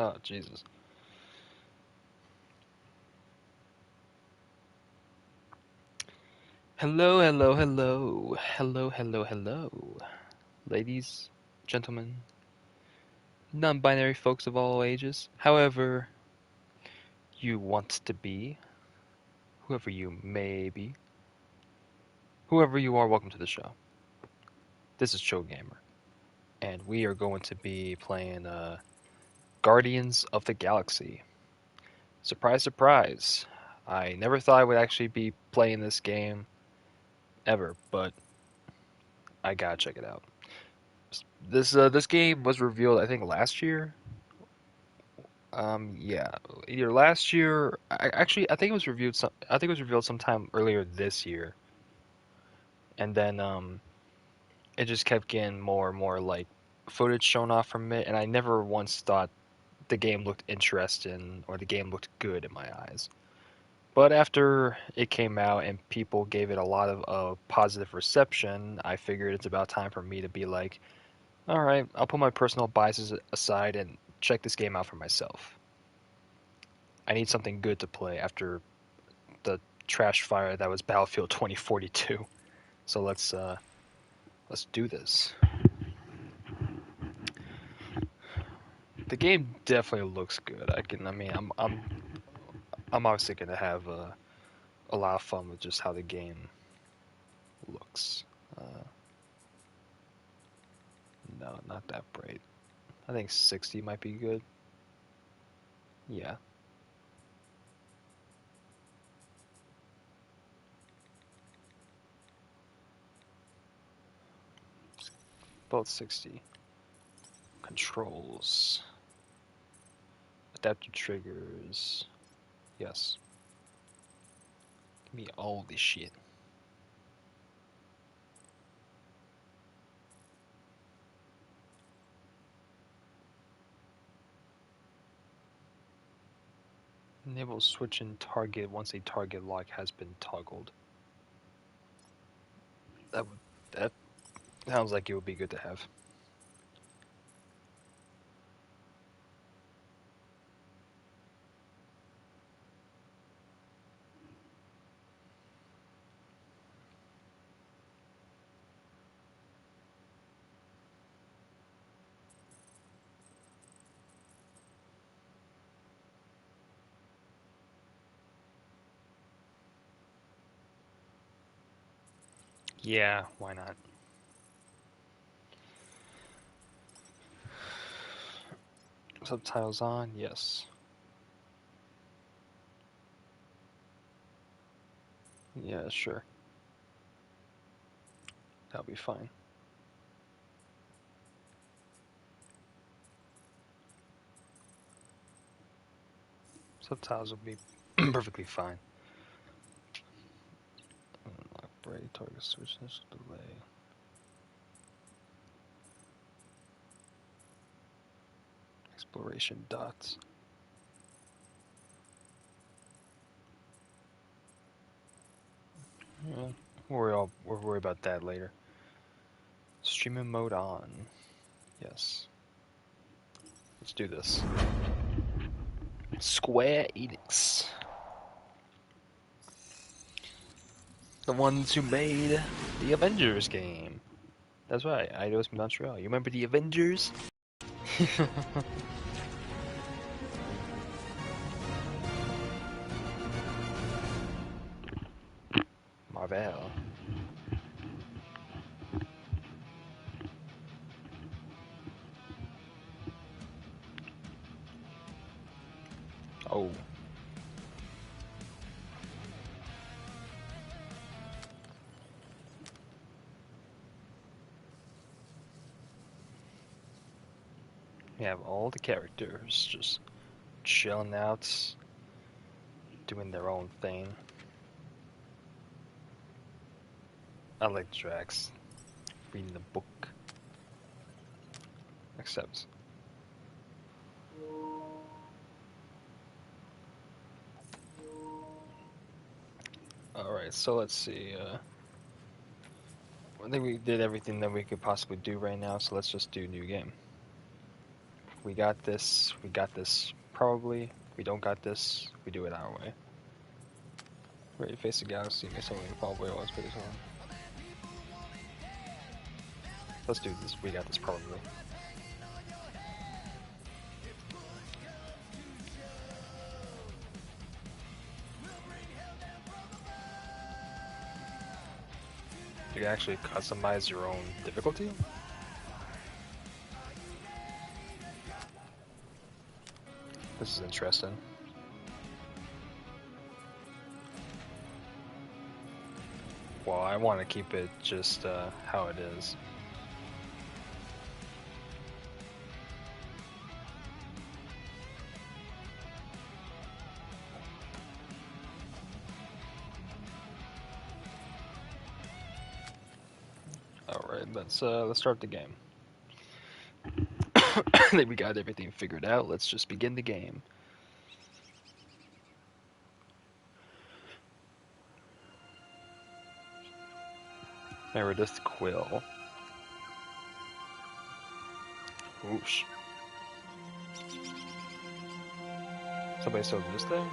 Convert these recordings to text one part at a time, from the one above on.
Oh, Jesus. Hello, hello, hello. Hello, hello, hello. Ladies, gentlemen, non-binary folks of all ages, however you want to be, whoever you may be, whoever you are, welcome to the show. This is Cho Gamer, and we are going to be playing Guardians of the Galaxy. Surprise, surprise. I never thought I would actually be playing this game ever, but I gotta check it out. This game was revealed, I think, last year. Yeah, either last year. I think it was reviewed. I think it was revealed sometime earlier this year, and then it just kept getting more and more like footage shown off from it, and I never once thought the game looked interesting or the game looked good in my eyes. But after it came out and people gave it a lot of positive reception, I figured it's about time for me to be like, all right, I'll put my personal biases aside and check this game out for myself. I need something good to play after the trash fire that was Battlefield 2042. So let's do this. The game definitely looks good. I mean, I'm obviously gonna have a lot of fun with just how the game looks. Uh, no, not that bright. I think 60 might be good. Yeah, both 60. Controls, adaptive triggers. Yes, give me all this shit. Enable switching target once a target lock has been toggled. That sounds like it would be good to have. Yeah, why not? Subtitles on, yes. Yeah, sure. That'll be fine. Subtitles will be perfectly fine. Unlock bright target switches delay. Exploration dots. Yeah, we'll worry about that later. Streaming mode on. Yes. Let's do this. Square Enix. The ones who made the Avengers game. That's right, Eidos Montreal. You remember the Avengers? Marvel. Oh. You have all the characters just chilling out, doing their own thing. I like Drax reading the book. Except, all right. So let's see. I think we did everything that we could possibly do right now. So let's just do new game. We got this. We got this. Probably. We don't got this. We do it our way. Ready to face the galaxy. Make something probably always put this on. Let's do this. We got this probably. You can actually customize your own difficulty. This is interesting. Well, I want to keep it just how it is. All right, let's start the game. I think we got everything figured out. Let's just begin the game. Meredith Quill. Whoosh. Somebody still this thing?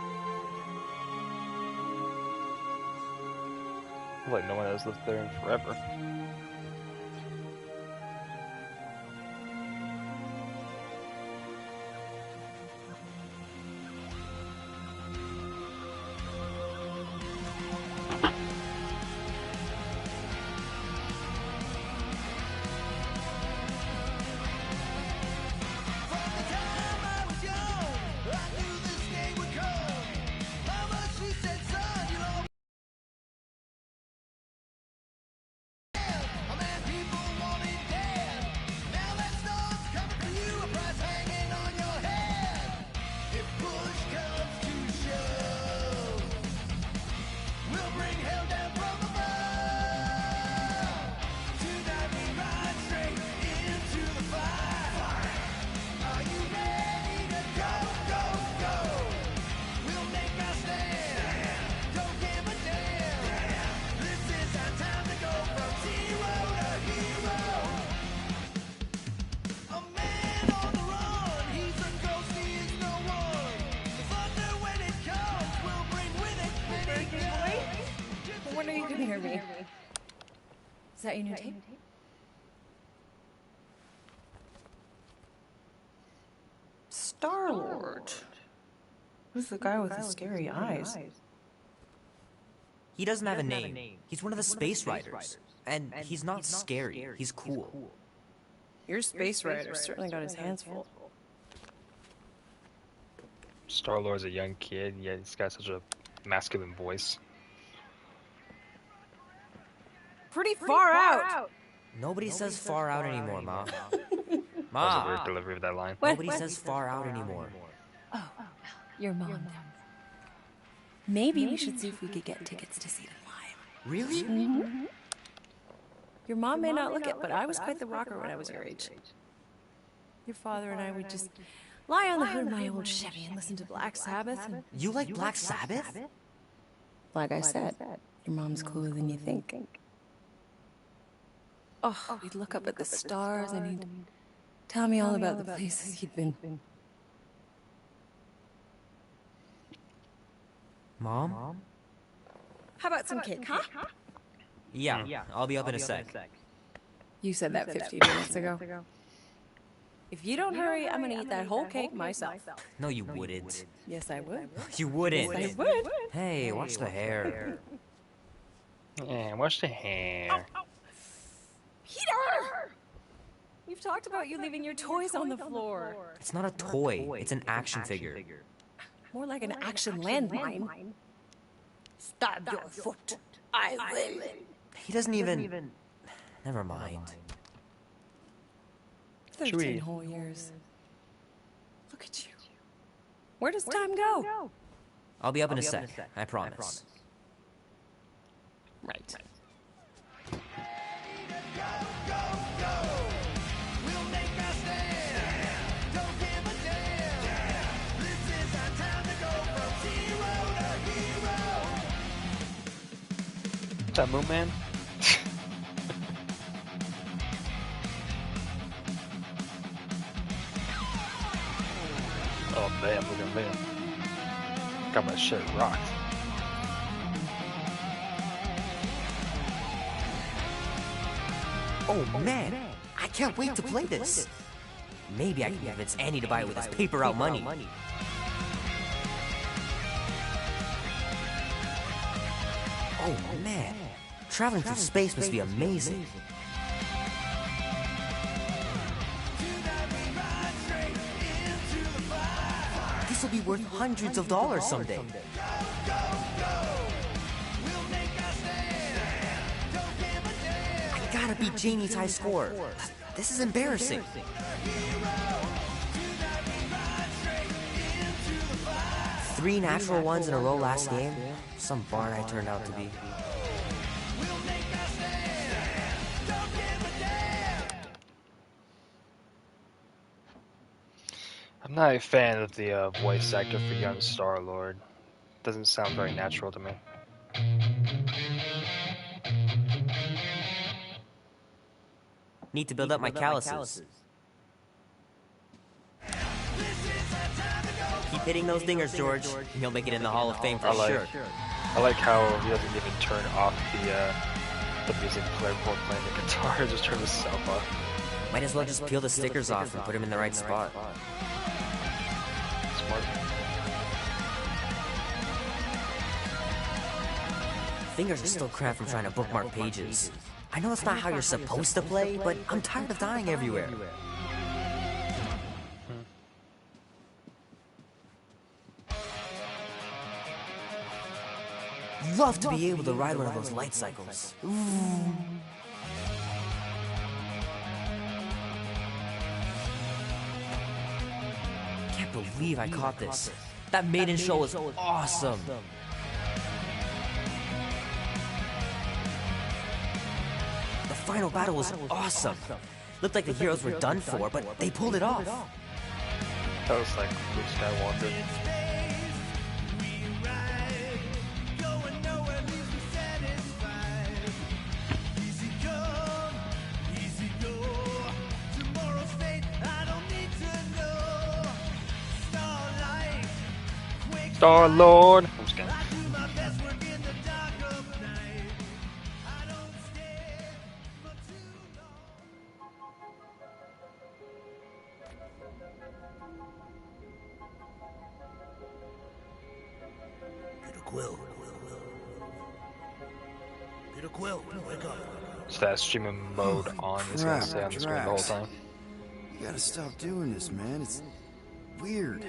Like no one has lived there in forever. Is that your new tape? Star-Lord. Who's the guy with the scary eyes? He doesn't have a name. He's one of the space riders. And he's not scary. He's cool. Your space rider certainly got his hands full. Star-Lord's a young kid, yet he's got such a masculine voice. Pretty far out! Nobody says far out anymore, Ma. That was a Ma! weird delivery of that line. Nobody says far out anymore. Oh, your mom then. Maybe we should see if we could get tickets to see them live. Really? Mm-hmm. Your mom may not look it, but I was quite the rocker when I was your age. Your father and I would just lie on the hood of my old Chevy and listen to Black Sabbath. And You like Black Sabbath? like I said, your mom's cooler than you think. Oh, we'd look up at the stars and he'd tell me all about the places he'd been. Mom? How about some cake, huh? Yeah, I'll be up in a sec. You said that 15 minutes ago. If you don't hurry, I'm gonna eat that whole cake myself. No, you wouldn't. Yes, I would. You wouldn't. Yes, I would. Hey, watch the hair. Yeah, watch the hair. Peter! We've talked about you leaving your toys on the floor. It's not a toy. It's an action figure. More like an action landmine. Stab your foot. I will. He doesn't even... Never mind. 13 whole years. Look at you. Where does time go? I'll be up in a sec. I promise. Right. What's that, Moon Man? Oh damn, look at them. Got my shit rocked. Oh man, I can't wait to play this. Maybe I can convince Annie to buy it with his paper out money. Oh man, traveling through space must be amazing. This will be worth hundreds of dollars someday. I gotta beat Jamie's high score. This is embarrassing. 3 natural ones in a row last game? Some barn I turned out to be. I'm not a fan of the voice actor for young Star-Lord. Doesn't sound very natural to me. Need to build up my calluses. Keep hitting those dingers, George, and you'll make it in the Hall of Fame for sure. I like how he doesn't even turn off the music player before playing the guitar. Just turn the sound off. Might as well just peel the stickers off and put them in the right spot. Smart. Fingers are still cramped from trying to bookmark pages. I know it's not how you're supposed to play, but I'm tired of dying everywhere. Love to be able to ride one of those light cycles. Ooh. Can't believe I caught this. That maiden show was awesome. The final battle was awesome. Looked like the heroes were done for, but they pulled it off. That was like Luke Skywalker. Star-Lord! I'm just kidding. Peter Quill. Peter Quill, wake up. Just that streaming mode on is gonna stay on the screen the whole time. You gotta stop doing this, man. It's weird.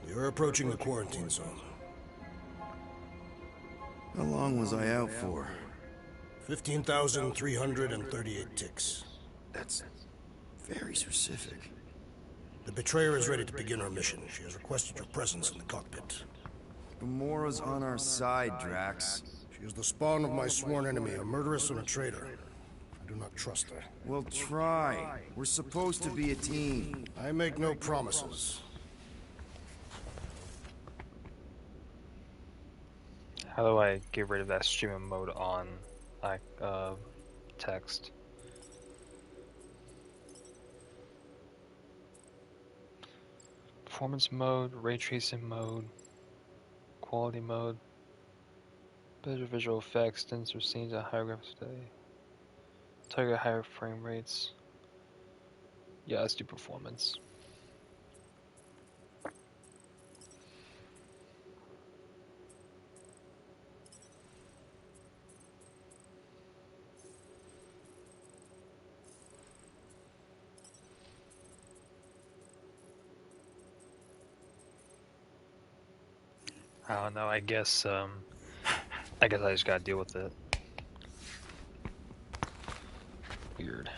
You're approaching the quarantine zone. How long was I out for? 15,338 ticks. That's very specific. The Betrayer is ready to begin her mission. She has requested your presence in the cockpit. Gamora's on our side, Drax. She is the spawn of my sworn enemy, a murderess and a traitor. I do not trust her. Well, try. We're supposed to be a team. I make no promises. How do I get rid of that streaming mode on like text? Performance mode, ray tracing mode, quality mode, better visual effects, denser scenes at higher graphics today. Target higher frame rates. Yeah, let's do performance. I don't know, I guess I just gotta deal with it. Weird.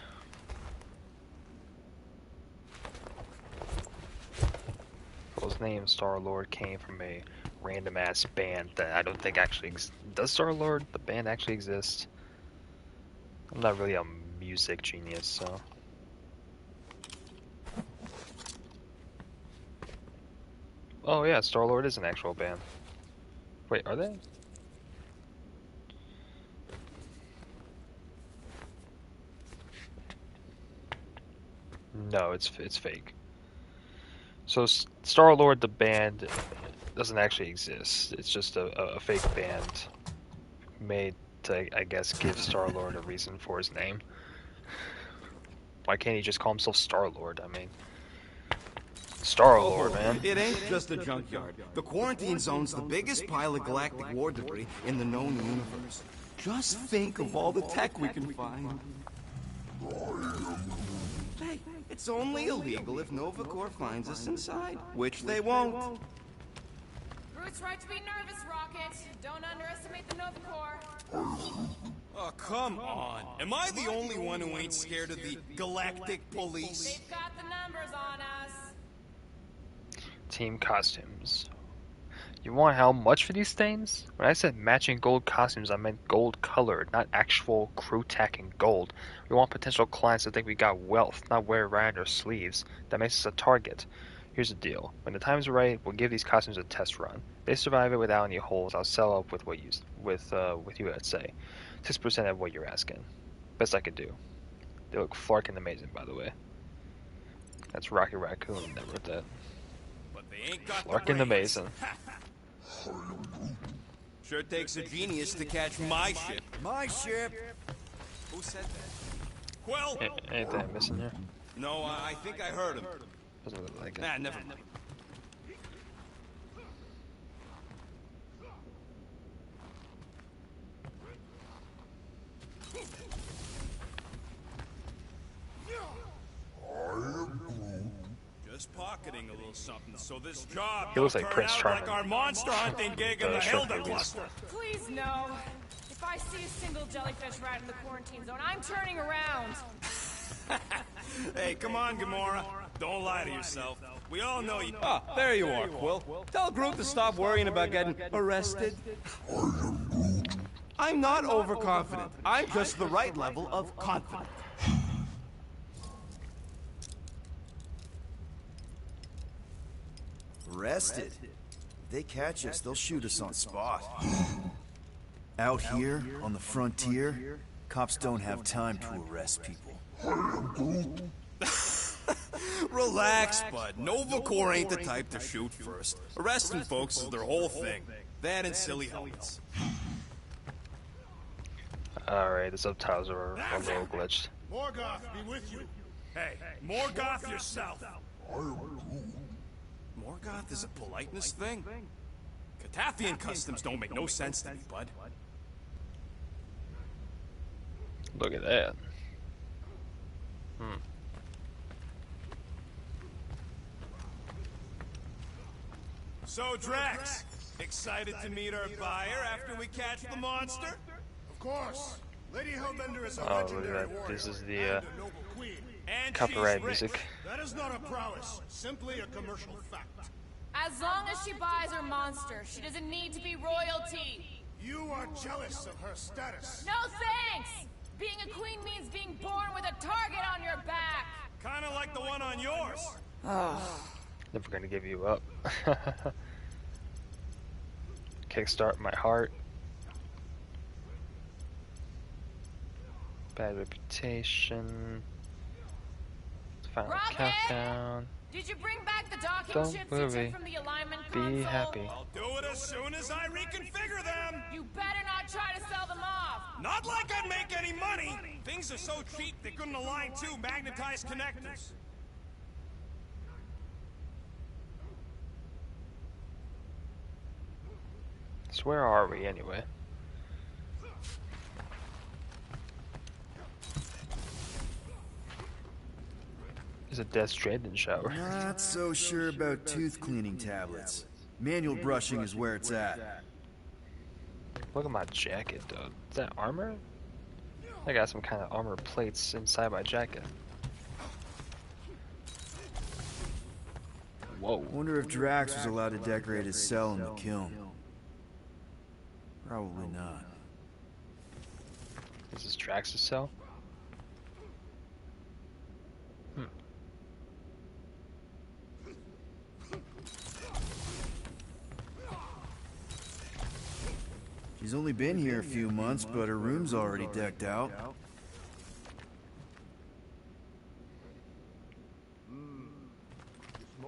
His name Star-Lord came from a random ass band that I don't think actually does Star-Lord the band actually exist? I'm not really a music genius, so oh yeah, Star-Lord is an actual band. Wait, are they? No, it's fake. So Star-Lord, the band, doesn't actually exist. It's just a fake band made to, I guess, give Star-Lord a reason for his name. Why can't he just call himself Star-Lord? I mean, Star-Lord, man. It ain't just a junkyard. The quarantine zone's the biggest pile of galactic war debris in the known universe. Just think of all the tech we can find. Hey, it's only illegal if Nova Corps finds us inside, which they won't. Groot's right to be nervous, Rocket. Don't underestimate the Nova Corps. Oh, come on. Am I the only one who ain't scared of the Galactic Police? They've got the numbers on us. Team costumes. You want how much for these things? When I said matching gold costumes, I meant gold colored, not actual crew tech in gold. We want potential clients to think we got wealth, not wear it around our sleeves. That makes us a target. Here's the deal. When the time's right, we'll give these costumes a test run. If they survive it without any holes, I'll sell up with what you with you, I'd say. 6% of what you're asking. Best I could do. They look flarkin' amazing, by the way. That's Rocky Raccoon that wrote that. But they ain't got Flarkin' the brains. amazing. Sure takes a genius to catch my ship. My ship. Who said that? Well, Anything I'm missing here? no, I think I heard him. Doesn't look like it. Nah, never mind. Just pocketing a little something, so this job He looks don't like turn Prince out Charming. like our monster hunting gig in The the short Hilda movies. cluster. Please, no. If I see a single jellyfish rat in the quarantine zone, I'm turning around. Hey, come on, Gamora. Don't lie to yourself. We all know you. Ah, there you are, Quill. Tell Groot to stop worrying about getting arrested. I'm not overconfident. I'm just the right level of confident. Arrested? If they catch us, they'll shoot us on spot. Out here, on the frontier, cops don't have time to arrest people. Relax, bud. Nova Corps ain't the type to shoot first. Arresting folks is their whole thing. That and silly helmets. Alright, the subtitles are a little glitched. Morgoth be with you. Hey, Morgoth yourself. Morgoth is a politeness thing. Catathian customs don't make no sense to me, bud. Look at that. So, Drax, excited to meet our buyer after we catch the monster? Of course. Lady Hellbender is a Oh, look legendary at that. warrior This is and the a noble queen. And copyright she's rich. music. That is not a prowess, simply a commercial fact. As long as she buys her monster, she doesn't need to be royalty. You are jealous of her status. No thanks! Being a queen means being born with a target on your back. Kinda like the one on yours. Never gonna give you up. Kickstart my heart. Bad reputation. Final Rocket! countdown. Did you bring back the docking Don't chips you worry. took from the alignment Be console? happy. I'll do it as soon as I reconfigure them. You better not try to sell them off. Not like I'd make any money. Things are so cheap they couldn't align two magnetized connectors. So where are we anyway? There's a Death Stranding shower. Not so sure about tooth cleaning tablets. Manual brushing is where it's at. Look at my jacket, though. Is that armor? I got some kind of armor plates inside my jacket. Whoa. Wonder if Drax was allowed to decorate his cell in the kiln. Probably not. Is this Drax's cell? She's only been here a few months, but her room's already decked out.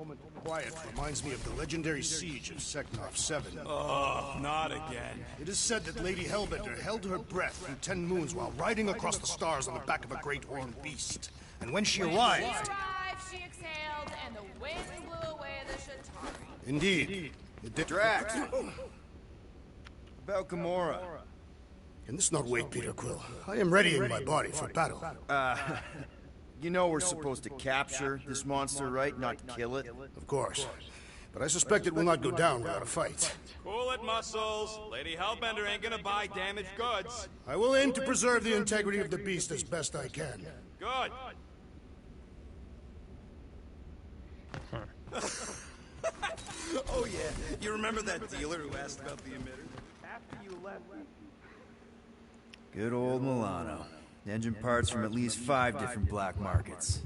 moment of quiet reminds me of the legendary siege of Seknov 7. Oh, not again. It is said that Lady Hellbender held her breath through 10 moons while riding across the stars on the back of a great horned beast. And when she arrived... She exhaled, and the wind blew away the Shatari. Indeed. It did... Drax! About Gamora. Can this not wait, Peter Quill? I am readying my body for battle. You know we're supposed to capture this monster, right? Not kill it? Of course. But I suspect it will not go down without a fight. Cool it, Muscles. Lady Hellbender ain't gonna buy damaged goods. I will aim to preserve the integrity of the beast as best I can. Good. Oh yeah, you remember that dealer who asked about the emitter? After you left. Good old Milano. Engine parts from at least 5 different black markets.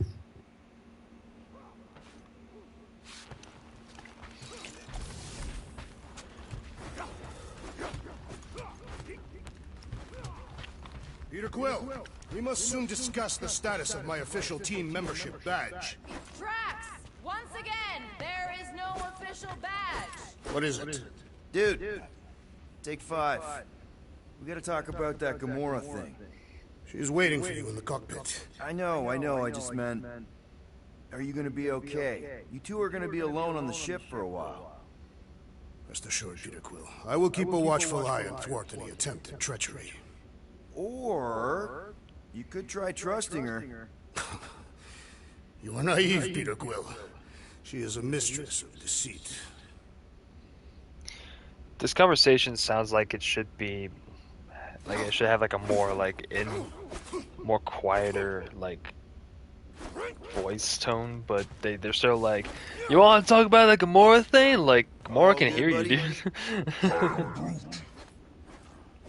Peter Quill, we must soon discuss the status of my official team membership badge. Drax! Once again, there is no official badge. What is it? Dude, take 5. We gotta talk about that Gamora thing. She's waiting for you in the cockpit. I know, I just meant... Are you gonna be okay? You two are gonna be alone on the ship for a while. Rest assured, Peter Quill. I will keep a watchful eye and thwart any attempt at treachery. Or... you could try trusting her. You are naive, Peter Quill. She is a mistress of deceit. This conversation sounds like it should be, like it should have like a more more quieter voice tone, but they're still like, you want to talk about the Gamora thing? Like Gamora can hear you, dude.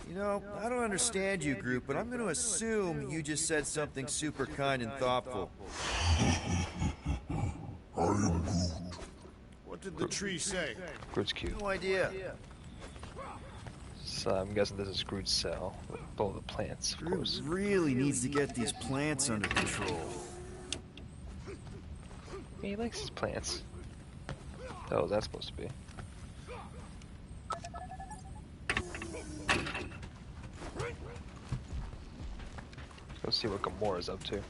You know, I don't understand you, Groot, but I'm gonna assume you just said something super kind and thoughtful. What did the tree say? Groot's cute. No idea. So I'm guessing this is Groot's cell. With all the plants, of Groot course. really needs to get these plants under control. He likes his plants. Oh, that's supposed to be. Let's see what Gamora's up to.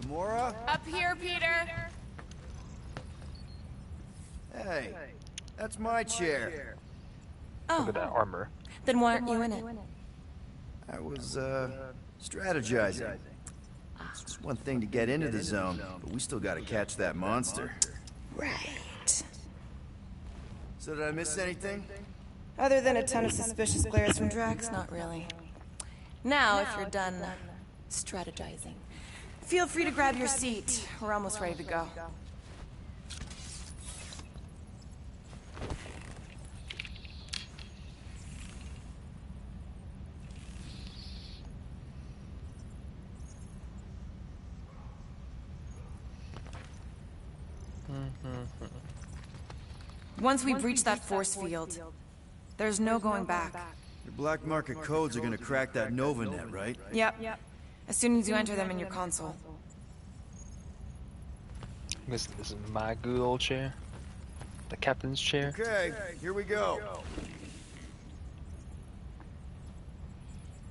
Gamora? Up here, Peter. Hey, that's my chair. Look at that armor. Then why aren't you in it? I was, strategizing. It's just one thing to get into the zone, but we still gotta catch that monster. Right. So did I miss anything? Other than a ton of suspicious glares from Drax, not really. Now, if you're done strategizing, feel free to grab your seat. We're almost ready to go. Once we breach that force field, there's no going back. Your black market codes are gonna crack that NovaNet, right? Yep. As soon as you enter them in your console. This is my good old chair. The captain's chair. Okay, here we go.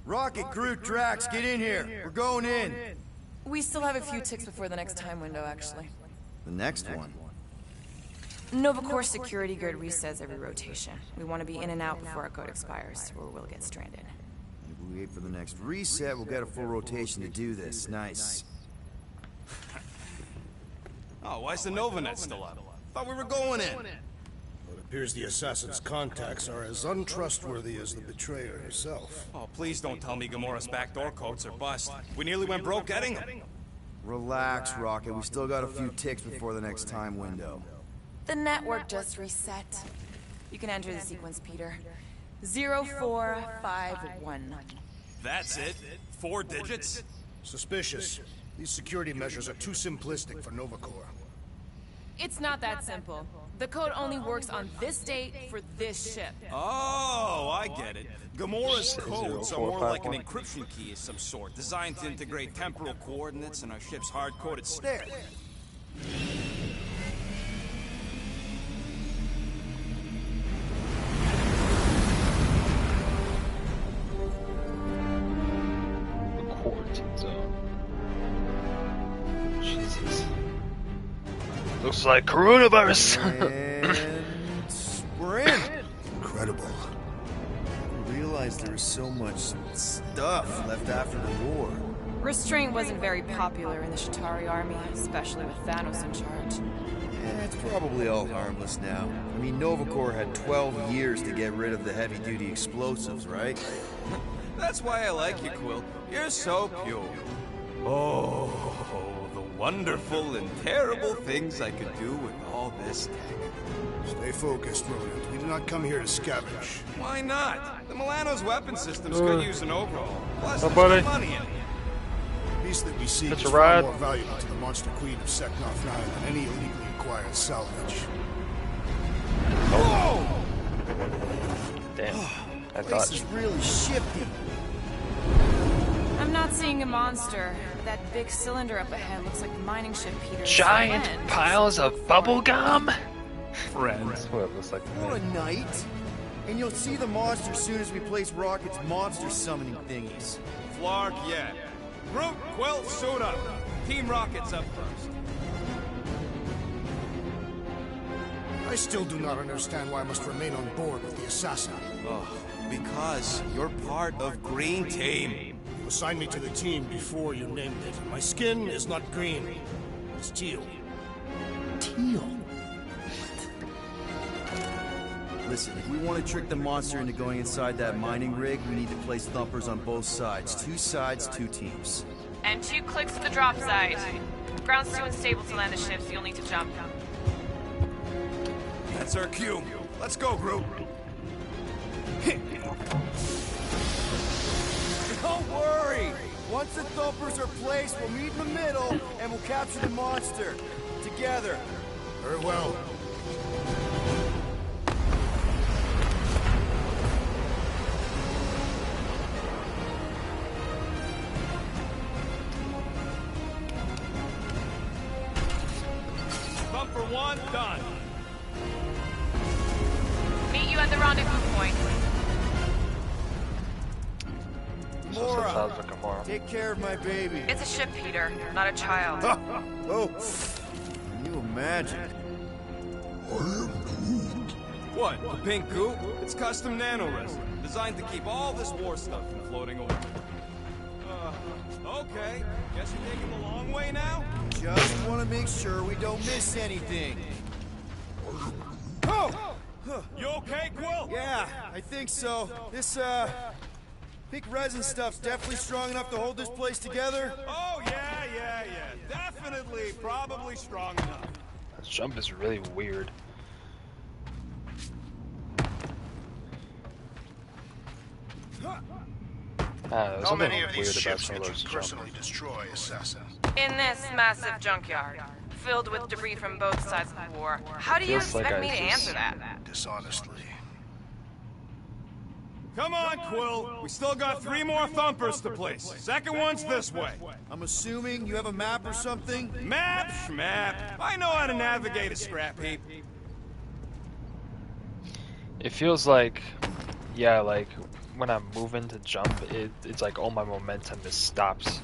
Rocket, Groot, Drax, get in here. We're going in. We still have a few ticks before the next time window, actually. The next one. Nova Corps security grid resets every rotation. We want to be in and out before our code expires, or we'll get stranded. If we wait for the next reset, we'll get a full rotation to do this. Nice. Oh, why's the NovaNet still up? Thought we were going in. It appears the assassin's contacts are as untrustworthy as the betrayer herself. Oh, please don't tell me Gamora's backdoor codes are bust. We nearly went broke getting them. Relax, Rocket. We still got a few ticks before the next time window. The network just reset. You can enter the sequence, Peter. 0451. That's it? 4 digits? Suspicious. These security measures are too simplistic for Nova Corps. It's not that simple. The code only works on this date for this ship. Oh, I get it. Gamora's codes are more like an 0451. encryption key of some sort, designed to integrate temporal coordinates in our ship's hard-coded stair. The quarantine zone. Jesus. Looks like coronavirus. And we're in. Incredible. I realized there was so much stuff left after the war. Restraint wasn't very popular in the Shatari army, especially with Thanos in charge. It's probably all harmless now. I mean, Nova Corps had 12 years to get rid of the heavy-duty explosives, right? That's why I like you, Quill. You're so pure. Oh, the wonderful and terrible things I could do with all this tech. Stay focused, Rodent. We did not come here to scavenge. Why not? The Milano's weapon systems could use an overhaul. Plus, Oh, there's buddy. some money in it. The piece that we seek That's is a far ride. more valuable to the Monster Queen of Seknarf 9 than any illegally acquired salvage. Whoa! Damn. I This thought. is really shifty. I'm not seeing a monster, but that big cylinder up ahead looks like the mining ship Peter's Giant friend. piles of bubble gum. Friends. That's what it looks like. to me. What a night. And you'll see the monster soon as we place Rocket's monster summoning thingies. Flark, yeah. Groot, Quill, suit up. Team Rocket's up first. I still do not understand why I must remain on board with the assassin. Oh, because you're part of Green Team. You assigned me to the team before you named it. My skin is not green. It's teal. Teal. Listen, if we want to trick the monster into going inside that mining rig, we need to place thumpers on both sides. 2 sides, 2 teams. And 2 clicks to the drop site. Ground's too unstable to land the ship, so you'll need to jump. That's our cue. Let's go, Groot. Don't worry! Once the thumpers are placed, we'll meet in the middle, and we'll capture the monster. Together. Very well. Bumper 1, done. Meet you at the rendezvous point. Mora, Sounds like a moron. take care of my baby. It's a ship, Peter, not a child. Oh, can you imagine? What, the pink goo? It's custom nano-resin, designed to keep all this war stuff from floating away. Okay. Guess you're taking the long way now? Just want to make sure we don't miss anything. Oh! You okay, Quill? Yeah, I think so. This, pink resin stuff's definitely strong enough to hold this place together. Oh, yeah. Definitely, probably strong enough. This jump is really weird. There's How something many of these weird about ships some of could those you jumps. personally destroy, Assassin? In this massive junkyard, filled with debris from both sides of the war. How do you Feels like expect I me to just- answer that? Dishonestly. Come on, Quill. We still got 3 more thumpers to place. Second one's this way. I'm assuming you have a map or something? Map, schmap. I know how to navigate a scrap heap. It feels like, yeah, like when I'm moving to jump, it's like all my momentum just stops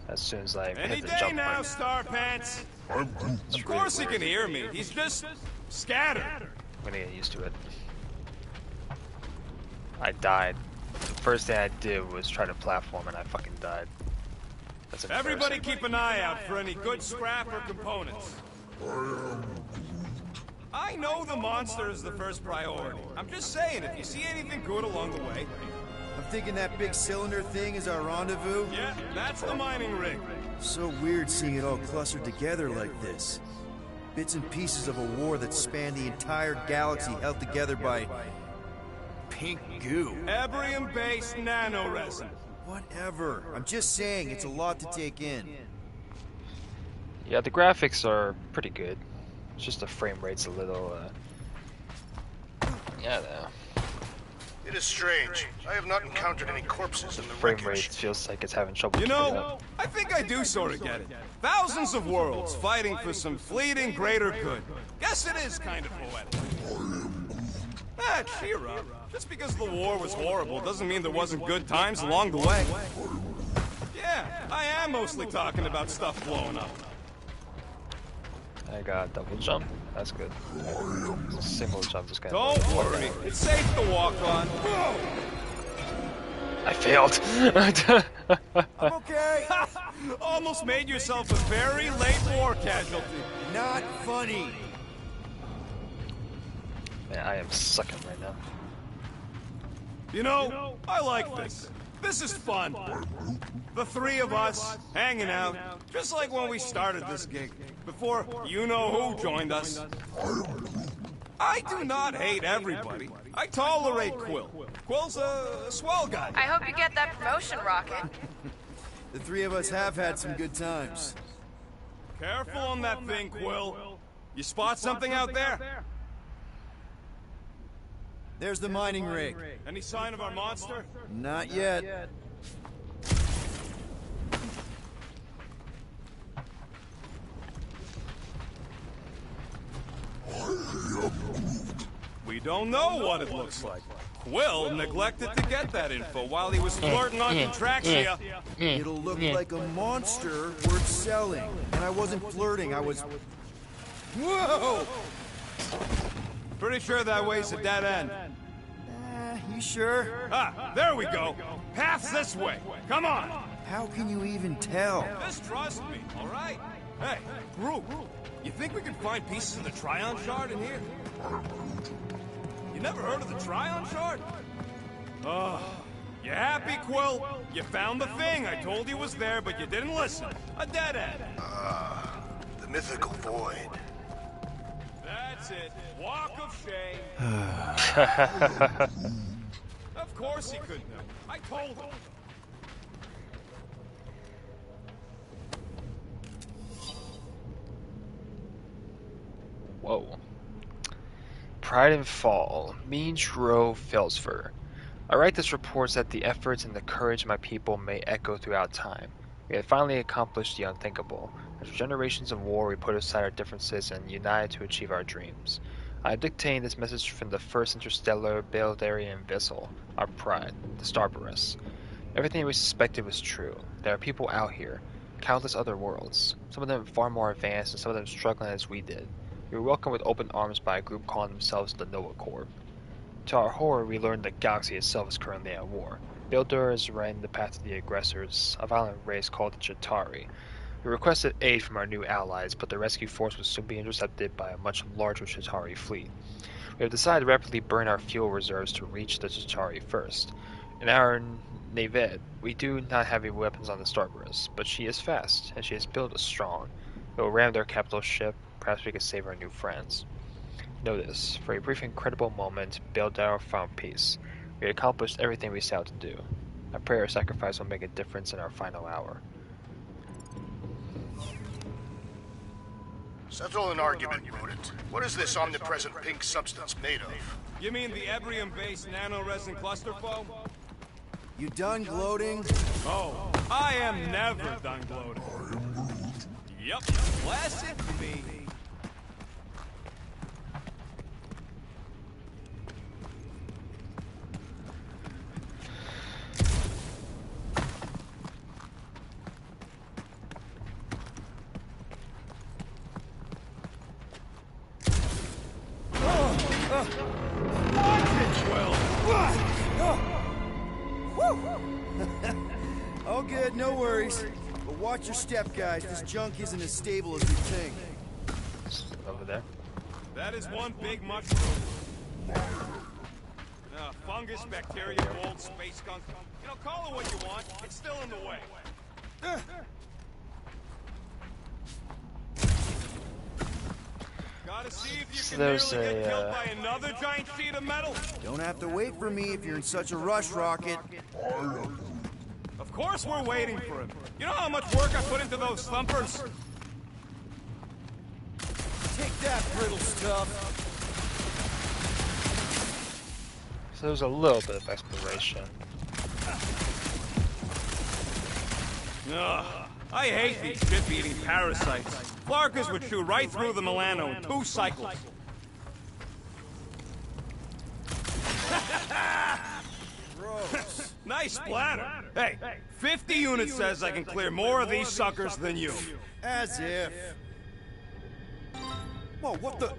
as soon as I Any hit the day jump now, button. Star Pants. It's Of course really he can weird. hear me. He's just scattered. I'm gonna get used to it. I died. The first thing I did was try to platform and I fucking died. That's Everybody embarrassing. keep an eye out for any good scrap or components. I know the monster is the first priority. I'm just saying, if you see anything good along the way. I'm thinking that big cylinder thing is our rendezvous. Yeah, that's the mining rig. So weird seeing it all clustered together like this. Bits and pieces of a war that spanned the entire galaxy held together by pink goo. Ebrium-based nano-resin. Whatever. I'm just saying, it's a lot to take in. Yeah, the graphics are pretty good. It's just the frame rate's a little, yeah, no. It is strange. I have not encountered any corpses in the Frame rate wreckage. feels like it's having trouble You keeping know, up. I think I do sort of get it. Thousands of worlds fighting for some fleeting greater good. Guess it is kind of poetic. Ah, cheer up. Just because the war was horrible doesn't mean there wasn't good times along the way. Yeah, I am mostly talking about stuff blowing up. I got double jump. That's good. Single jump is kind Don't of. worry, it's safe to walk on. I failed. I'm okay. Almost made yourself a very late war casualty. Not funny. Man, I am sucking right now. You know, I like this. This is fun. The three of us, hanging out, just like when we started this gig, before you-know-who joined us. I do not hate everybody. I tolerate Quill. Quill's a swell guy. I hope you get that promotion, Rocket. The three of us have had some good times. Careful on that thing, Quill. You spot something out there? There's the mining rig. Any sign of our monster? Not yet. We don't know what it looks like. Quill neglected to get that info while he was flirting on Contraxia. It'll look like a monster worth selling. And I wasn't flirting, I was... Whoa! Pretty sure that way's a dead end. You sure? Ah, there we go. Path's this way. Come on. How can you even tell? Just trust me, all right? Hey, Groot, you think we can find pieces of the Tryon Shard in here? You never heard of the Tryon Shard? You happy, Quill? You found the thing. I told you was there, but you didn't listen. A dead end. The mythical void. That's it. Walk of shame. Of course he couldn't have. I told him. Whoa. Pride and Fall, Means Row, Felsfur. I write this report that the efforts and the courage of my people may echo throughout time. We have finally accomplished the unthinkable. After generations of war, we put aside our differences and united to achieve our dreams. I am dictating this message from the first interstellar Baldarian vessel, our pride, the Starburst. Everything we suspected was true. There are people out here, countless other worlds, some of them far more advanced and some of them struggling as we did. We were welcomed with open arms by a group calling themselves the Nova Corps. To our horror, we learned the galaxy itself is currently at war. Baldur is riding the path of the aggressors, a violent race called the Chitauri. We requested aid from our new allies, but the rescue force would soon be intercepted by a much larger Chitauri fleet. We have decided to rapidly burn our fuel reserves to reach the Chitauri first. In our navette, we do not have any weapons on the Starburst, but she is fast, and she is built strong. We will ram their capital ship. Perhaps we can save our new friends. Know this, for a brief incredible moment, Baldur found peace. We accomplished everything we set out to do. I pray our sacrifice will make a difference in our final hour. Settle an argument, rodent. What is this omnipresent pink substance made of? You mean the Ebrium-based nanoresin cluster foam? You done gloating? Oh, I am never done gloating. Yep, classic me. All good, no worries. But watch your step, guys. This junk isn't as stable as you think. Over there. That is one big mushroom. Fungus, bacteria, mold, space skunk. You know, call it what you want. It's still in the way. Gotta see if you can There's nearly get a, killed by another giant sheet of metal. Don't have to wait for me if you're in such a rush, Rocket. Of course we're waiting for him. You know how much work I put into those thumpers? Take that brittle stuff. So there's a little bit of exploration. Ugh, I hate these ship-eating parasites. Flarkers would chew right through the Milano in 2 cycles. Gross. Nice splatter. Hey, 50 units says I can clear more of these suckers than you. As if. Whoa, what the?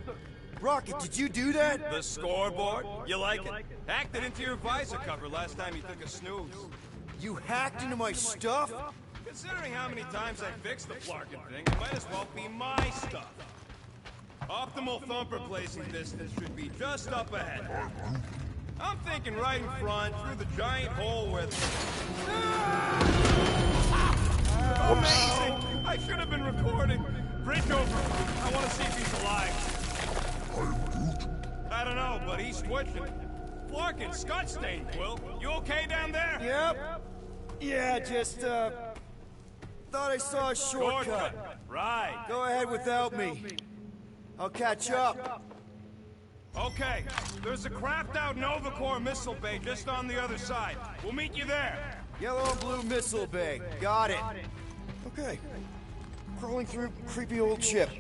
Rocket, did you do that? The scoreboard? You like it? Hacked it into your visor cover last time you took a snooze. You hacked into my stuff? Considering how many times I fixed the Flarkin thing, it might as well be my stuff. Optimal thumper placing distance should be just up ahead. I'm thinking right in front, through the giant hole where the... Amazing! I should have been recording. Bridge over. I want to see if he's alive. I don't know, but he's twitching. Flarkin, Scott stained, Quill. You okay down there? Yep. Yeah, just, thought I saw a shortcut. Right. Go ahead without me. I'll catch up. Okay, there's a crapped-out Nova Corps missile bay just on the other side. We'll meet you there. Yellow and blue missile bay. Got it. Okay. Crawling through creepy old ship.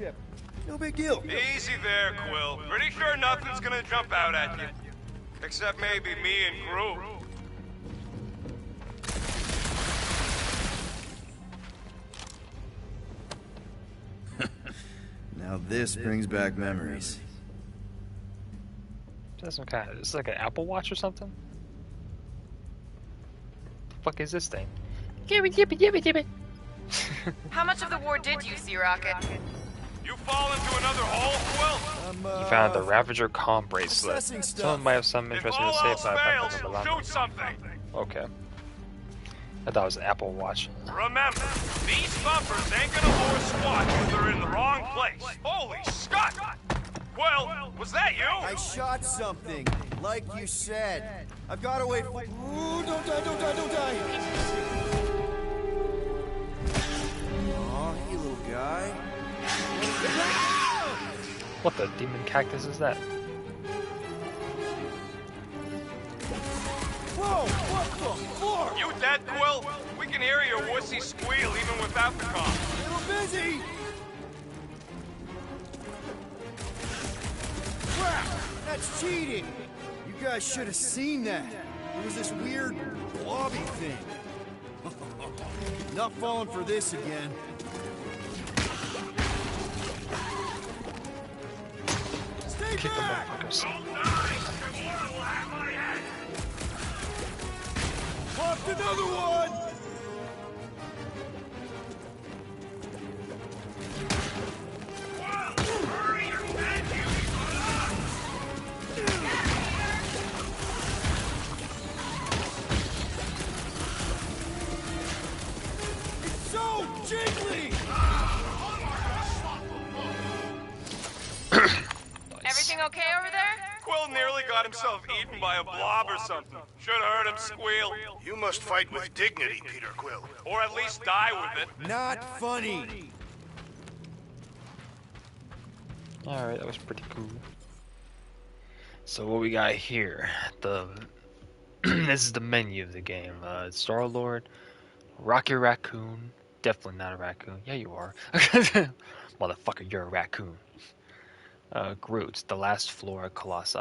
No big deal. Easy there, Quill. Pretty sure nothing's gonna jump out at you. Except maybe me and Groot. Now this brings back memories. That's some kind of, it's like an Apple Watch or something? The fuck is this thing? How much of the war did you see, Rocket? You fall into another hole, Quill? You found the Ravager comm bracelet. assessing stuff. Someone might have something If interesting all to say else about fails, it. shoot something. Okay. I thought it was an Apple Watch. Remember, these thumpers ain't gonna lure squat if they're in the wrong place. Holy Scott! Well, was that you? I shot something, like you said. I've got to wait. Ooh, don't die, don't die, don't die. Aw, you little guy. What the demon cactus is that? Whoa, what the fuck? You dead, Quill? We can hear your wussy squeal even without the comm. Little busy. Crap, that's cheating. You guys should have seen that. It was this weird blobby thing. Not falling for this again. Stay Kick the back! motherfuckers. Popped another one! It's so jiggly! Everything okay over there? Quill nearly got himself eaten by a blob or something. Should have heard him squeal. You must fight with dignity, Peter Quill. Or at least die with it. Not funny. Alright, that was pretty cool. So what we got here? The this is the menu of the game. Star-Lord, Rocket Raccoon. Definitely not a raccoon. Yeah, you are. Motherfucker, you're a raccoon. Groot, the last Flora Colossi.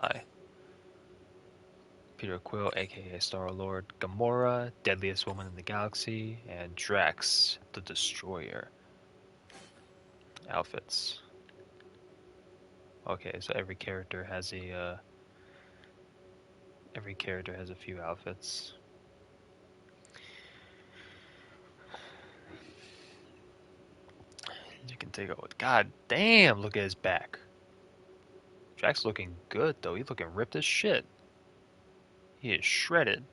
Peter Quill, aka Star-Lord, Gamora, deadliest woman in the galaxy, and Drax, the Destroyer. Outfits. Okay, so every character has a few outfits. You can take a look. God damn, look at his back. Drax looking good though. He's looking ripped as shit. He is shredded.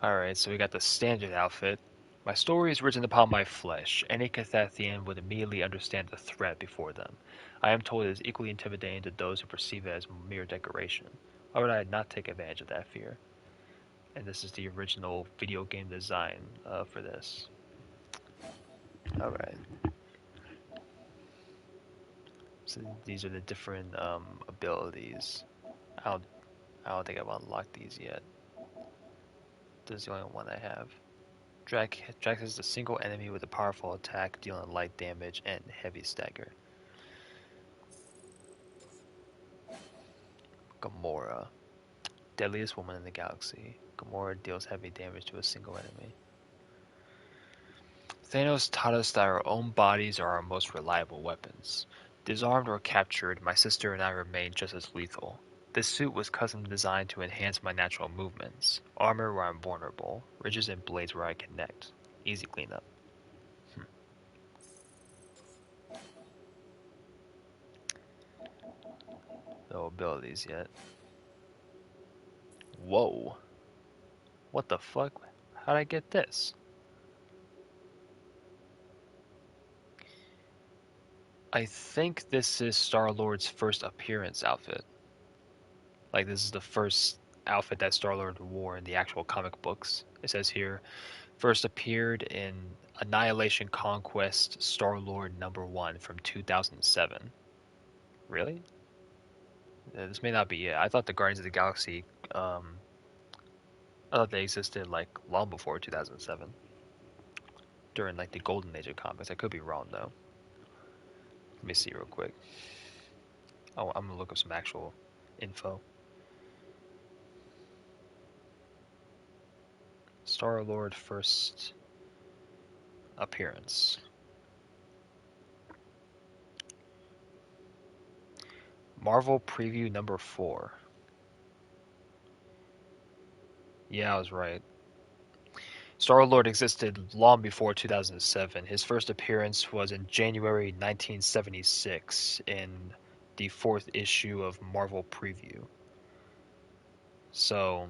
Alright, so we got the standard outfit. My story is written upon my flesh. Any Cathathian would immediately understand the threat before them. I am told it is equally intimidating to those who perceive it as mere decoration. Why would I not take advantage of that fear? And this is the original video game design for this. Alright. So these are the different abilities. I don't think I've unlocked these yet. This is the only one I have. Drax is a single enemy with a powerful attack, dealing light damage and heavy stagger. Gamora, deadliest woman in the galaxy. Gamora deals heavy damage to a single enemy. Thanos taught us that our own bodies are our most reliable weapons. Disarmed or captured, my sister and I remain just as lethal. This suit was custom designed to enhance my natural movements. Armor where I'm vulnerable. Ridges and blades where I connect. Easy cleanup. No abilities yet. Whoa. What the fuck? How'd I get this? I think this is Star-Lord's first appearance outfit. Like, this is the first outfit that Star-Lord wore in the actual comic books. It says here, first appeared in Annihilation Conquest Star-Lord #1 from 2007. Really? This may not be it. I thought the Guardians of the Galaxy, I thought they existed, like, long before 2007. During, like, the golden age of comics. I could be wrong, though. Let me see real quick. Oh, I'm gonna look up some actual info. Star-Lord first appearance. Marvel Preview #4. Yeah, I was right. Star-Lord existed long before 2007. His first appearance was in January 1976 in the 4th issue of Marvel Preview. So,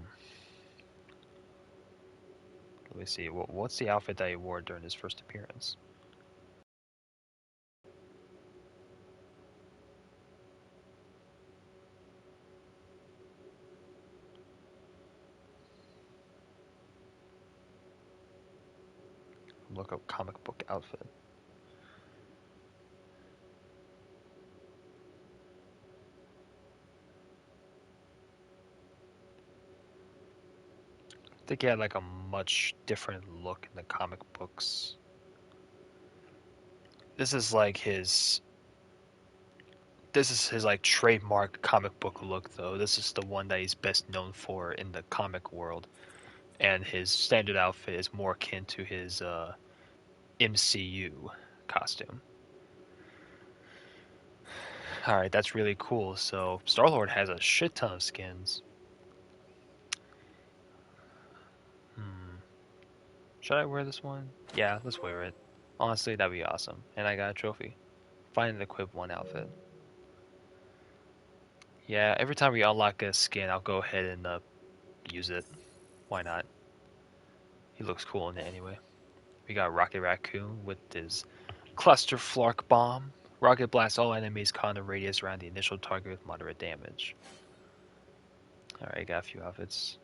let me see. What's the outfit that he wore during his first appearance? Look up comic book outfit. I think he had like a much different look in the comic books. This is his like trademark comic book look though. This is the one that he's best known for in the comic world. And his standard outfit is more akin to his MCU costume. Alright, that's really cool. So Star-Lord has a shit ton of skins. Should I wear this one? Yeah, let's wear it. Honestly, that'd be awesome. And I got a trophy. Find and equip one outfit. Yeah, every time we unlock a skin, I'll go ahead and use it. Why not? He looks cool in it anyway. We got Rocket Raccoon with his Cluster Flark Bomb. Rocket blasts all enemies caught in a radius around the initial target with moderate damage. Alright, got a few outfits.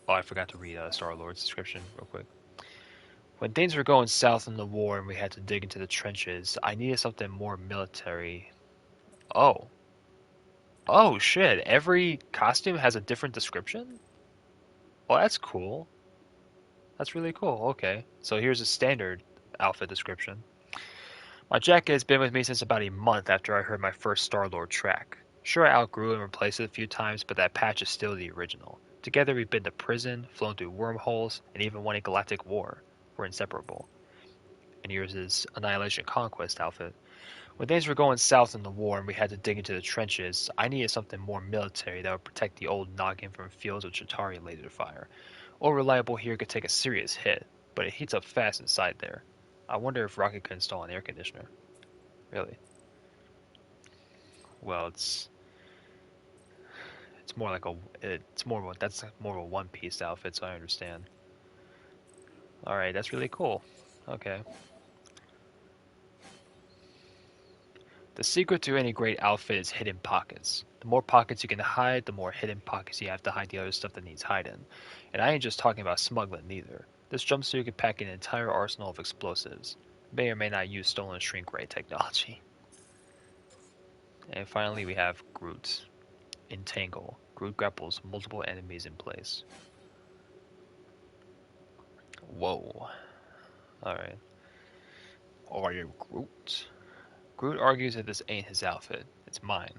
Oh, I forgot to read Star-Lord's description real quick. When things were going south in the war and we had to dig into the trenches, I needed something more military. Oh. Oh, shit. Every costume has a different description? Well, that's cool. That's really cool. Okay. So here's a standard outfit description. My jacket has been with me since about a month after I heard my first Star-Lord track. Sure, I outgrew and replaced it a few times, but that patch is still the original. Together we've been to prison, flown through wormholes, and even won a galactic war. We're inseparable. And here's his Annihilation Conquest outfit. When things were going south in the war and we had to dig into the trenches, I needed something more military that would protect the old noggin from fields of Chitauri laser fire. Old Reliable here could take a serious hit, but it heats up fast inside there. I wonder if Rocket could install an air conditioner. Really? Well, it's more like that's more of a one-piece outfit, so I understand. Alright, that's really cool. Okay. The secret to any great outfit is hidden pockets. The more pockets you can hide, the more hidden pockets you have to hide the other stuff that needs hiding. And I ain't just talking about smuggling either. This jumpsuit could pack an entire arsenal of explosives. May or may not use stolen shrink ray technology. And finally, we have Groot. Entangle. Groot grapples multiple enemies in place. Whoa. Alright. Are you Groot? Groot argues that this ain't his outfit. It's mine.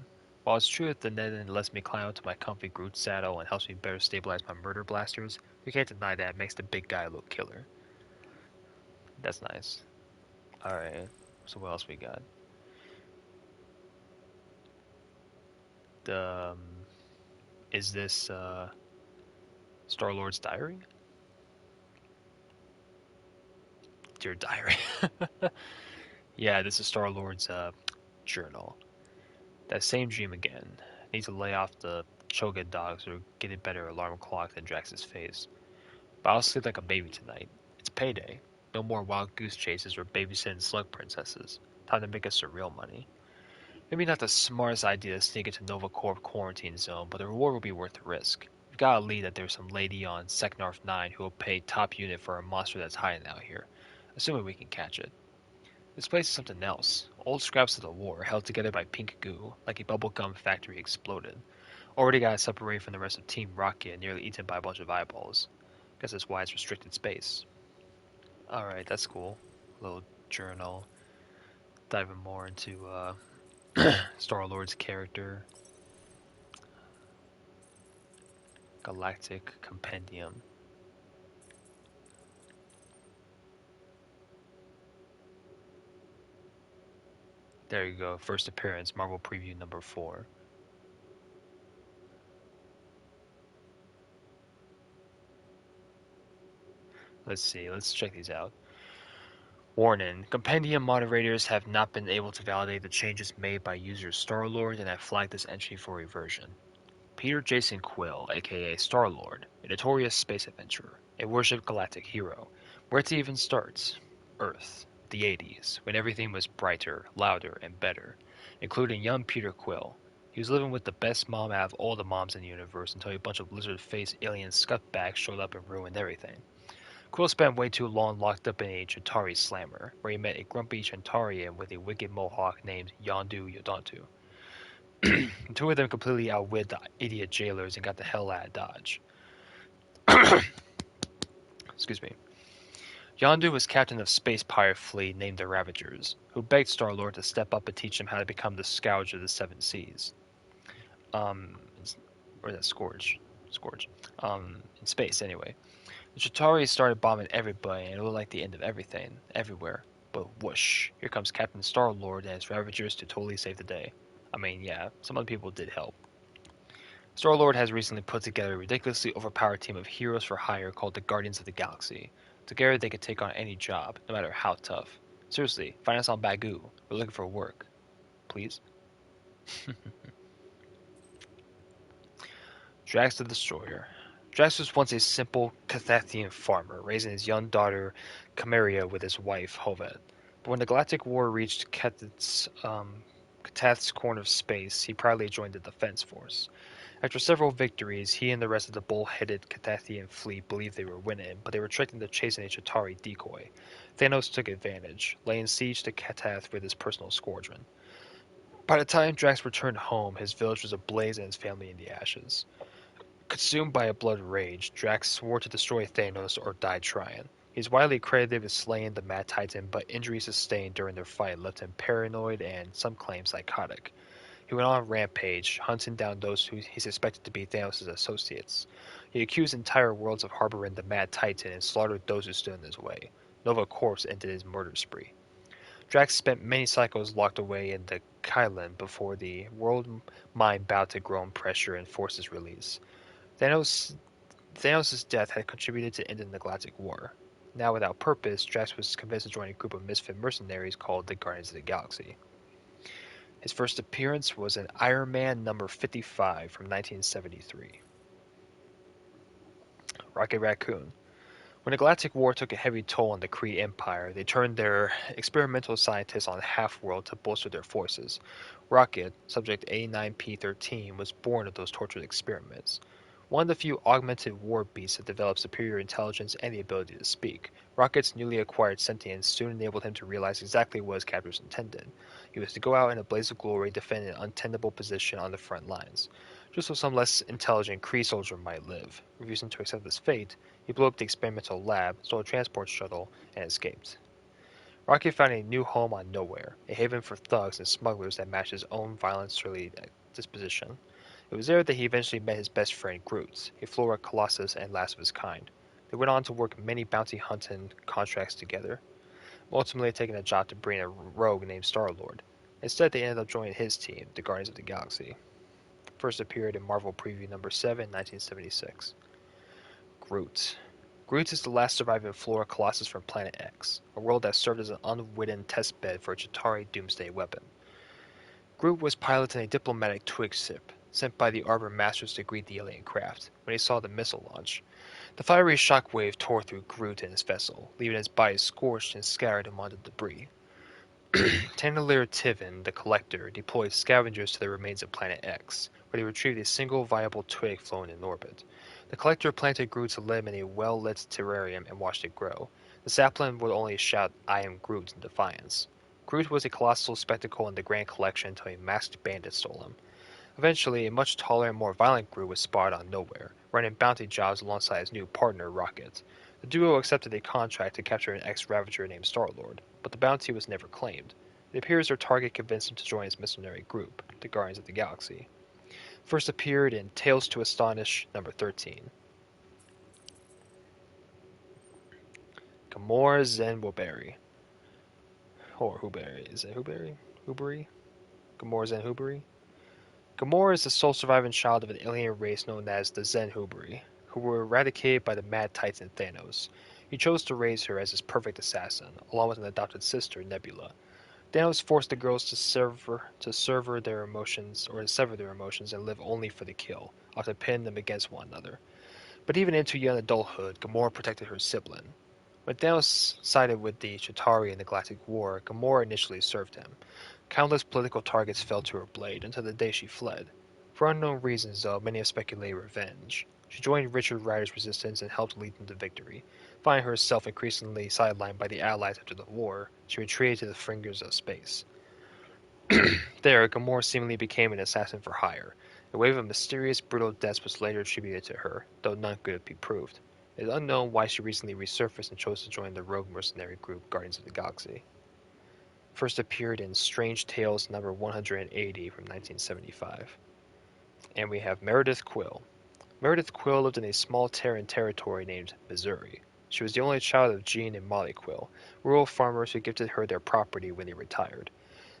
While it's true that the net lets me climb onto my comfy Groot saddle and helps me better stabilize my murder blasters, you can't deny that it makes the big guy look killer. That's nice. Alright. So what else we got? Is this Star-Lord's diary? Dear diary. Yeah, this is Star-Lord's journal. That same dream again. Need to lay off the Choga dogs or get a better alarm clock than Drax's face. But I'll sleep like a baby tonight. It's payday. No more wild goose chases or babysitting slug princesses. Time to make us some real money. Maybe not the smartest idea to sneak into Nova Corp quarantine zone, but the reward will be worth the risk. We've got a lead that there's some lady on Seknarf 9 who will pay top unit for a monster that's hiding out here, assuming we can catch it. This place is something else. Old scraps of the war, held together by pink goo, like a bubblegum factory exploded. Already got separated from the rest of Team Rocket and nearly eaten by a bunch of eyeballs. Guess that's why it's restricted space. Alright, that's cool. Little journal. Diving more into Star-Lord's character. Galactic Compendium. There you go, first appearance, Marvel Preview number 4. Let's see, let's check these out. Warning, Compendium moderators have not been able to validate the changes made by user Star-Lord and have flagged this entry for reversion. Peter Jason Quill, aka Star-Lord, a notorious space adventurer, a worshipped galactic hero. Where to even start? Earth, the 80s, when everything was brighter, louder, and better, including young Peter Quill. He was living with the best mom out of all the moms in the universe until a bunch of lizard-faced alien scuttbags showed up and ruined everything. Quill spent way too long locked up in a Chitauri slammer, where he met a grumpy Chitaurian with a wicked mohawk named Yondu Yodantu. The two of them completely outwit the idiot jailers and got the hell out of Dodge. Excuse me. Yondu was captain of space pirate fleet named the Ravagers, who begged Star-Lord to step up and teach him how to become the Scourge of the Seven Seas. Or that Scourge. In space, anyway. The Chitauri started bombing everybody, and it looked like the end of everything, everywhere. But whoosh, here comes Captain Star-Lord and his Ravagers to totally save the day. I mean, yeah, some other people did help. Star-Lord has recently put together a ridiculously overpowered team of heroes for hire called the Guardians of the Galaxy. Together they could take on any job, no matter how tough. Seriously, find us on Bagu. We're looking for work. Please? Drax the Destroyer. Drax was once a simple Cathathian farmer, raising his young daughter Chimeria with his wife Hovet. But when the Galactic War reached Katath's corner of space, he proudly joined the Defense Force. After several victories, he and the rest of the bull-headed Cathathian fleet believed they were winning, but they were tricked into chasing a Chitauri decoy. Thanos took advantage, laying siege to Katath with his personal squadron. By the time Drax returned home, his village was ablaze and his family in the ashes. Consumed by a blood rage, Drax swore to destroy Thanos or die trying. He's widely credited with slaying the Mad Titan, but injuries sustained during their fight left him paranoid and, some claim, psychotic. He went on a rampage, hunting down those who he suspected to be Thanos' associates. He accused entire worlds of harboring the Mad Titan and slaughtered those who stood in his way. Nova Corps ended his murder spree. Drax spent many cycles locked away in the Kylan before the world mind bowed to growing pressure and forced his release. Thanos' death had contributed to ending the Galactic War. Now without purpose, Drax was convinced to join a group of misfit mercenaries called the Guardians of the Galaxy. His first appearance was in Iron Man number 55 from 1973. Rocket Raccoon. When the Galactic War took a heavy toll on the Kree Empire, they turned their experimental scientists on Half-World to bolster their forces. Rocket, subject A9P13, was born of those tortured experiments. One of the few augmented war beasts that developed superior intelligence and the ability to speak, Rocket's newly acquired sentience soon enabled him to realize exactly what his captors intended. He was to go out in a blaze of glory, defend an untenable position on the front lines, just so some less intelligent Kree soldier might live. Refusing to accept this fate, he blew up the experimental lab, stole a transport shuttle, and escaped. Rocket found a new home on Nowhere, a haven for thugs and smugglers that matched his own violent, surly disposition. It was there that he eventually met his best friend Groot, a Flora Colossus and last of his kind. They went on to work many bounty hunting contracts together, ultimately taking a job to bring a rogue named Star-Lord. Instead, they ended up joining his team, the Guardians of the Galaxy. First appeared in Marvel Preview number 7, 1976. Groot. Groot is the last surviving Flora Colossus from Planet X, a world that served as an unwitting testbed for a Chitauri doomsday weapon. Groot was piloting a diplomatic twig ship, sent by the Arbor Masters to greet the alien craft, when he saw the missile launch. The fiery shockwave tore through Groot and his vessel, leaving his body scorched and scattered among the debris. Tanalir Tivin, the Collector, deployed scavengers to the remains of Planet X, where they retrieved a single viable twig flown in orbit. The Collector planted Groot's limb in a well-lit terrarium and watched it grow. The sapling would only shout, "I am Groot," in defiance. Groot was a colossal spectacle in the Grand Collection until a masked bandit stole him. Eventually, a much taller and more violent Groot was spotted on Nowhere, running bounty jobs alongside his new partner, Rocket. The duo accepted a contract to capture an ex-Ravager named Star-Lord, but the bounty was never claimed. It appears their target convinced him to join his mercenary group, the Guardians of the Galaxy. First appeared in Tales to Astonish number 13. Gamora Zen Woberi. Or Huberi. Is it Huberi? Huberi? Gamora Zen Huberi? Gamora is the sole surviving child of an alien race known as the Zen Huberi, who were eradicated by the Mad Titan Thanos. He chose to raise her as his perfect assassin, along with an adopted sister, Nebula. Thanos forced the girls to sever their emotions and live only for the kill, often pitting them against one another. But even into young adulthood, Gamora protected her sibling. When Thanos sided with the Chitauri in the Galactic War, Gamora initially served him. Countless political targets fell to her blade until the day she fled. For unknown reasons, though, many have speculated revenge. She joined Richard Rider's resistance and helped lead them to victory. Finding herself increasingly sidelined by the Allies after the war, she retreated to the fringes of space. There, Gamora seemingly became an assassin for hire. A wave of mysterious, brutal deaths was later attributed to her, though none could be proved. It is unknown why she recently resurfaced and chose to join the rogue mercenary group Guardians of the Galaxy. First appeared in Strange Tales number 180 from 1975. And we have Meredith Quill. Meredith Quill lived in a small Terran territory named Missouri. She was the only child of Gene and Molly Quill, rural farmers who gifted her their property when they retired.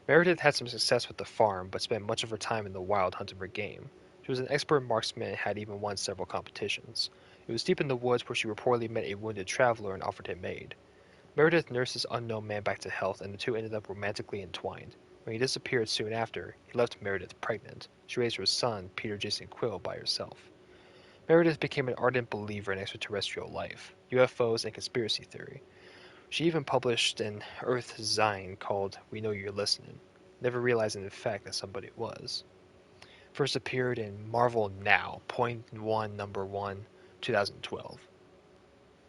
Meredith had some success with the farm, but spent much of her time in the wild hunting for game. She was an expert marksman and had even won several competitions. It was deep in the woods where she reportedly met a wounded traveler and offered him aid. Meredith nursed this unknown man back to health, and the two ended up romantically entwined. When he disappeared soon after, he left Meredith pregnant. She raised her son, Peter Jason Quill, by herself. Meredith became an ardent believer in extraterrestrial life, UFOs, and conspiracy theory. She even published an Earth zine called We Know You're Listening, never realizing in fact that somebody was. First appeared in Marvel Now, .1 number 1, 2012.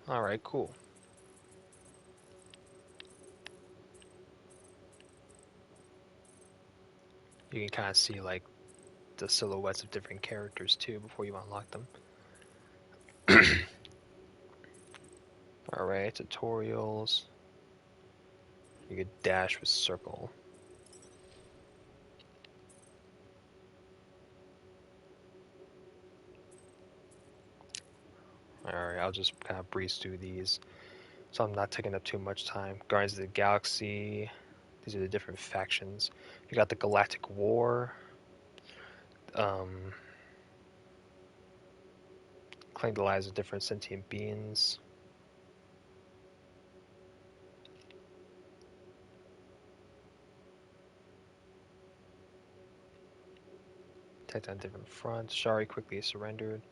Alright, cool. You can kind of see like the silhouettes of different characters too before you unlock them. Alright, tutorials. You could dash with circle. Alright, I'll just kind of breeze through these, so I'm not taking up too much time. Guardians of the Galaxy. These are the different factions. You got the Galactic War. Claim the lives of different sentient beings. Attacked on different fronts. Shari quickly surrendered.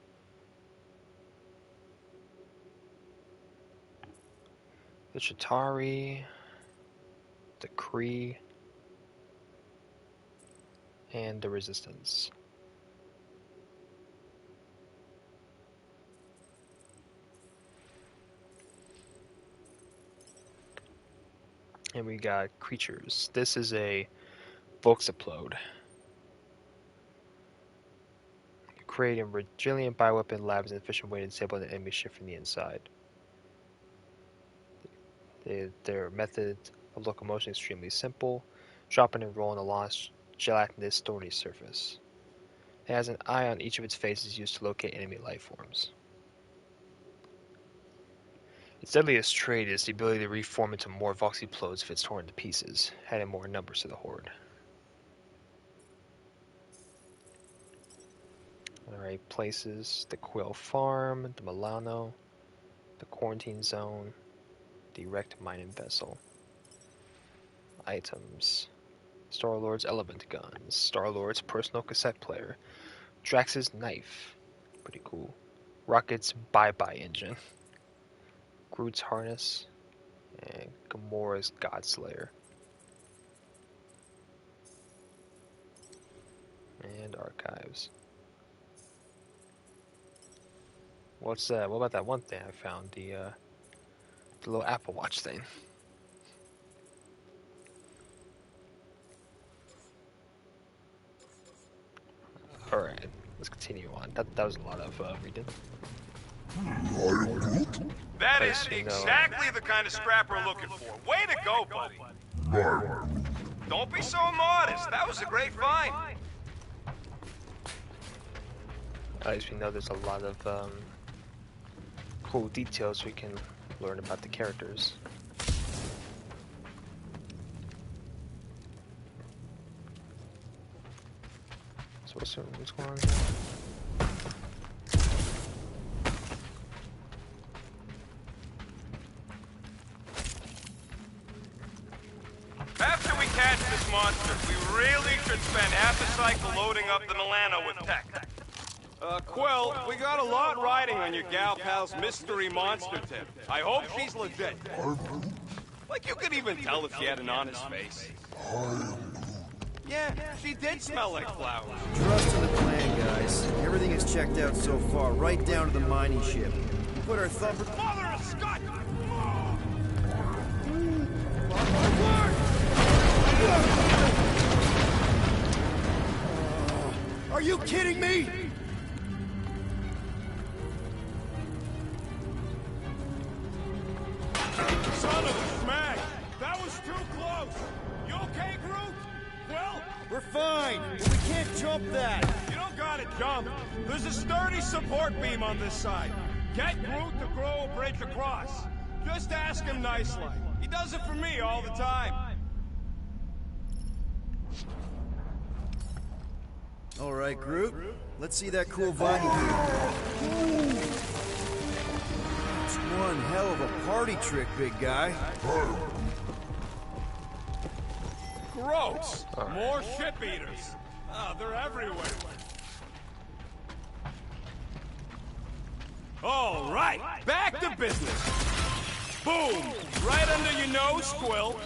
The Chitauri, the Kree, and the Resistance. And we got creatures. This is a Voxoplode. Creating resilient bioweapon lab is an efficient way to disable the enemy ship from the inside. Their method of locomotion is extremely simple. Dropping and rolling along a gelatinous thorny surface. It has an eye on each of its faces used to locate enemy life forms. Its deadliest trait is the ability to reform into more Voxoplodes if it's torn to pieces, adding more numbers to the horde. Alright, places: the Quill Farm, the Milano, the Quarantine Zone, the wrecked mining vessel. Items: Star-Lord's element guns, Star-Lord's personal cassette player, Drax's knife, pretty cool, Rocket's bye-bye engine, Groot's harness, and Gamora's Godslayer. And archives. What's that? What about that one thing I found? The little Apple Watch thing. Alright, let's continue on. That was a lot of reading. That is exactly the kind of scrap we're looking for. Way to go, buddy. Don't be so modest. That was a great find. At least we know there's a lot of cool details we can learn about the characters. So what's going on here? After we catch this monster, we really should spend half a cycle loading up the Milano with tech. Quill, we got a lot riding on your gal pal's mystery monster tip. I hope she's legit. Like you could even tell if she had an honest face. Yeah, she did smell like flowers. Trust in the plan, guys. Everything is checked out so far, right down to the mining ship. We put our thumb... Mother of Scott! Are you kidding me? Son of a smack! That was too close! You okay, Groot? Well, We're fine, but we can't jump that. you don't gotta jump. There's a sturdy support beam on this side. Get Groot to grow a bridge across. Just ask him nicely. He does it for me all the time. All right, Groot. Let's see that cool vine you do. It's one hell of a party trick, big guy. Gross! More ship eaters. Oh, they're everywhere. All right, back to business. Boom! Right under your nose, Quill.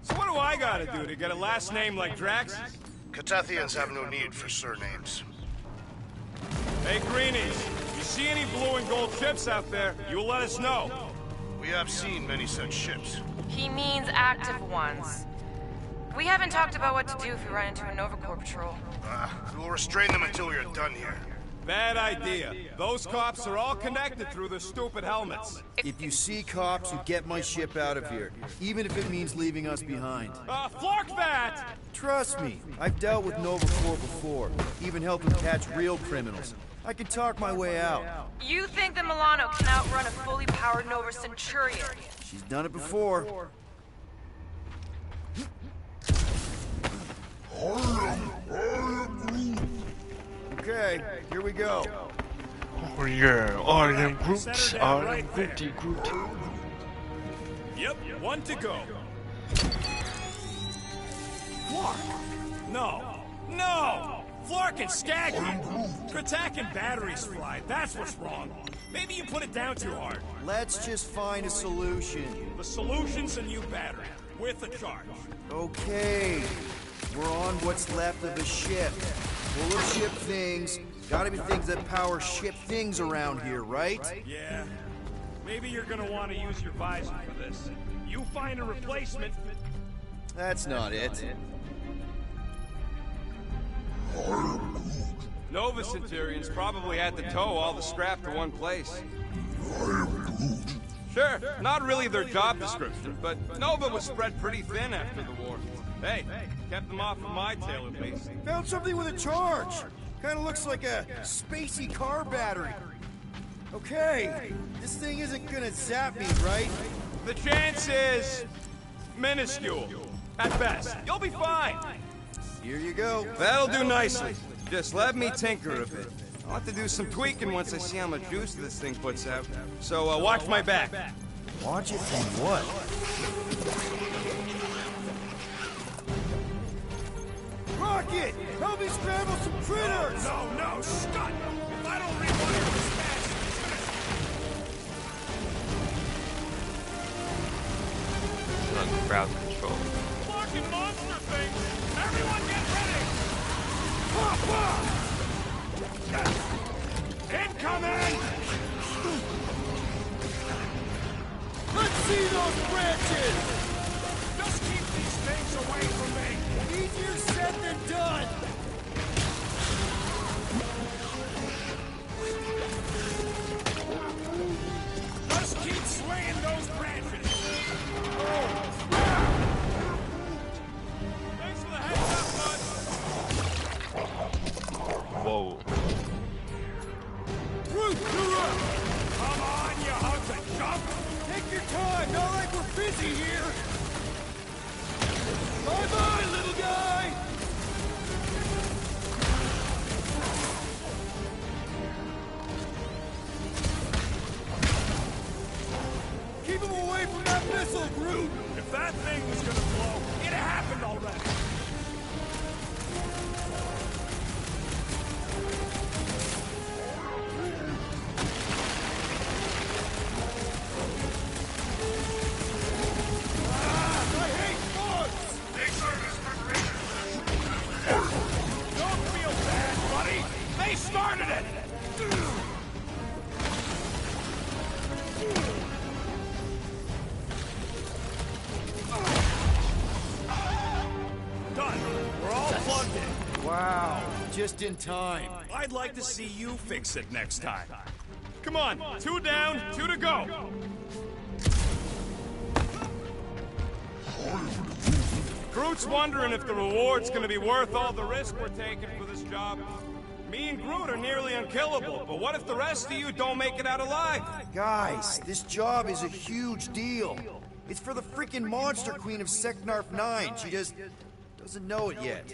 So what do I gotta do to get a last name like Drax? Catathians have no need for surnames. Hey, Greenies, you see any blue and gold ships out there, you'll let us know. We have seen many such ships. He means active ones. We haven't talked about what to do if we run into a Nova Corps patrol. We will restrain them until we are done here. Bad idea. Those cops are all connected through their stupid helmets. If you see cops, you get my ship out of here, even if it means leaving us behind. Flark that! Trust me, I've dealt with Nova Corps before, even helped them catch real criminals. I can talk my way out. You think the Milano can outrun a fully powered Nova Centurion? She's done it before. Okay, here we go. Oh yeah, I am Groot. I am Groot. Groot. Yep, one to go. Flark! No! No! Flark and Skaggy! Kratak and batteries fly, that's what's wrong. Maybe you put it down too hard. Let's just find a solution. The solution's a new battery, with a charge. Okay, we're on what's left of the ship. Full of ship things. Gotta be things that power ship things around here, right? Yeah. Maybe you're gonna want to use your visor for this. You find a replacement. That's not it. Nova Centurions probably had to tow all the scrap to one place. Sure, not really their job description, but Nova was spread pretty thin after the war. Hey, kept them off of my tail at least. Found something with a charge. Kind of looks like a spacey car battery. Okay, this thing isn't gonna zap me, right? The chance is minuscule, at best. You'll be fine. Here you go. That'll do nicely. Just let me tinker a bit. I'll have to do some tweaking once I see how much juice this thing puts out. So watch my back. Watch it from what? Rocket! Help me scramble some critters! No, Scott! If I don't rewire this fast, Still on crowd control. fucking monster things! Everyone get ready! Incoming! Let's see those branches! Just keep these things away from me! Easier said than done! Just keep swinging those branches! Thanks for the heads up, bud! Whoa. Come on, you hunk of junk! Take your time, not like we're busy here! Bye-bye, little guy! Keep him away from that missile, Groot! If that thing was gonna blow, it happened already! I hate bugs! Don't feel bad, buddy! They started it! Done. We're all plugged in. Wow, just in time. I'd like to see you fix it next time. Come on, 2 down, 2 to go. Groot's wondering if the reward's gonna be worth all the risk we're taking for this job. Me and Groot are nearly unkillable, but what if the rest of you don't make it out alive? Guys, this job is a huge deal. It's for the freaking Monster Queen of Seknarf 9. She just doesn't know it yet.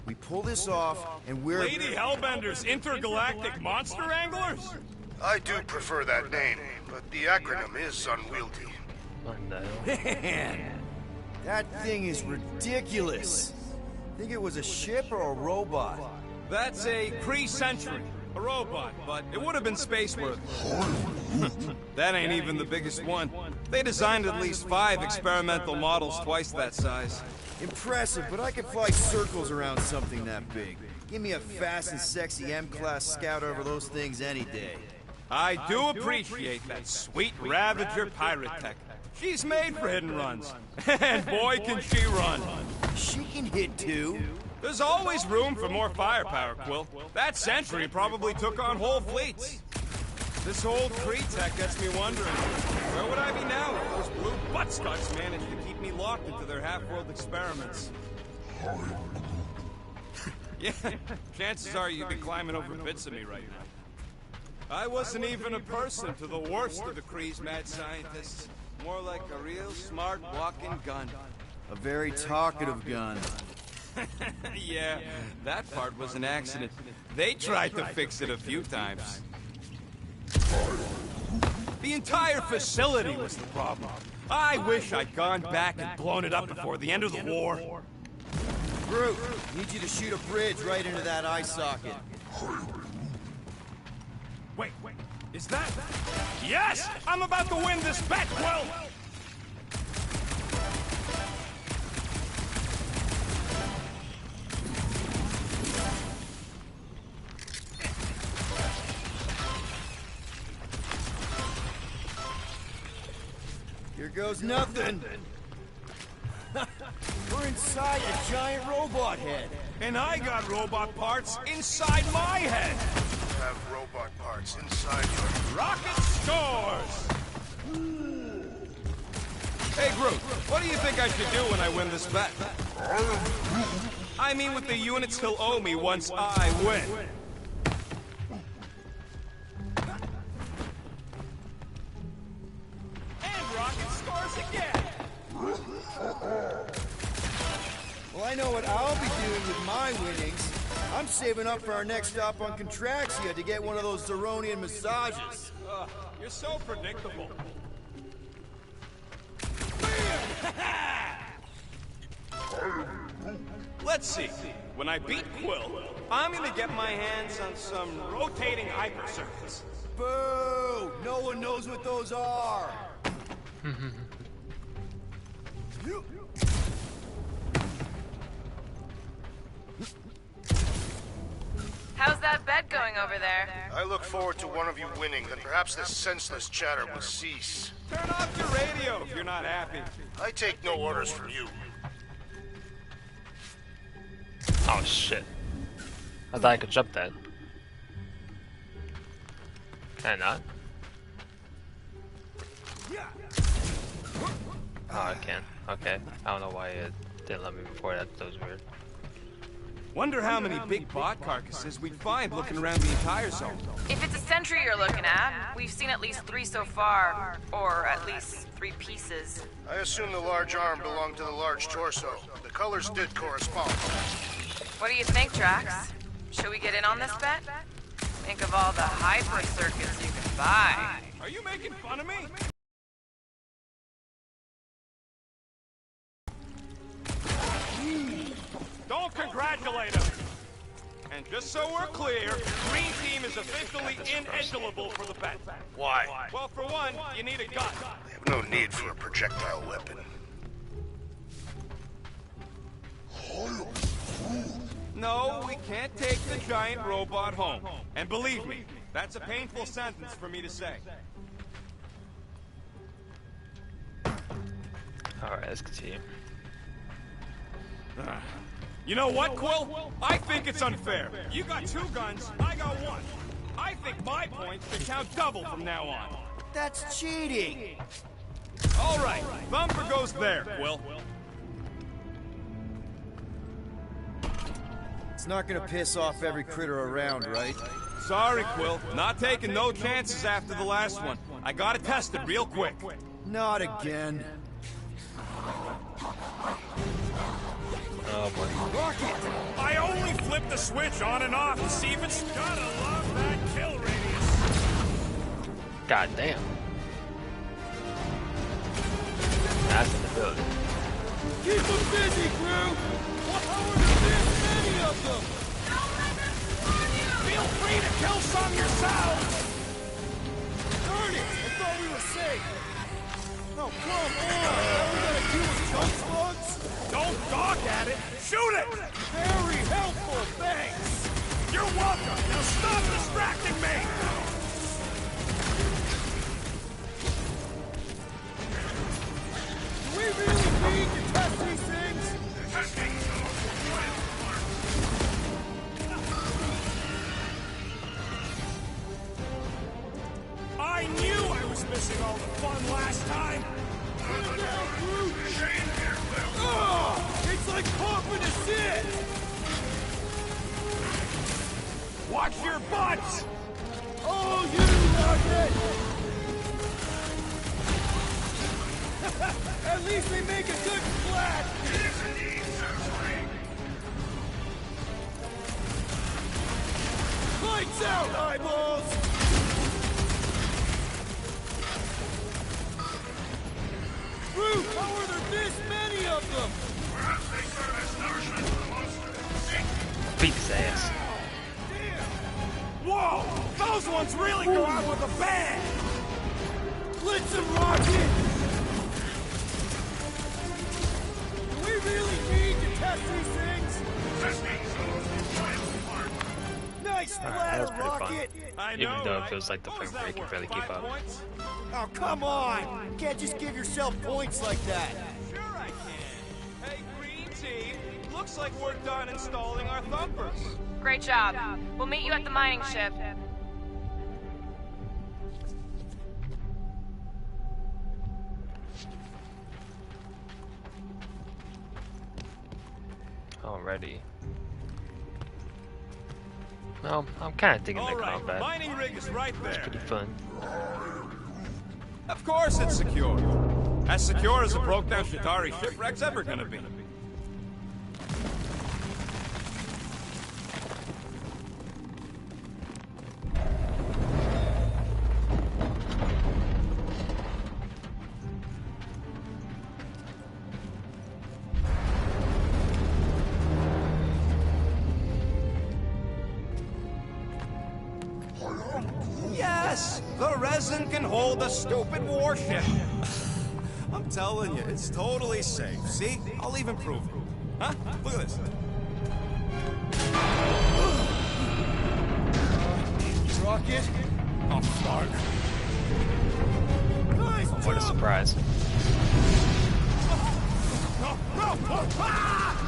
We pull this off, and we're... Lady Hellbender's Intergalactic Monster Anglers? I do prefer that name, but the acronym is unwieldy. Man, that thing is ridiculous. Think it was a ship or a robot? That's a Kree Sentry, a robot, but it would have been space-worthy. That ain't even the biggest one. They designed at least 5 experimental models twice that size. Impressive, but I could fly circles around something that big. Give me a fast and sexy M-Class Scout over those things any day. I do appreciate that sweet Ravager pirate tech. She's made for hidden runs. And boy, can she run. She can hit too. There's always room for more firepower, Quill. That Sentry probably took on whole fleets. This old Kree tech gets me wondering, where would I be now if those blue buttscots managed to keep me locked into their half-world experiments? Yeah, chances are you'd be climbing over bits of me right now. I wasn't even a person to the worst of the Kree's mad scientists. More like a real smart walking gun. A very talkative gun. Yeah, that part was an accident. They tried to fix it a few times. The entire facility was the problem. I wish I'd gone back and blown it up before the end of the war. Groot, need you to shoot a bridge right into that eye socket. Wait, is that... Yes! I'm about to win this bet, Quill! goes nothing. We're inside a giant robot head. And I got robot parts inside my head. Have robot parts inside your... Rocket scores! Hey, Groot, what do you think I should do when I win this bet? I mean with the units he'll owe me once I win. And Rocket scores again! Well, I know what I'll be doing with my winnings. I'm saving up for our next stop on Contraxia to get one of those Zeronian massages. You're so predictable. Let's see. When I beat Quill, I'm gonna get my hands on some rotating hypercircuits. Boo! No one knows what those are. How's that bet going over there? I look forward to one of you winning, then perhaps this senseless chatter will cease. Turn off your radio if you're not happy. I take no orders from you. Oh shit. I thought I could jump that. Can I not? Oh, I can. Okay. I don't know why it didn't let me before that. That was weird. Wonder how many big bot carcasses we'd find looking around the entire zone. If it's a sentry you're looking at, we've seen at least 3 so far. Or at least 3 pieces. I assume the large arm belonged to the large torso. The colors did correspond. What do you think, Drax? Should we get in on this bet? Think of all the hyper circuits you can buy. Are you making fun of me? Don't congratulate him. And just so we're clear, Green Team is officially ineligible for the bet. Why? Well, for one, you need a gun. I have no need for a projectile weapon. No, we can't take the giant robot home. And believe me, that's a painful sentence for me to say. Alright, let's continue. You know what, Quill? I think it's unfair. You got 2 guns, I got 1. I think my points should count double from now on. That's cheating. All right, Thumper goes there, Quill. It's not gonna piss off every critter around, right? Sorry, Quill. Not taking no chances after the last one. I got it tested real quick. Not again. Oh boy. Rocket! I only flipped the switch on and off to see if it's... Gotta love that kill radius. God damn. That's in the building. Keep them busy, crew! How are there this many of them? Feel free to kill some yourselves! Darn it! I thought we were safe! Oh, come on! All we gotta do is jump slugs? Don't gawk at it! Shoot it! Very helpful, thanks! You're welcome! Now stop distracting me! Do we really need to test these things? I knew I was missing all the fun last time! It's like popping a shit! Watch your butts! Oh, you Rocket! At least they make a good splat! Lights out, eyeballs! Groot, how are there this many of them? Beat his ass. Whoa! Those ones really go out with a bang! Blitz and Rocket! Do we really need to test these things? Nice Alright, that splatter, was pretty Rocket! fun. Even though it feels like the frame rate can barely keep up. Oh, come on! You can't just give yourself points like that. Sure I can. Hey, Green Team, looks like we're done installing our thumpers. Great job. We'll meet you at the mining ship. Already. Well, I'm kind of digging the combat. Mining rig is right there. It's pretty fun. Of course it's secure. As secure as a broke-down Chitauri shipwreck's ever gonna be. Yes! The resin can hold a stupid warship. I'm telling you, it's totally safe. See? I'll even prove it. Huh? Look at this. Rocket? Oh, fuck. Nice Oh, what a surprise. No! Ah!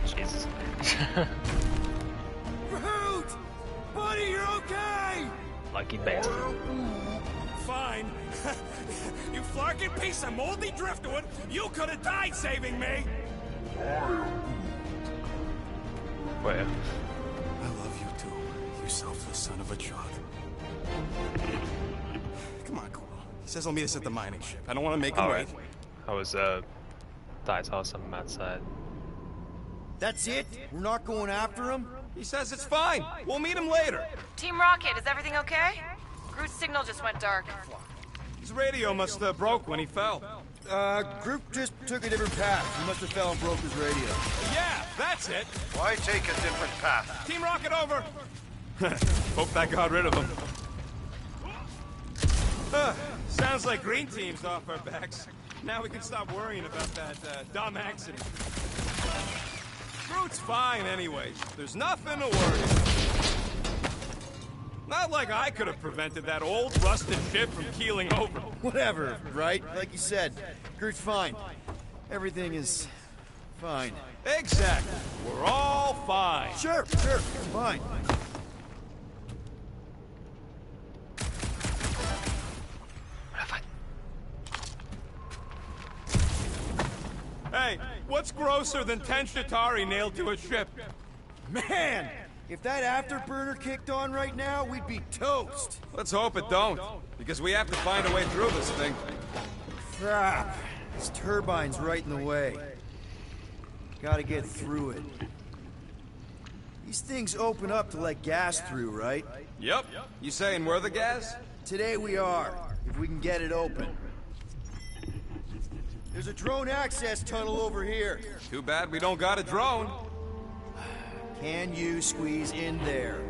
Jesus. Groot! Buddy, you're okay! Lucky bastard. Fine. You flarkin' piece of moldy driftwood! You could have died saving me! Wait. I love you too, you selfless son of a chud. Come on, Cole. He says he'll meet us at the mining ship. I don't want to make him wait. I was, thought I saw something outside. That's it? We're not going after him? He says it's fine. We'll meet him later. Team Rocket, is everything okay? Groot's signal just went dark. His radio must have broke when he fell. Groot just took a different path. He must have fell and broke his radio. Yeah, that's it. Why take a different path? Team Rocket over. Hope that got rid of him. Sounds like Green Team's off our backs. Now we can stop worrying about that dumb accident. Groot's fine anyways. There's nothing to worry about. Not like I could have prevented that old rusted ship from keeling over. Whatever, right? Like you said, Groot's fine. Everything is fine. Exactly. We're all fine. Sure, fine. Hey, what's grosser than 10 Chitauri nailed to a ship? Man, if that afterburner kicked on right now, we'd be toast. Let's hope it don't, because we have to find a way through this thing. Crap. This turbine's right in the way. Gotta get through it. These things open up to let gas through, right? Yep. You saying we're the gas? Today we are, if we can get it open. There's a drone access tunnel over here. Too bad we don't got a drone. Can you squeeze in there?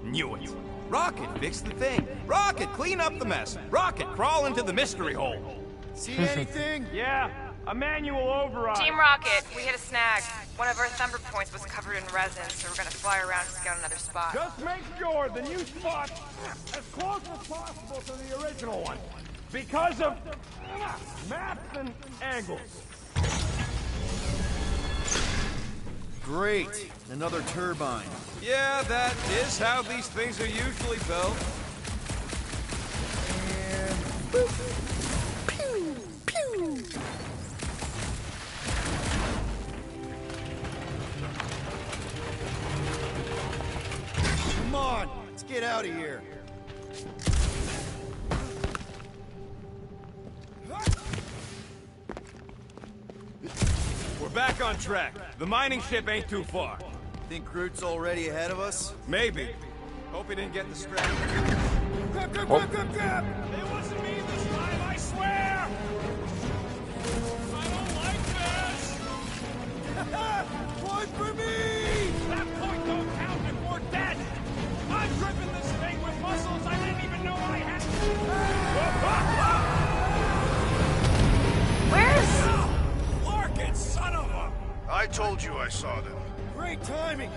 Knew it. Rocket, fix the thing. Rocket, clean up the mess. Rocket, crawl into the mystery hole. See anything? Yeah, a manual override. Team Rocket, we hit a snag. One of our thumper points was covered in resin, so we're gonna fly around and scout another spot. Just make sure the new spot's as close as possible to the original one. Because of maps and angles. Great. Another turbine. Yeah, that is how these things are usually built. And boop. Pew! Pew! Come on, let's get out of here. We're back on track. The mining ship ain't too far. Think Groot's already ahead of us? Maybe. Hope he didn't get distracted. Grab! It wasn't me this time, I swear! I don't like this! Point for me! That point don't count if we're dead! I'm gripping this thing with muscles I didn't even know I had! I told you I saw them. Great timing.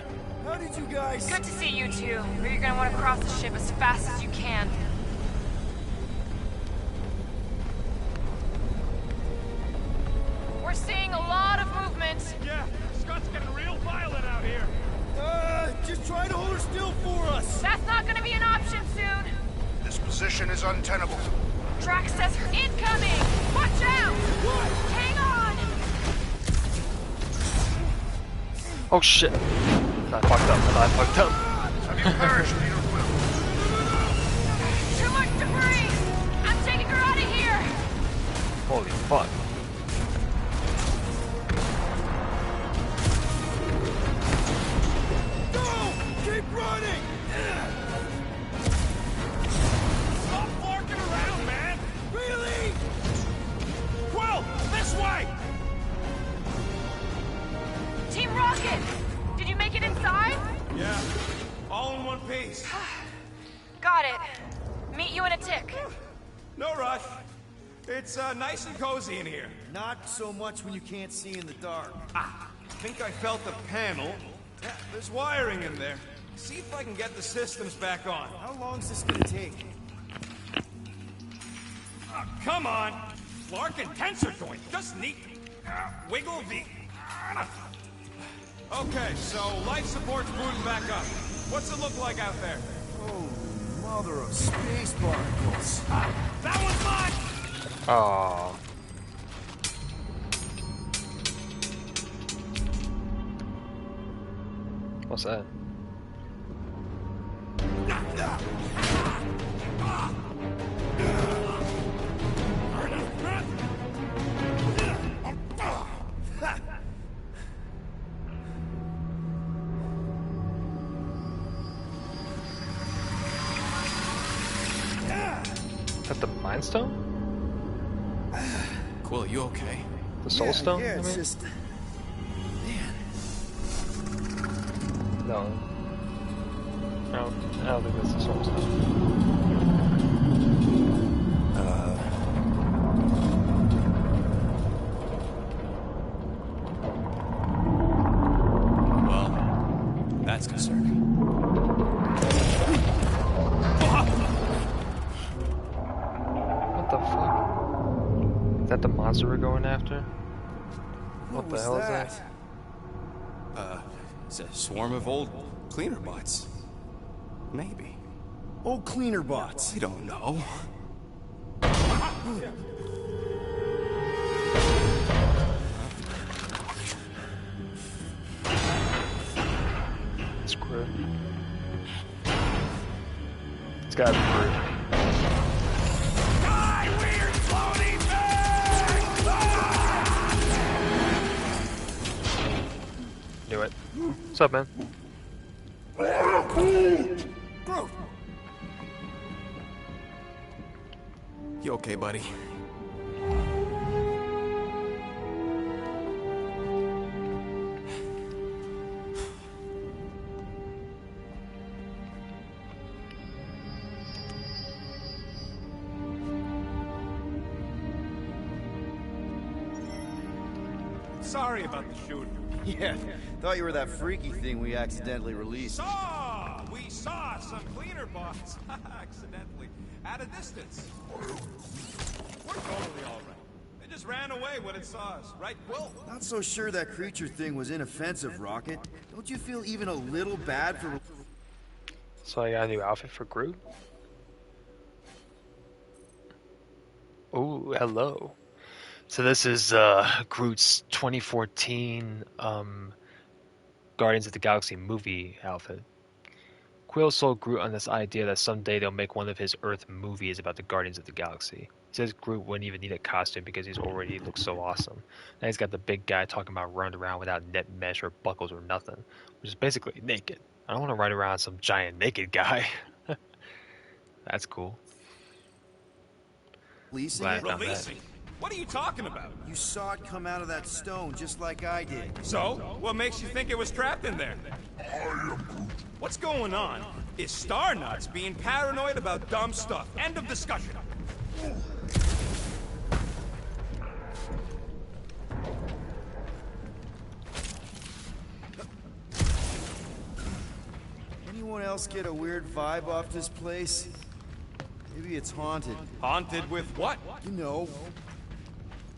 How did you guys... Good to see you two, but you're gonna want to cross the ship as fast as you can. We're seeing a lot of movement. Yeah, Scott's getting real violent out here. Just try to hold her still for us. That's not gonna be an option soon. This position is untenable. Drax says her incoming. Watch out! What? Hang on! Oh shit! I fucked up. Have you perished, Peter Quill? Too much debris! I'm taking her out of here! Holy fuck. Keep running! Stop barking around, man! Really? Quill, this way! Team Rocket! Did you make it inside? Yeah, all in one piece. Got it. Meet you in a tick. No rush. It's nice and cozy in here. Not so much when you can't see in the dark. I think I felt the panel. Yeah, there's wiring in there. See if I can get the systems back on. How long's this gonna take? Come on! Clark and tensor joint, just neat. Wiggle the... Okay, so life support's booting back up. What's it look like out there? Oh, mother of space barnacles. That one's mine! Oh. What's that? Is that the Mind Stone? Quill, you okay? The Soul Stone? Yeah, I it's mean? just... Man. No. I don't think that's the Soul Stone. Well, that's concerning. What the fuck? Is that the monster we're going after? What the was hell that? is that? It's a swarm of old cleaner bots. Maybe. Old cleaner bots. I don't know. It's Groot. It's gotta be Groot. Die, weird floating thing! Knew it. What's up, man? Groot! You okay, buddy? Sorry about the shooting. Yeah, thought you were that freaky thing we accidentally released. We saw some cleaner bots. Accidentally. At a distance. We're totally alright. They just ran away when it saw us, right, Quill? Not so sure that creature thing was inoffensive, Rocket. Don't you feel even a little bad for... So I got a new outfit for Groot? Oh, hello. So this is Groot's 2014 Guardians of the Galaxy movie outfit. Quill sold Groot on this idea that someday they'll make one of his Earth movies about the Guardians of the Galaxy. He says Groot wouldn't even need a costume because he's already looks so awesome. Now he's got the big guy talking about running around without net mesh or buckles or nothing, which is basically naked. I don't want to ride around some giant naked guy. That's cool. Releasing Glad I it? found that. Releasing? What are you talking about? You saw it come out of that stone just like I did. So, what makes you think it was trapped in there? What's going on is Star Nuts being paranoid about dumb stuff. End of discussion. else get a weird vibe off this place? Maybe it's haunted. Haunted with what? You know,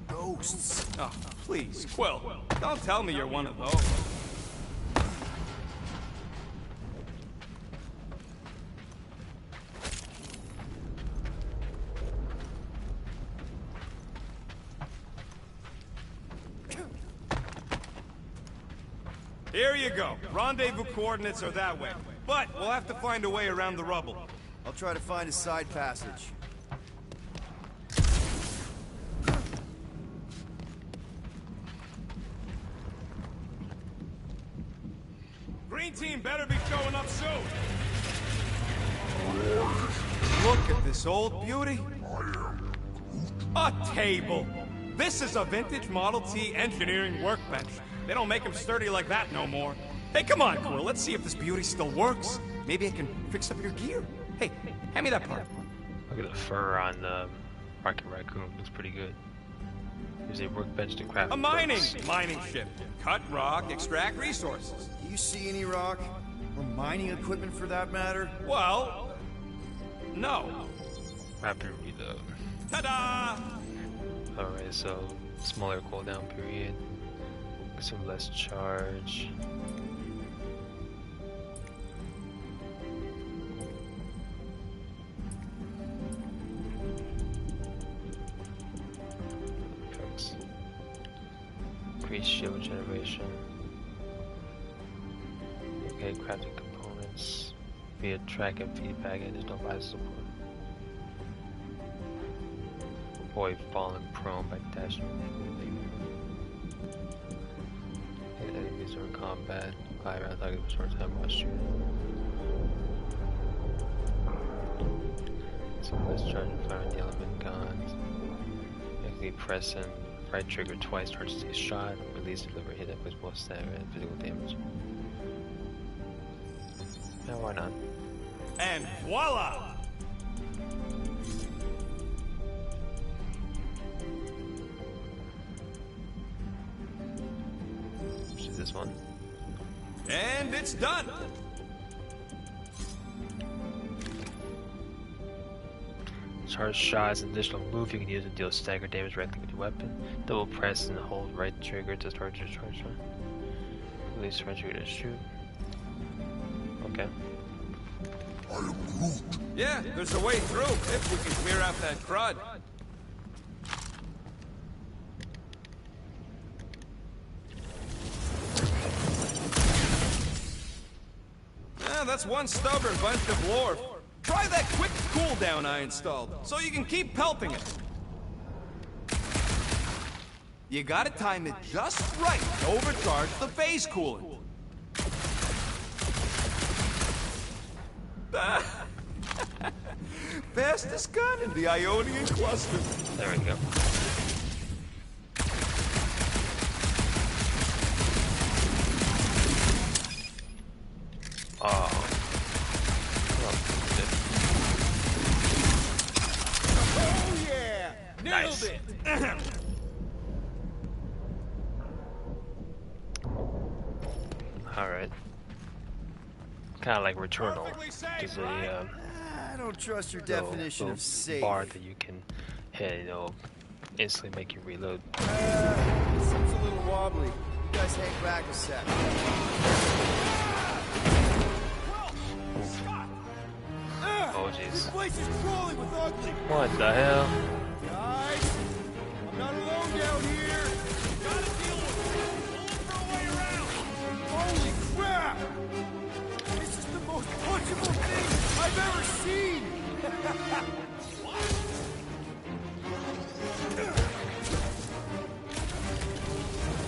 ghosts. Oh, please, Quill. Don't tell me you're one of those. Here you go. Rendezvous coordinates are that way. But we'll have to find a way around the rubble. I'll try to find a side passage. Green team better be showing up soon. Look at this old beauty. A table. This is a vintage Model T engineering workbench. They don't make them sturdy like that no more. Hey, come on, Quill. Let's see if this beauty still works. Maybe I can fix up your gear. Hey, hand me that part. Look at the fur on Rocket Raccoon. Looks pretty good. Use a workbench to craft A mining ship. Cut rock, extract resources. Do you see any rock? Or mining equipment for that matter? Well, no. Rapid reload. Ta-da! Alright, so smaller cooldown period. Consume less charge. Perks. Increase shield generation. Okay, crafting components via track and feedback and additional vice support. Avoid falling prone by dashing moving. Hit enemies or combat. Glide around target for short time while shooting. So let's charge and fire the element guns. Actually press and right trigger twice towards the shot. Release deliver hit that puts both static and physical damage. Yeah, why not? And voila! This one. And it's done! Charge shot is an additional move you can use to deal stagger damage directly with your weapon. Double press and hold right trigger to start your charge shot. Release right trigger to shoot. Okay. Yeah, there's a way through if we can clear out that crud. That's one stubborn bunch of lore. Try that quick cooldown I installed, so you can keep pelting it. You gotta time it just right to overcharge the phase coolant. Fastest gun in the Ionian cluster. There we go. Oh. Oh yeah! Nailed Nice. it! Alright. Kind of like Returnal, which is a I don't trust your little definition of safe. bar that you can hit, you know, instantly make you reload. Seems a little wobbly. You guys hang back a sec. Oh jeez. This place is crawling with ugly. What the hell? Guys, I'm not alone down here. Gotta deal with it. We'll look for a way around. Holy crap! This is the most punchable thing I've ever seen.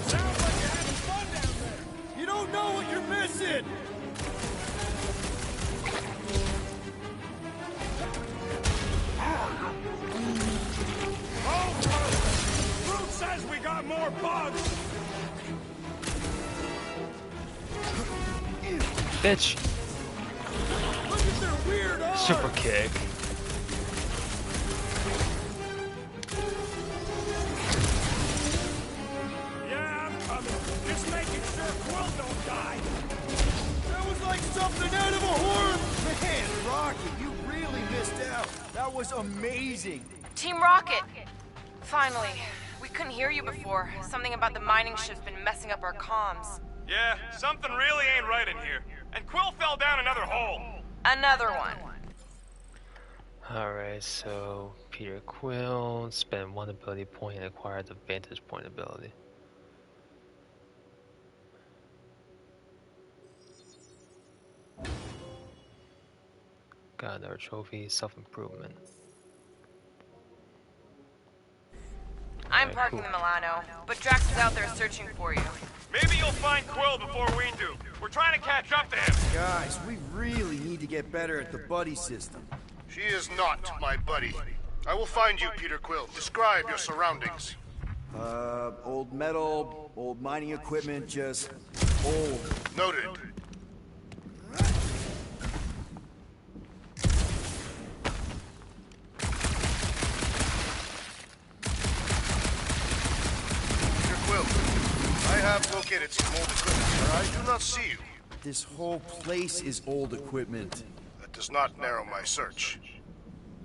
Sounds like you're having fun down there. You don't know what you're missing. Brute says we got more bugs! Bitch! Look at their weird eyes. Super kick. Yeah, I'm coming. Just making sure Quill don't die. That was like something out of a horror Man, Rocket, you really missed out. That was amazing. Team Rocket! Finally. We couldn't hear you before. Something about the mining shift's been messing up our comms. Yeah, something really ain't right in here. And Quill fell down another hole. Another one. Alright, so Peter Quill, spend 1 ability point and acquire the Vantage Point ability. Got another trophy, self-improvement. I'm parking the Milano, but Drax is out there searching for you. Maybe you'll find Quill before we do. We're trying to catch up to him. Guys, we really need to get better at the buddy system. She is not my buddy. I will find you, Peter Quill. Describe your surroundings. Old metal, old mining equipment, just old. Noted. Peter Quill, I have located some old equipment, but I do not see you. This whole place is old equipment. That does not narrow my search.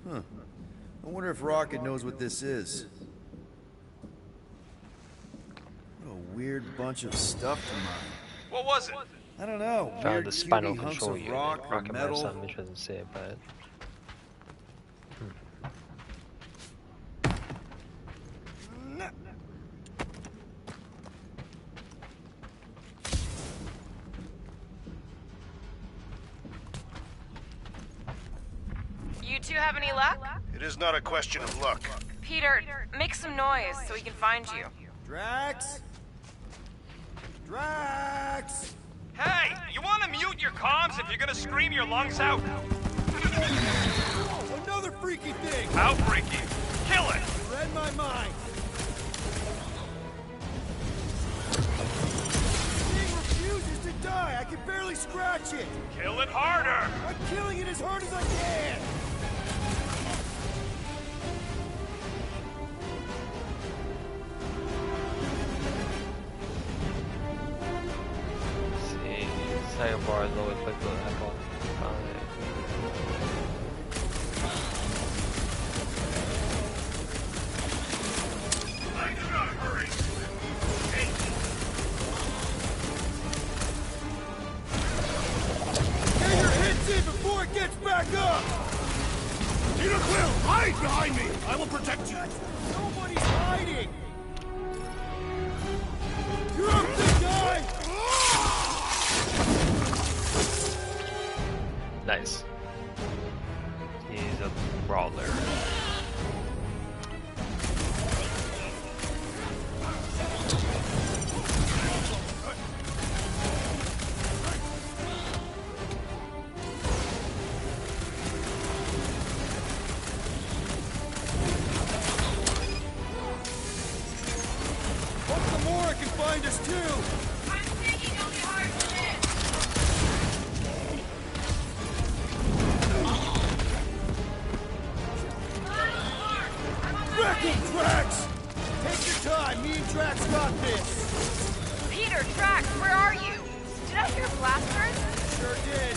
Huh. I wonder if Rocket knows what this is. What a weird bunch of stuff to mine. What was it? I don't know. Found Weird the spinal cubey hunks control of unit. rock or Rocket might have metal. something interesting to say about it. You two have any luck? It is not a question of luck. Peter, make some noise so we can find you. Drax? Drax! Hey, you want to mute your comms if you're gonna scream your lungs out? Oh, another freaky thing! How freaky? Kill it! Read my mind. Thing refuses to die. I can barely scratch it. Kill it harder! I'm killing it as hard as I can. See, second bar is always quick to heck off. I do not hurry. Get your hits in before it gets back up. Peter Quill, hide behind me! I will protect you! Nobody's hiding. You're up to die. Nice. He's a brawler. Hope Gamora can find us too. I'm thinking it'll be hard to miss. Wreck him, Drax. Take your time. Me and Drax got this. Peter, Drax, where are you? Did I hear blasters? Sure did.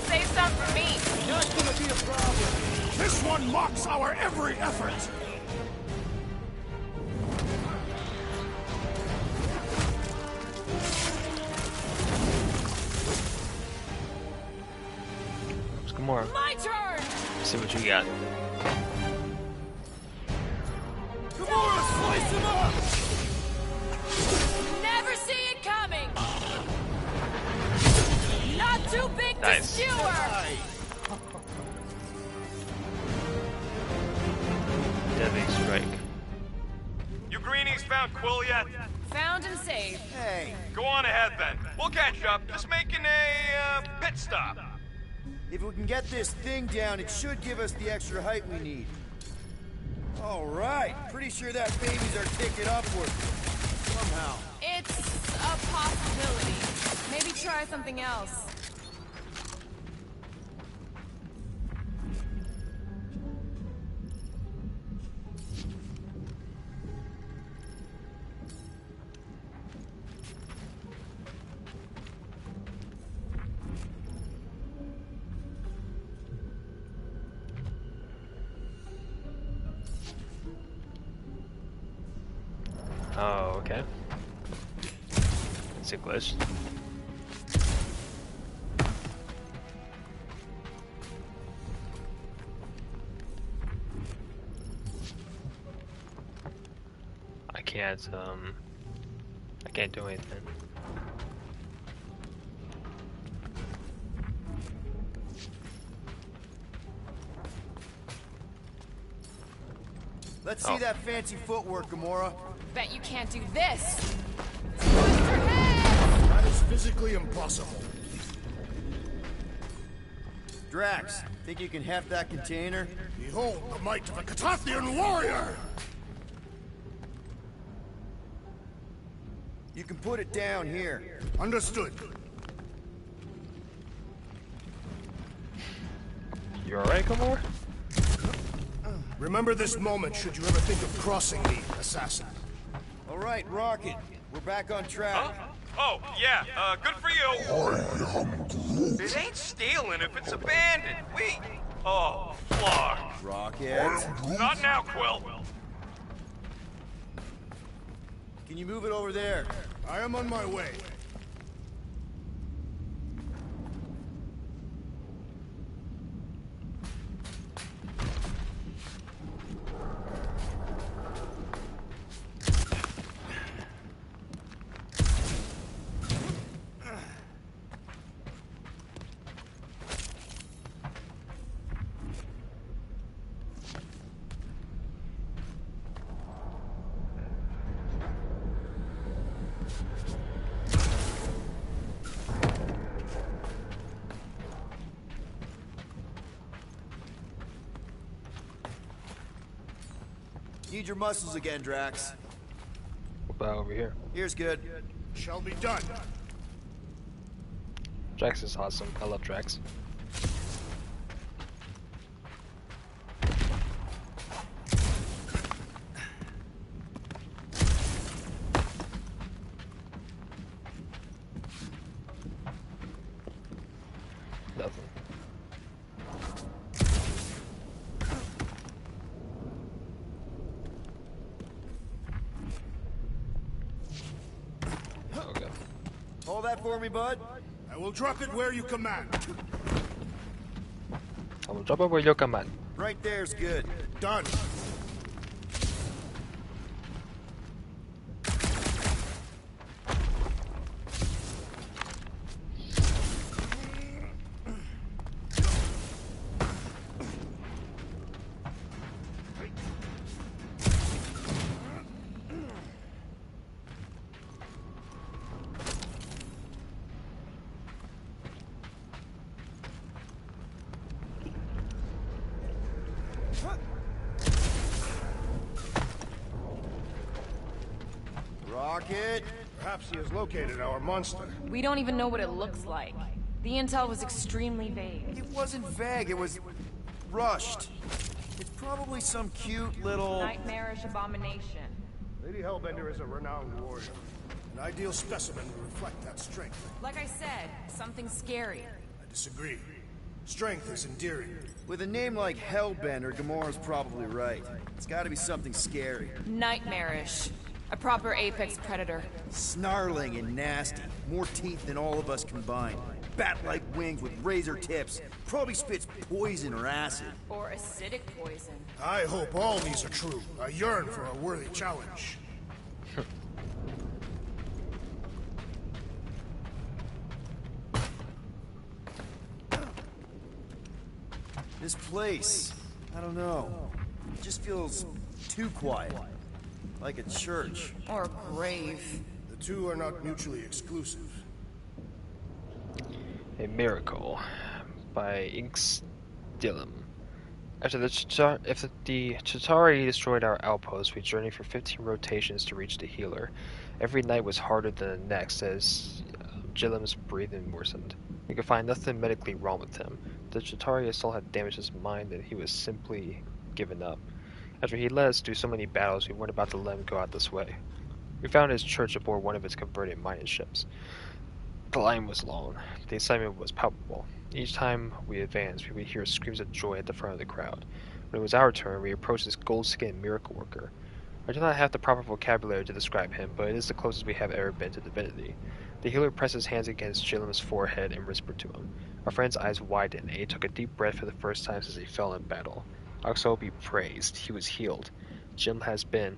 Save some for me. Not gonna be a problem. This one mocks our every effort! Let's go more. My turn! See what you got. Gamora, slice him up. Never see it coming! Not too big Nice. to skewer! Deadly strike. You greenies found Quill yet? Found and saved. Hey, Go on ahead then. We'll catch up. Just making a pit stop. if we can get this thing down, it should give us the extra height we need. All right, pretty sure that baby's our ticket upward. Somehow. It's a possibility. Maybe try something else. Oh, okay. It's a glitch. I can't do anything. Let's see that fancy footwork, Gamora. Bet you can't do this. That is physically impossible. Drax, think you can heft that container? Behold the might of a Catathian warrior! You can put it down here. Understood. You alright, Gamora? Remember this moment should you ever think of crossing me, assassin. All right, Rocket. We're back on track. Oh, yeah, good for you. It ain't stealing if it's abandoned. Oh, fuck. Rocket. Not now, Quill. Can you move it over there? I am on my way. Need your muscles again, Drax. What about over here? Here's good. Shall be done. Drax is awesome. I love Drax. Nothing. Okay. Hold that for me, bud. I will drop it where you command. I will drop it where you command. Right there's good. Done. Rocket. Perhaps he has located our monster. We don't even know what it looks like. The intel was extremely vague. It wasn't vague, it was rushed. It's probably some cute little... Nightmarish abomination. Lady Hellbender is a renowned warrior. An ideal specimen to reflect that strength. Like I said, something scary. I disagree. Strength is endearing. With a name like Hellbender, Gamora's probably right. It's gotta be something scary. Nightmarish. A proper apex predator. Snarling and nasty. More teeth than all of us combined. Bat-like wings with razor tips. Probably spits poison or acid. Or acidic poison. I hope all these are true. I yearn for a worthy challenge. This place, I don't know. It just feels too quiet. Like a church. Or a grave. The two are not mutually exclusive. A Miracle by Inks Dillum. After the Chitauri destroyed our outpost, we journeyed for 15 rotations to reach the healer. Every night was harder than the next as Gillum's breathing worsened. We could find nothing medically wrong with him. The Chitauri assault had damaged his mind and he was simply given up. After he led us through so many battles, we weren't about to let him go out this way. We found his church aboard one of its converted mining ships. The line was long. The excitement was palpable. Each time we advanced, we would hear screams of joy at the front of the crowd. When it was our turn, we approached this gold-skinned miracle worker. I do not have the proper vocabulary to describe him, but it is the closest we have ever been to divinity. The healer pressed his hands against Jillim's forehead and whispered to him. Our friend's eyes widened, and he took a deep breath for the first time since he fell in battle. Oxo be praised. He was healed. Jim has been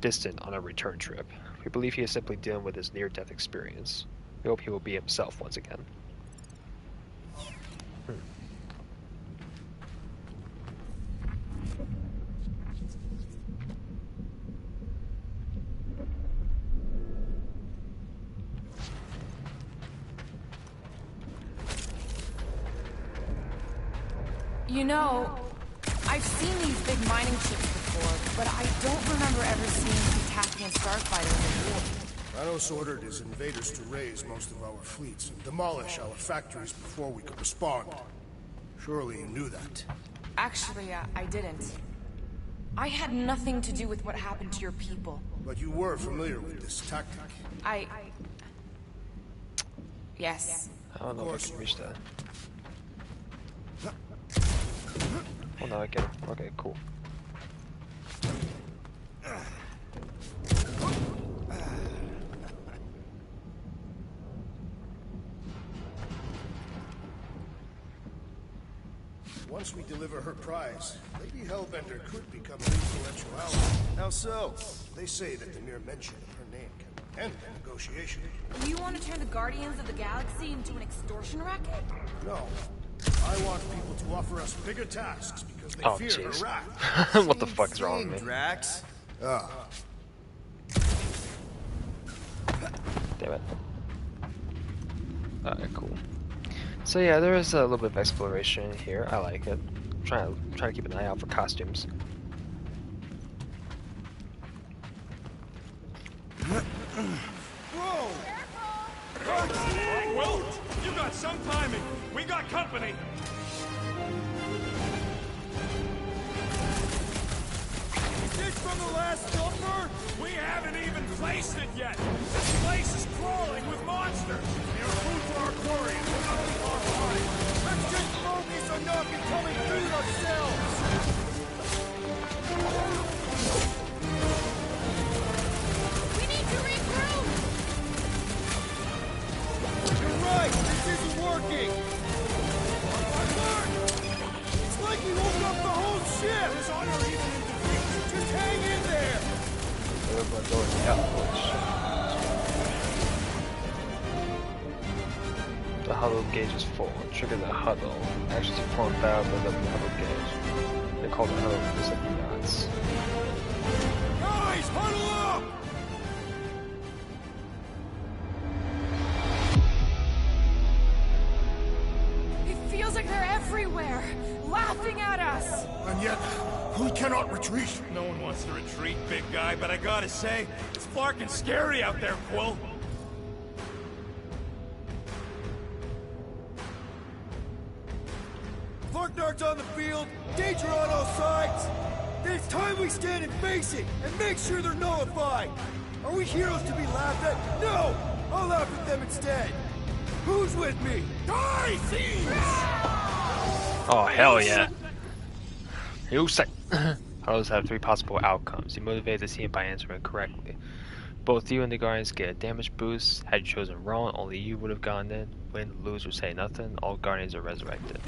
distant on a return trip. We believe he is simply dealing with his near-death experience. We hope he will be himself once again. You know, I've seen these big mining ships before, but I don't remember ever seeing a Tathian starfighter in the war. Thanos ordered his invaders to raise most of our fleets and demolish our factories before we could respond. Surely you knew that. Actually, I didn't. I had nothing to do with what happened to your people. But you were familiar with this tactic. Yes. I don't know if I can reach that. Oh no, I get it. Okay, cool. Once we deliver her prize, Lady Hellbender could become an influential ally. How so? They say that the mere mention of her name can end the negotiation. You want to turn the Guardians of the Galaxy into an extortion racket? No. I want people to offer us bigger tasks because they fear her wrath. What the fuck is wrong with me? Drax? Damn it. Alright, cool. So yeah, there is a little bit of exploration here. I like it. I'm trying to keep an eye out for costumes. Whoa! Well, you got some timing. We got company. Is this from the last number? We haven't even placed it yet. This place is crawling with monsters. They're food for our quarry and we're not far behind. Let's just focus on not becoming food ourselves. We need to regroup! You're right! This isn't working! It's like we woke up the whole ship! There's honor even in defeat. Just hang in there! The huddle gauge is full. Trigger the huddle. Actions perform battle build up the huddle gauge. They call the huddle because of the odds. Guys, huddle up! It feels like they're everywhere, laughing at us! And yet, we cannot retreat. No one wants to retreat, big guy, but I gotta say, it's fucking scary out there, Quill. Flarknark's on the field, danger on all sides! Then it's time we stand and face it, and make sure they're nullified! Are we heroes to be laughed at? No! I'll laugh at them instead! Who's with me? Die, thieves! Oh, hell yeah. You say. Huddles have 3 possible outcomes. You motivate the team by answering correctly. Both you and the Guardians get a damage boost. Had you chosen wrong, only you would have gone in. Win, lose, or say nothing, all Guardians are resurrected.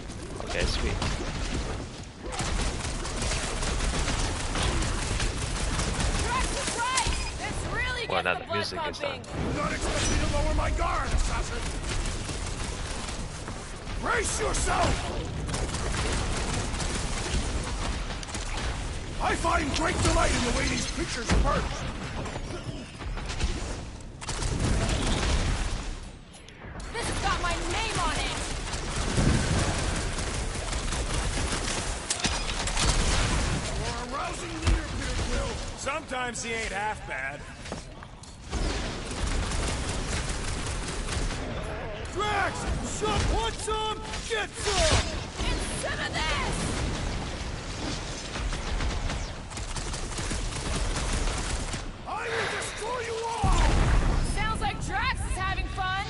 Okay, sweet. Well, now the music is done. Not expect me to lower my guard, assassin! Brace yourself! I find great delight in the way these creatures perch. This has got my name on it! You're a rousing leader, Peter Quill. Sometimes he ain't half bad. Drax! Shut! Want some? Get some! And some of this! I will destroy you all! Sounds like Drax is having fun!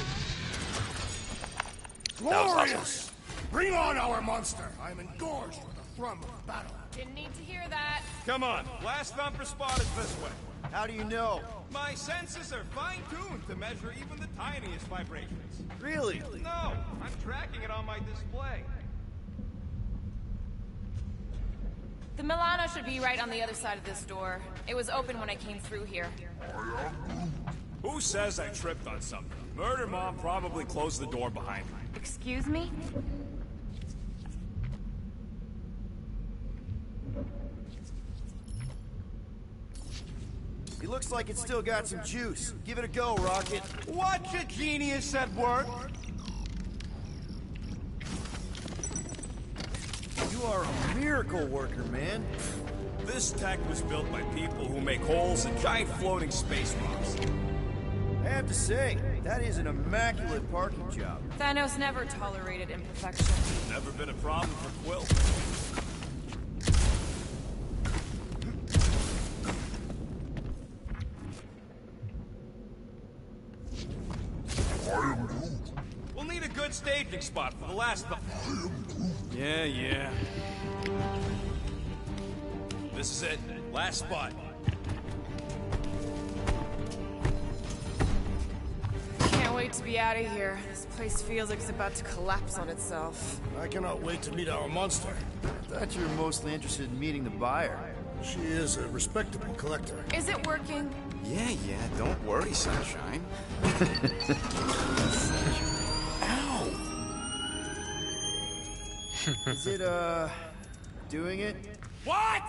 Glorious! Bring on our monster! I'm engorged with the thrum of battle. Didn't need to hear that. Come on, last thumper spot is this way. How do you know? My senses are fine-tuned to measure even the tiniest vibrations. Really? No, I'm tracking it on my display. The Milano should be right on the other side of this door. It was open when I came through here. Who says I tripped on something? Murder Mom probably closed the door behind me. Excuse me? He looks like it's still got some juice. Give it a go, Rocket. Watch a genius at work. You are a miracle worker, man. This tech was built by people who make holes in giant floating space rocks. I have to say, that is an immaculate parking job. Thanos never tolerated imperfection. Never been a problem for Quill. We'll need a good staging spot for the last... Yeah. This is it. Last spot. Can't wait to be out of here. This place feels like it's about to collapse on itself. I cannot wait to meet our monster. I thought you were mostly interested in meeting the buyer. She is a respectable collector. Is it working? Yeah, don't worry, Sunshine. Is it, doing it? What?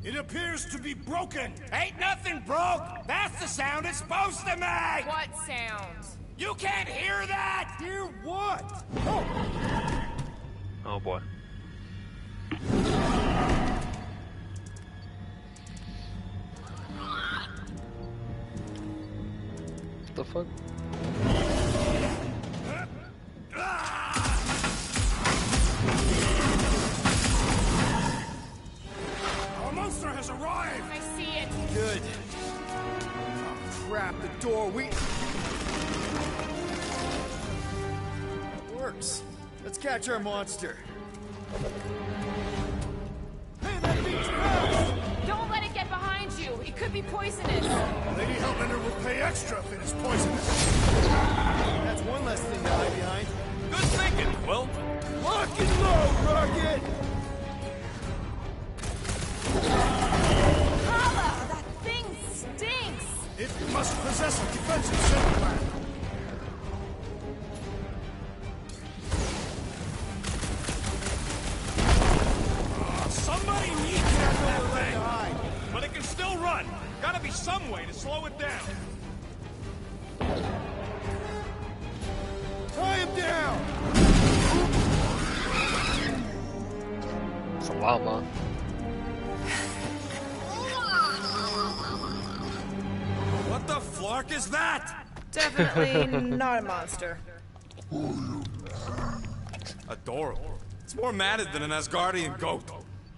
It appears to be broken. Ain't nothing broke! That's the sound it's supposed to make! What sound? You can't hear that! Hear what? Oh boy. What the fuck? Our monster has arrived. I see it. Good. Oh, crap, the door, That works. Let's catch our monster. Hey, that thing's fast! Don't let it get behind you. It could be poisonous. Lady Hellbender will pay extra if it is poisonous. That's one less thing to hide behind. Good thinking, Quill. Lock and load, Rocket! Hala! That thing stinks! It must possess a defensive scent plan. Somebody needs that thing! But it can still run. Gotta be some way to slow it down. Tie him down! It's a wild man. What the flark is that? Definitely not a monster. Adorable. It's more matted than an Asgardian goat.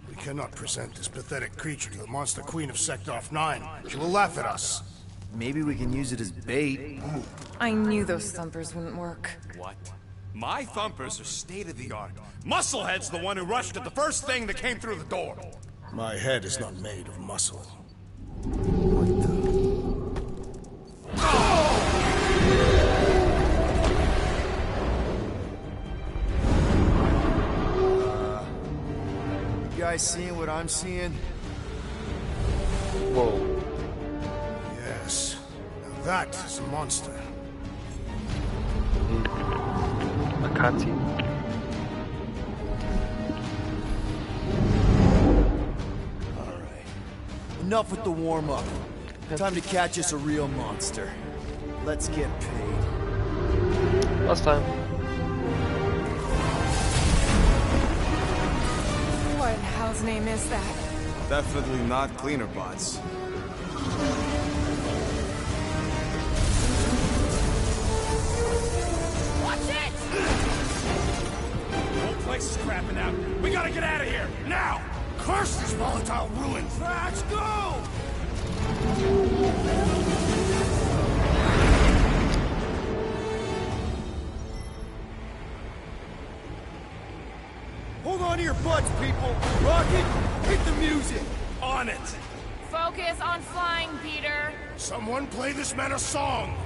We cannot present this pathetic creature to the monster queen of Sector 9. She will laugh at us. Maybe we can use it as bait. I knew those thumpers wouldn't work. What? My thumpers are state-of-the-art. Musclehead's the one who rushed at the first thing that came through the door. My head is not made of muscle. You guys seeing what I'm seeing? Whoa. Yes. Now that is a monster. A cutscene. Alright. Enough with the warm-up. Time to catch us a real monster. Let's get paid. Last time. What in hell's name is that? Definitely not cleaner bots. Watch it! The whole place is crapping out. We gotta get out of here, now! Curse this volatile ruin! Let's go! Hold on to your butts, people! Rocket, hit the music! On it! Focus on flying, Peter. Someone play this man a song!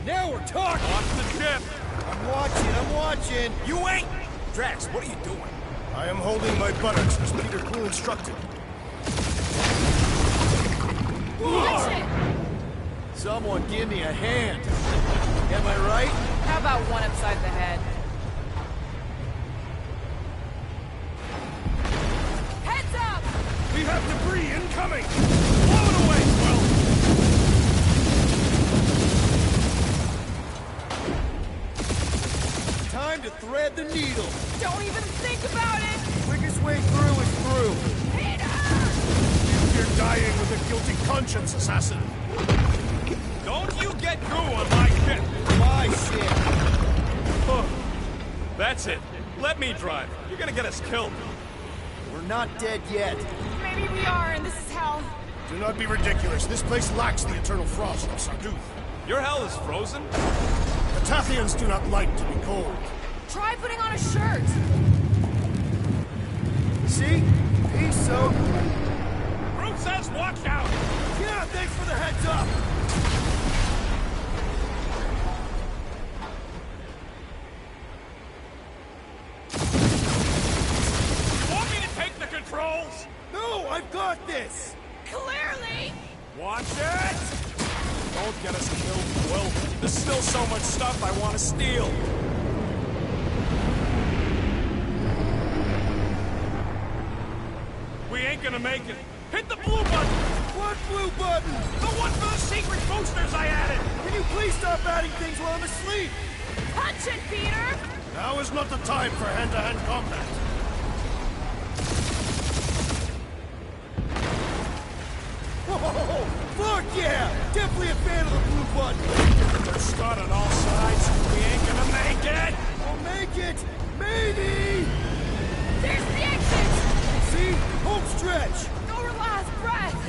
Now we're talking! Off the ship! I'm watching! You ain't! Drax, what are you doing? I am holding my buttocks as Peter Quill instructed. Watch it! Someone give me a hand. Am I right? How about one upside the head? Heads up! We have debris incoming! Blow it away, Quill! Time to thread the needle. Don't even think about it! Quickest way through is through. Peter! You're dying with a guilty conscience, assassin! Don't you get through on my ship! My shit. Oh, that's it. Let me drive. You're gonna get us killed. We're not dead yet. Maybe we are, and this is hell. Do not be ridiculous. This place lacks the eternal frost of Sarduth. Your hell is frozen? The Tathians do not like to be cold. Try putting on a shirt. See? He's so... Groot says watch out! Yeah, thanks for the heads up! You want me to take the controls? No, I've got this! Clearly! Watch it! Don't get us killed, Will. There's still so much stuff I want to steal. We ain't gonna make it. Hit the blue button! What blue button? The one for the secret boosters I added! Can you please stop adding things while I'm asleep? Punch it, Peter! Now is not the time for hand-to-hand combat. Whoa! Fuck yeah! Definitely a fan of the blue button! They're shot on all sides. We ain't gonna make it! We'll make it! Maybe! There's the exit! See? Home stretch! Go her last breath!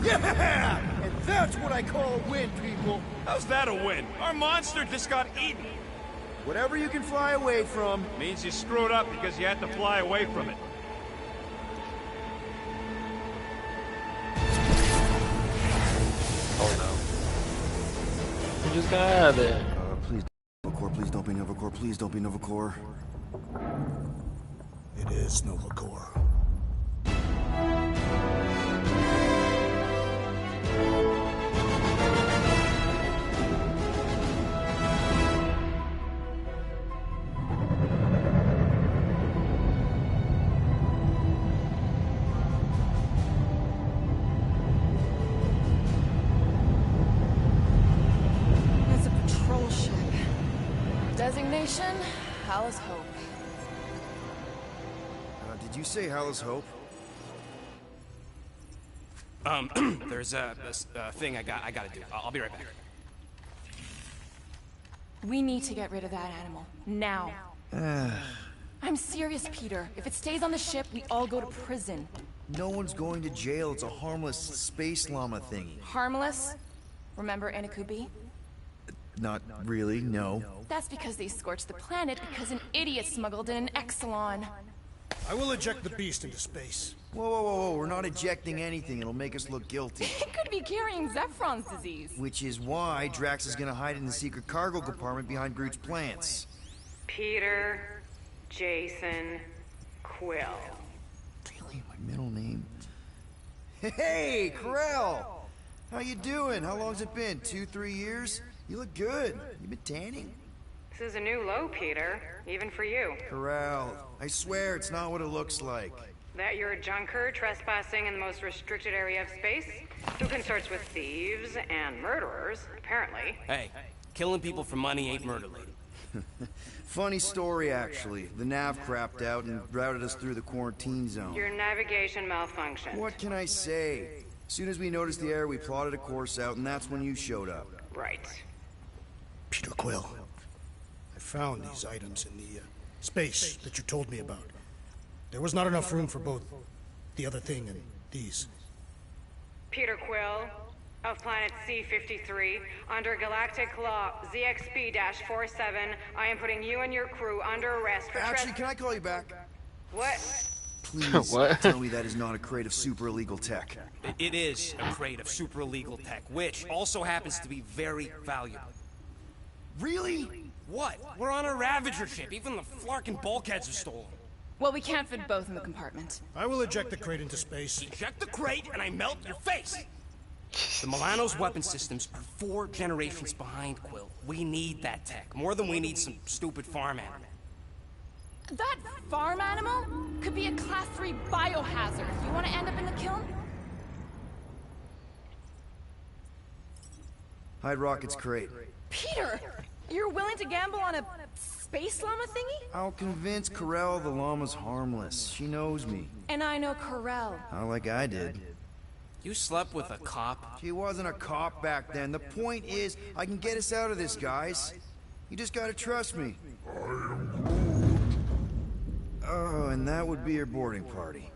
Yeah! And that's what I call a win, people! How's that a win? Our monster just got eaten. Whatever you can fly away from. Means you screwed up because you had to fly away from it. Oh no. We just got out of there. Please, Novacore, please don't be Novacore, please don't be Novacore. It is Novacore. It's a patrol ship. Designation, Hal's Hope. Did you say Hal's Hope? There's this thing I gotta do. I'll be right back. We need to get rid of that animal. Now. I'm serious, Peter. If it stays on the ship, we all go to prison. No one's going to jail. It's a harmless space llama thingy. Harmless? Remember Anakubi? Not really, no. That's because they scorched the planet because an idiot smuggled in an Exelon. I will eject the beast into space. Whoa, whoa, whoa, whoa, we're not ejecting anything. It'll make us look guilty. It could be carrying Zephron's disease. Which is why Drax is gonna hide in the secret cargo compartment behind Groot's plants. Peter, Jason, Quill. Really? My middle name? Hey, Corell! How you doing? How long's it been? 2-3 years? You look good. You been tanning? This is a new low, Peter. Even for you. Corral, I swear it's not what it looks like. That you're a junker trespassing in the most restricted area of space? Who consorts with thieves and murderers, apparently. Hey, killing people for money ain't murder, lady. Funny story, actually. The nav crapped out and routed us through the quarantine zone. Your navigation malfunctioned. What can I say? As soon as we noticed the error, we plotted a course out, and that's when you showed up. Right. Peter Quill. I found these items in the space that you told me about. There was not enough room for both the other thing and these. Peter Quill, of planet C-53 under Galactic Law ZXB-47. I am putting you and your crew under arrest for Actually, can I call you back? What? Please What? tell me that is not a crate of super illegal tech. It is a crate of super illegal tech, which also happens to be very valuable. Really? What? We're on a Ravager ship. Even the Flarkin bulkheads are stolen. Well, we can't fit both in the compartment. I will eject the crate into space. Eject the crate and I melt your face! The Milano's weapon systems are 4 generations behind, Quill. We need that tech, more than we need some stupid farm animal. That farm animal could be a Class 3 biohazard. You want to end up in the kiln? Hide Rocket's crate. Peter! You're willing to gamble on a space llama thingy? I'll convince Corell the llama's harmless. She knows me. And I know Corell. Not like I did. You slept with a cop? She wasn't a cop back then. The point is, I can get us out of this, guys. You just gotta trust me. Oh, and that would be your boarding party.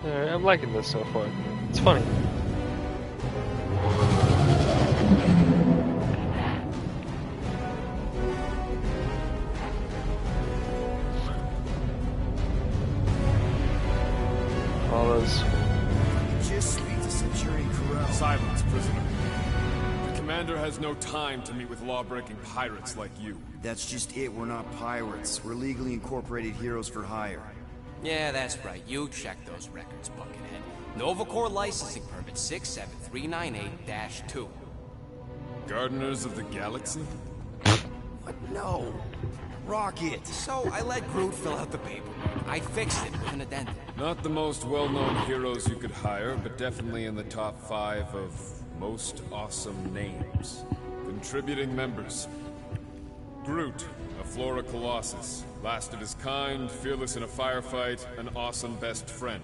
Alright, I'm liking this so far. It's funny. All those. Just speak to Centurion Corell. Silence, prisoner. The commander has no time to meet with law-breaking pirates like you. That's just it. We're not pirates. We're legally incorporated heroes for hire. Yeah, that's right. You check those records, Buckethead. Novacore licensing permit 67398-2. Gardeners of the Galaxy? What? No. Rocket. So I let Groot fill out the paperwork. I fixed it with an addendum. Not the most well-known heroes you could hire, but definitely in the top 5 of most awesome names. Contributing members. Groot, a Flora Colossus. Last of his kind, fearless in a firefight, an awesome best friend.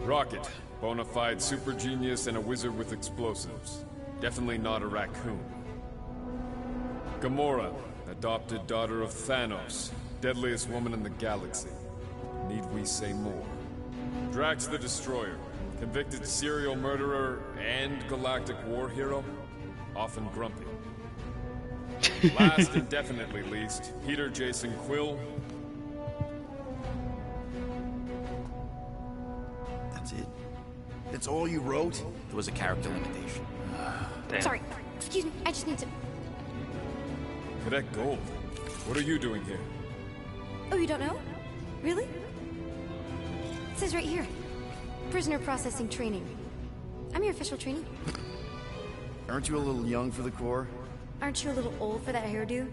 Rocket, bona fide super genius and a wizard with explosives. Definitely not a raccoon. Gamora, adopted daughter of Thanos, deadliest woman in the galaxy. Need we say more? Drax the Destroyer, convicted serial murderer and galactic war hero, often grumpy. Last and definitely least, Peter Jason Quill. That's it? That's all you wrote? There was a character limitation. Damn. Sorry, excuse me, I just need to... Cadet Gold, what are you doing here? Oh, you don't know? Really? It says right here. Prisoner processing training. I'm your official trainee. Aren't you a little young for the Corps? Aren't you a little old for that hairdo?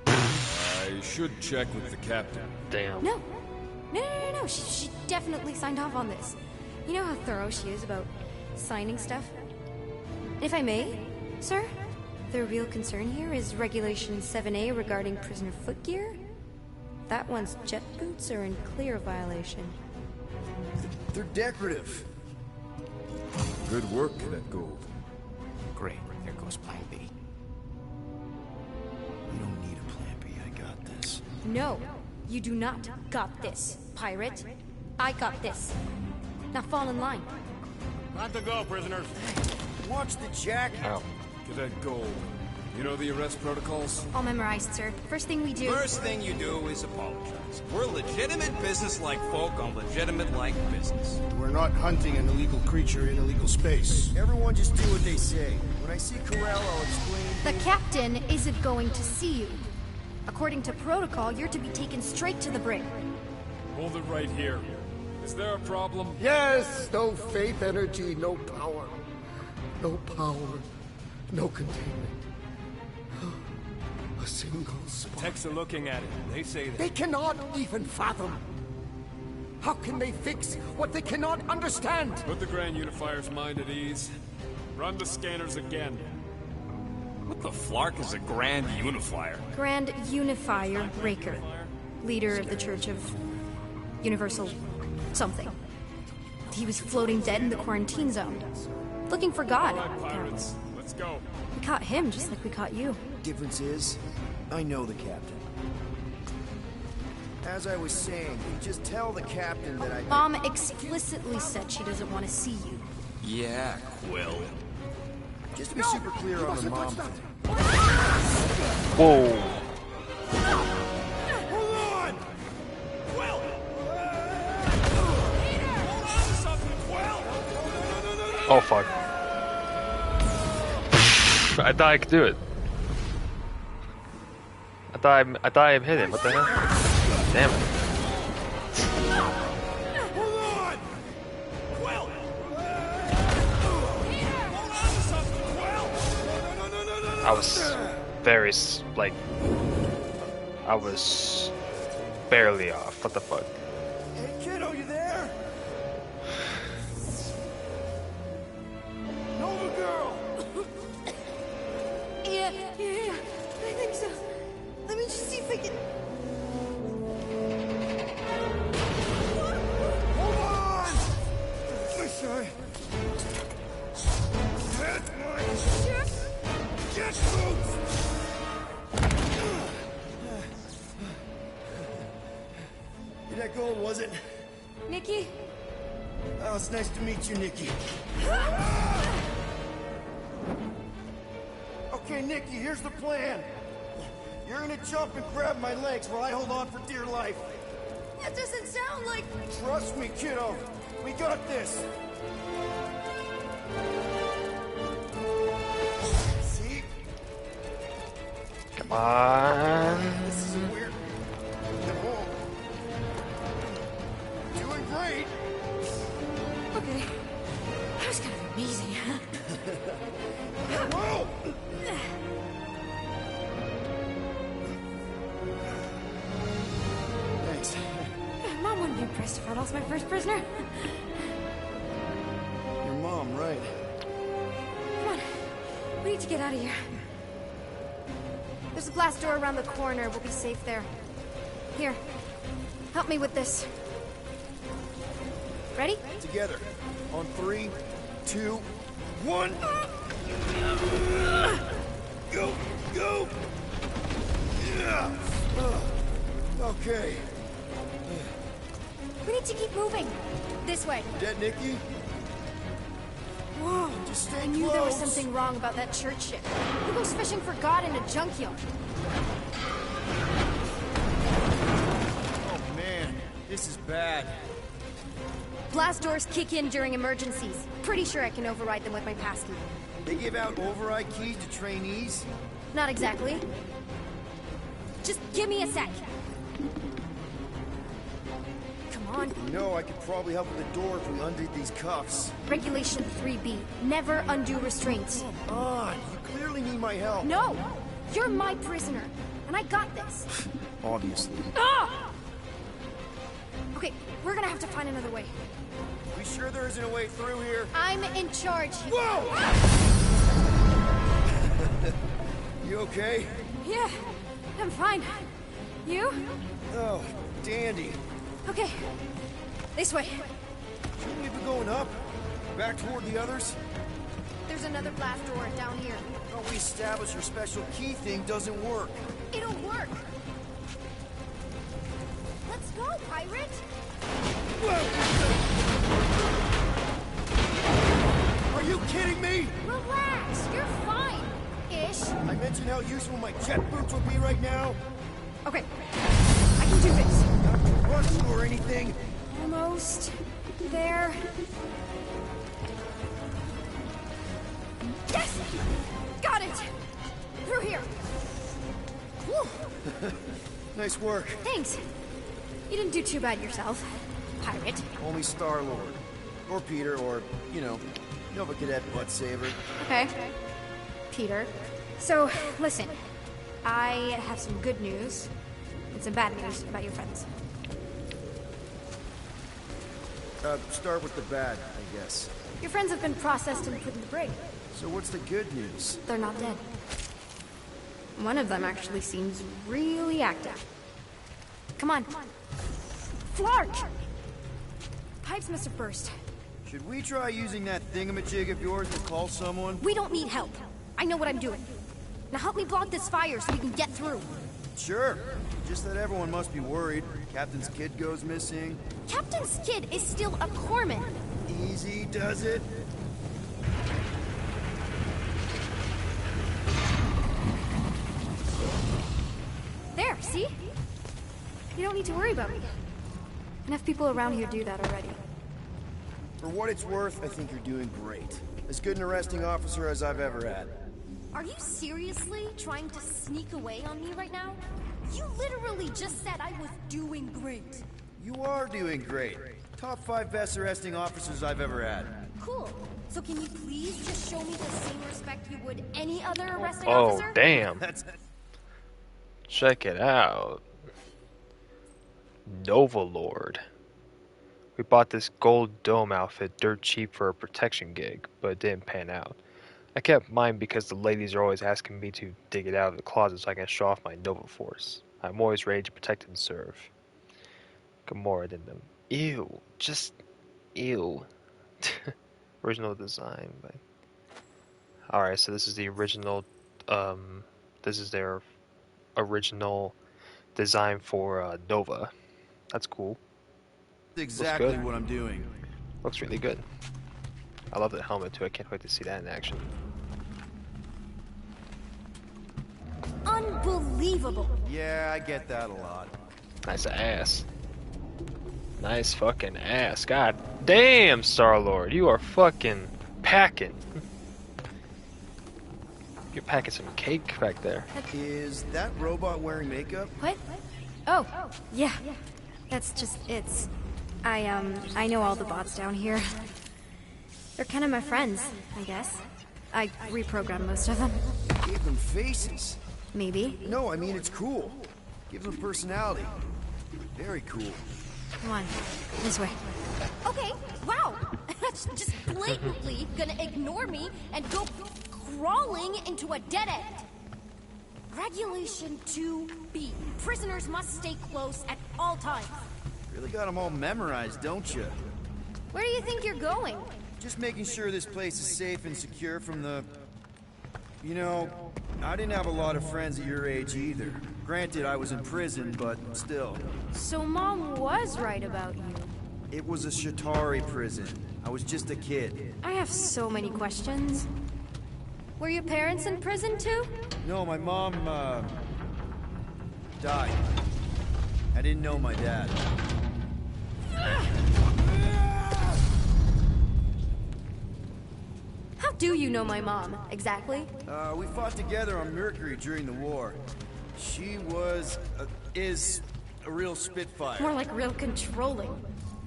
I should check with the captain. Damn. No. No. She definitely signed off on this. You know how thorough she is about signing stuff? If I may, sir, the real concern here is Regulation 7A regarding prisoner footgear. That one's jet boots are in clear violation. They're decorative. Good work, Cadet Gold. Great. There goes Plan B. You don't need a plan B. I got this. No, you do not got this, pirate. I got this. Now fall in line. Time to go, prisoners. Watch the jacket. Ow. Cadet Gold, you know the arrest protocols? All memorized, sir. First thing we do... First thing you do is apologize. We're legitimate business-like folk on legitimate-like business. We're not hunting an illegal creature in illegal space. Everyone just do what they say. When I see Corell, I'll explain... The captain isn't going to see you. According to protocol, you're to be taken straight to the brig. Hold it right here. Is there a problem? Yes, no faith energy, no power. No power, no containment. A single spark. Techs are looking at it. They say that. They cannot even fathom. How can they fix what they cannot understand? Put the Grand Unifier's mind at ease. Run the scanners again. What the flark is a Grand Unifier? Grand Unifier Raker, leader of the Church of Universal something. He was floating dead in the quarantine zone, looking for God. All right, pirates. Let's go. We caught him just like we caught you. Difference is, I know the captain. As I was saying, you just tell the captain that I... Mom explicitly said she doesn't want to see you. Yeah, Quill. Just to be super clear on the mom thing. Whoa. Hold on! Quill! Oh fuck. I thought I could do it. I thought I hit him. What the hell? Damn it. Hold on! Quill! I was very like I was barely off. What the fuck? Hey, kiddo, you there? Nova girl! Yeah, I think so. Let me just see if I can... Hold on! Wish I had my jet boots! You're not going, was it? Nikki? Oh, it's nice to meet you, Nikki. Okay, Nikki, here's the plan. You're gonna jump and grab my legs while I hold on for dear life. That doesn't sound like... Trust me, kiddo. We got this. See? Come on. This is weird. No. Doing great. Okay. That was kind of amazing, huh? Whoa! Thanks. Mom wouldn't be impressed if I lost my first prisoner. Your mom, right? Come on. We need to get out of here. There's a glass door around the corner. We'll be safe there. Here. Help me with this. Ready? Together. On 3, 2, 1. Go! Go! Yeah! Okay. We need to keep moving. This way. Dead Nikki? Whoa. Just stay I knew there was close. something wrong about that church ship. Who goes fishing for God in a junkyard? Oh man, this is bad. Blast doors kick in during emergencies. Pretty sure I can override them with my passkey. They give out override keys to trainees? Not exactly. Just give me a sec. Come on. You know, I could probably help with the door if we undid these cuffs. Regulation 3B. Never undo restraints. Come on, you clearly need my help. No! You're my prisoner. And I got this. Obviously. Ah! Okay, we're gonna have to find another way. We sure there isn't a way through here? I'm in charge. Whoa! You okay? Yeah, I'm fine. You? Oh, dandy. Okay. This way. Shouldn't we be going up? Back toward the others? There's another blast door down here. Oh, we established your special key thing doesn't work. It'll work. Let's go, pirate. Are you kidding me? Relax. You're fine. Ish. I mentioned how useful my jet boots would be right now. Okay. I can do this. Not to rush you or anything. Almost there. Yes! Got it! Through here. Whew. Nice work. Thanks. You didn't do too bad yourself, pirate. Only Star-Lord. Or Peter, or, you know, Nova Cadet Butt Saver. Okay. Peter. So, listen. I have some good news and some bad news about your friends. Start with the bad, I guess. Your friends have been processed and put in the brig. So what's the good news? They're not dead. One of them actually seems really active. Come on. Flark! Pipes must have burst. Should we try using that thingamajig of yours to call someone? We don't need help. I know what I'm doing. Now help me block this fire so we can get through. Sure. Just that everyone must be worried. Captain's kid goes missing. Captain's kid is still a corpsman. Easy does it. There, see? You don't need to worry about me. Enough people around here do that already. For what it's worth, I think you're doing great. As good an arresting officer as I've ever had. Are you seriously trying to sneak away on me right now? You literally just said I was doing great. You are doing great. Top 5 best arresting officers I've ever had. Cool. So can you please just show me the same respect you would any other arresting Oh, officer? damn. Check it out. Nova Lord. We bought this gold dome outfit dirt cheap for a protection gig, but it didn't pan out. I kept mine because the ladies are always asking me to dig it out of the closet so I can show off my Nova Force. I'm always ready to protect and serve. Gamora did them. Ew. Just ew. Original design. Alright, so this is the original, this is their original design for Nova. That's cool. That's exactly what I'm doing. Looks really good. I love the helmet too. I can't wait to see that in action. Unbelievable. Yeah, I get that a lot. Nice ass. Nice fucking ass. God damn, Star-Lord. You are fucking packing. You're packing some cake back there. Is that robot wearing makeup? What? Oh, yeah. That's just, it's... I know all the bots down here. They're kind of my friends, I guess. I reprogrammed most of them. Gave them faces. Maybe. No, I mean it's cool. Gives them personality. Very cool. Come on, this way. Okay, wow. Just blatantly gonna ignore me and go crawling into a dead end. Regulation 2B. Prisoners must stay close at all times. Really got them all memorized, don't you? Where do you think you're going? Just making sure this place is safe and secure from the... You know, I didn't have a lot of friends at your age either. Granted, I was in prison, but still. So Mom was right about you. It was a Shatari prison. I was just a kid. I have so many questions. Were your parents in prison too? No, my mom, died. I didn't know my dad. How do you know my mom, exactly? We fought together on Mercury during the war. She was, is a real spitfire. More like real controlling.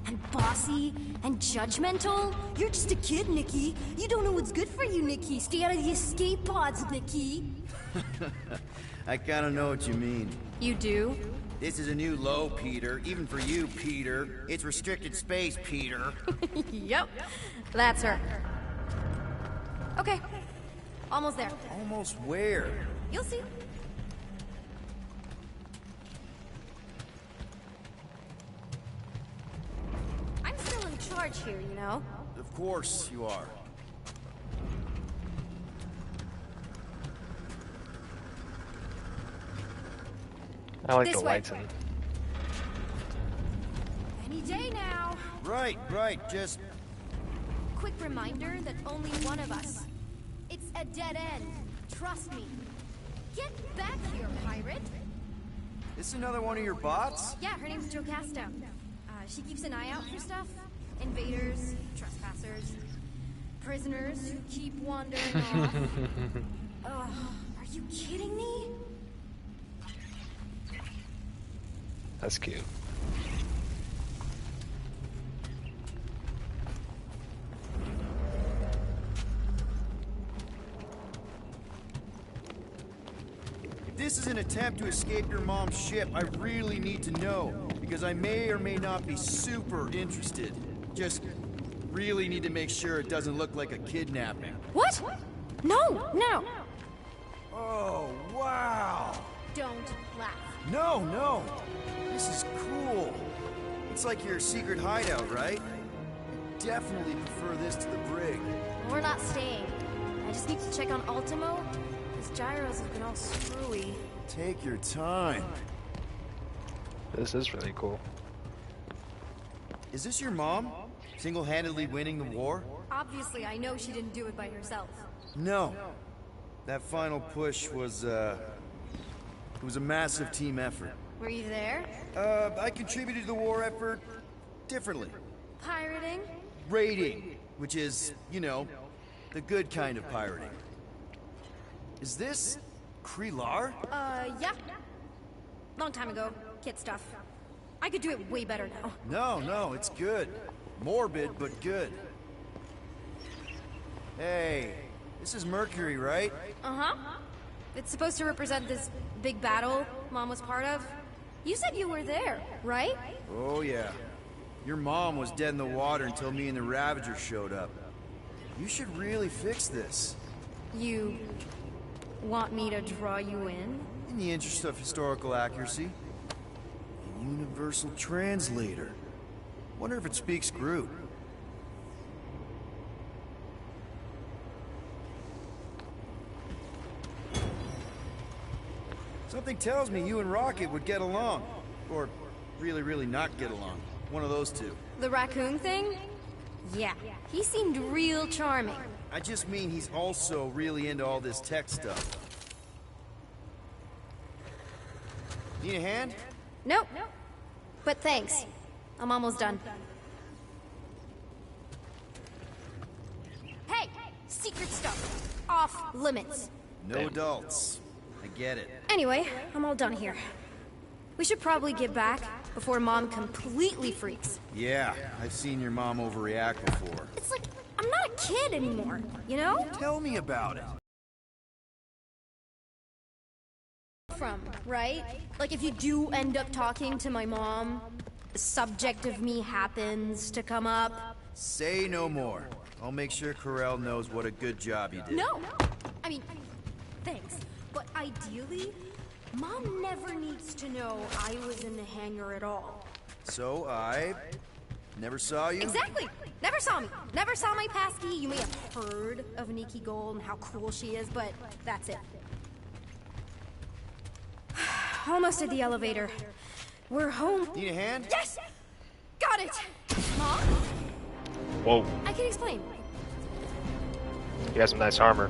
And bossy, and judgmental. You're just a kid, Nikki. You don't know what's good for you, Nikki. Stay out of the escape pods, Nikki. I kinda know what you mean. You do? This is a new low, Peter. Even for you, Peter. It's restricted space, Peter. Yep. That's her. Okay. Almost there. Almost where? You'll see. I'm still in charge here, you know? Of course you are. I like This the way. lights in. Any day now. Right, just... Quick reminder that only one of us. It's a dead end. Trust me. Get back here, pirate. This another one of your bots? Yeah, her name's Jocasta. She keeps an eye out for stuff. Invaders, trespassers, prisoners who keep wandering off. Are you kidding me? That's cute. If this is an attempt to escape your mom's ship, I really need to know, because I may or may not be super interested. Just really need to make sure it doesn't look like a kidnapping. What? No, no. Oh, wow. Don't laugh. No. This is cool. It's like your secret hideout, right? I definitely prefer this to the brig. We're not staying. I just need to check on Ultimo. His gyros have been all screwy. Take your time. This is really cool. Is this your mom? Single-handedly winning the war? Obviously, I know she didn't do it by herself. No. That final push was, it was a massive team effort. Were you there? I contributed to the war effort differently. Pirating? Raiding, which is, you know, the good kind of pirating. Is this Krelar? Yeah. Long time ago. Kid stuff. I could do it way better now. No, it's good. Morbid, but good. Hey, this is Mercury, right? Uh-huh. It's supposed to represent this big battle Mom was part of. You said you were there, right? Oh, yeah. Your mom was dead in the water until me and the Ravagers showed up. You should really fix this. You want me to draw you in? In the interest of historical accuracy. A universal translator. Wonder if it speaks Groot. Something tells me you and Rocket would get along. Or really not get along. One of those two. The raccoon thing? Yeah. He seemed real charming. I just mean he's also really into all this tech stuff. Need a hand? Nope. But thanks. I'm almost done. Hey! Secret stuff. Off limits. No adults. I get it. Anyway, I'm all done here. We should probably get back before Mom completely freaks. Yeah, I've seen your mom overreact before. It's like, I'm not a kid anymore, you know? Tell me about it. From, right? Like if you do end up talking to my mom, the subject of me happens to come up. Say no more. I'll make sure Corell knows what a good job you did. No! I mean, thanks. But ideally, Mom never needs to know I was in the hangar at all. So I never saw you? Exactly! Never saw me. Never saw my passkey. You may have heard of Nikki Gold and how cool she is, but that's it. Almost at the elevator. We're home. Need a hand? Yes! Got it! Mom? Whoa. I can explain. He has some nice armor.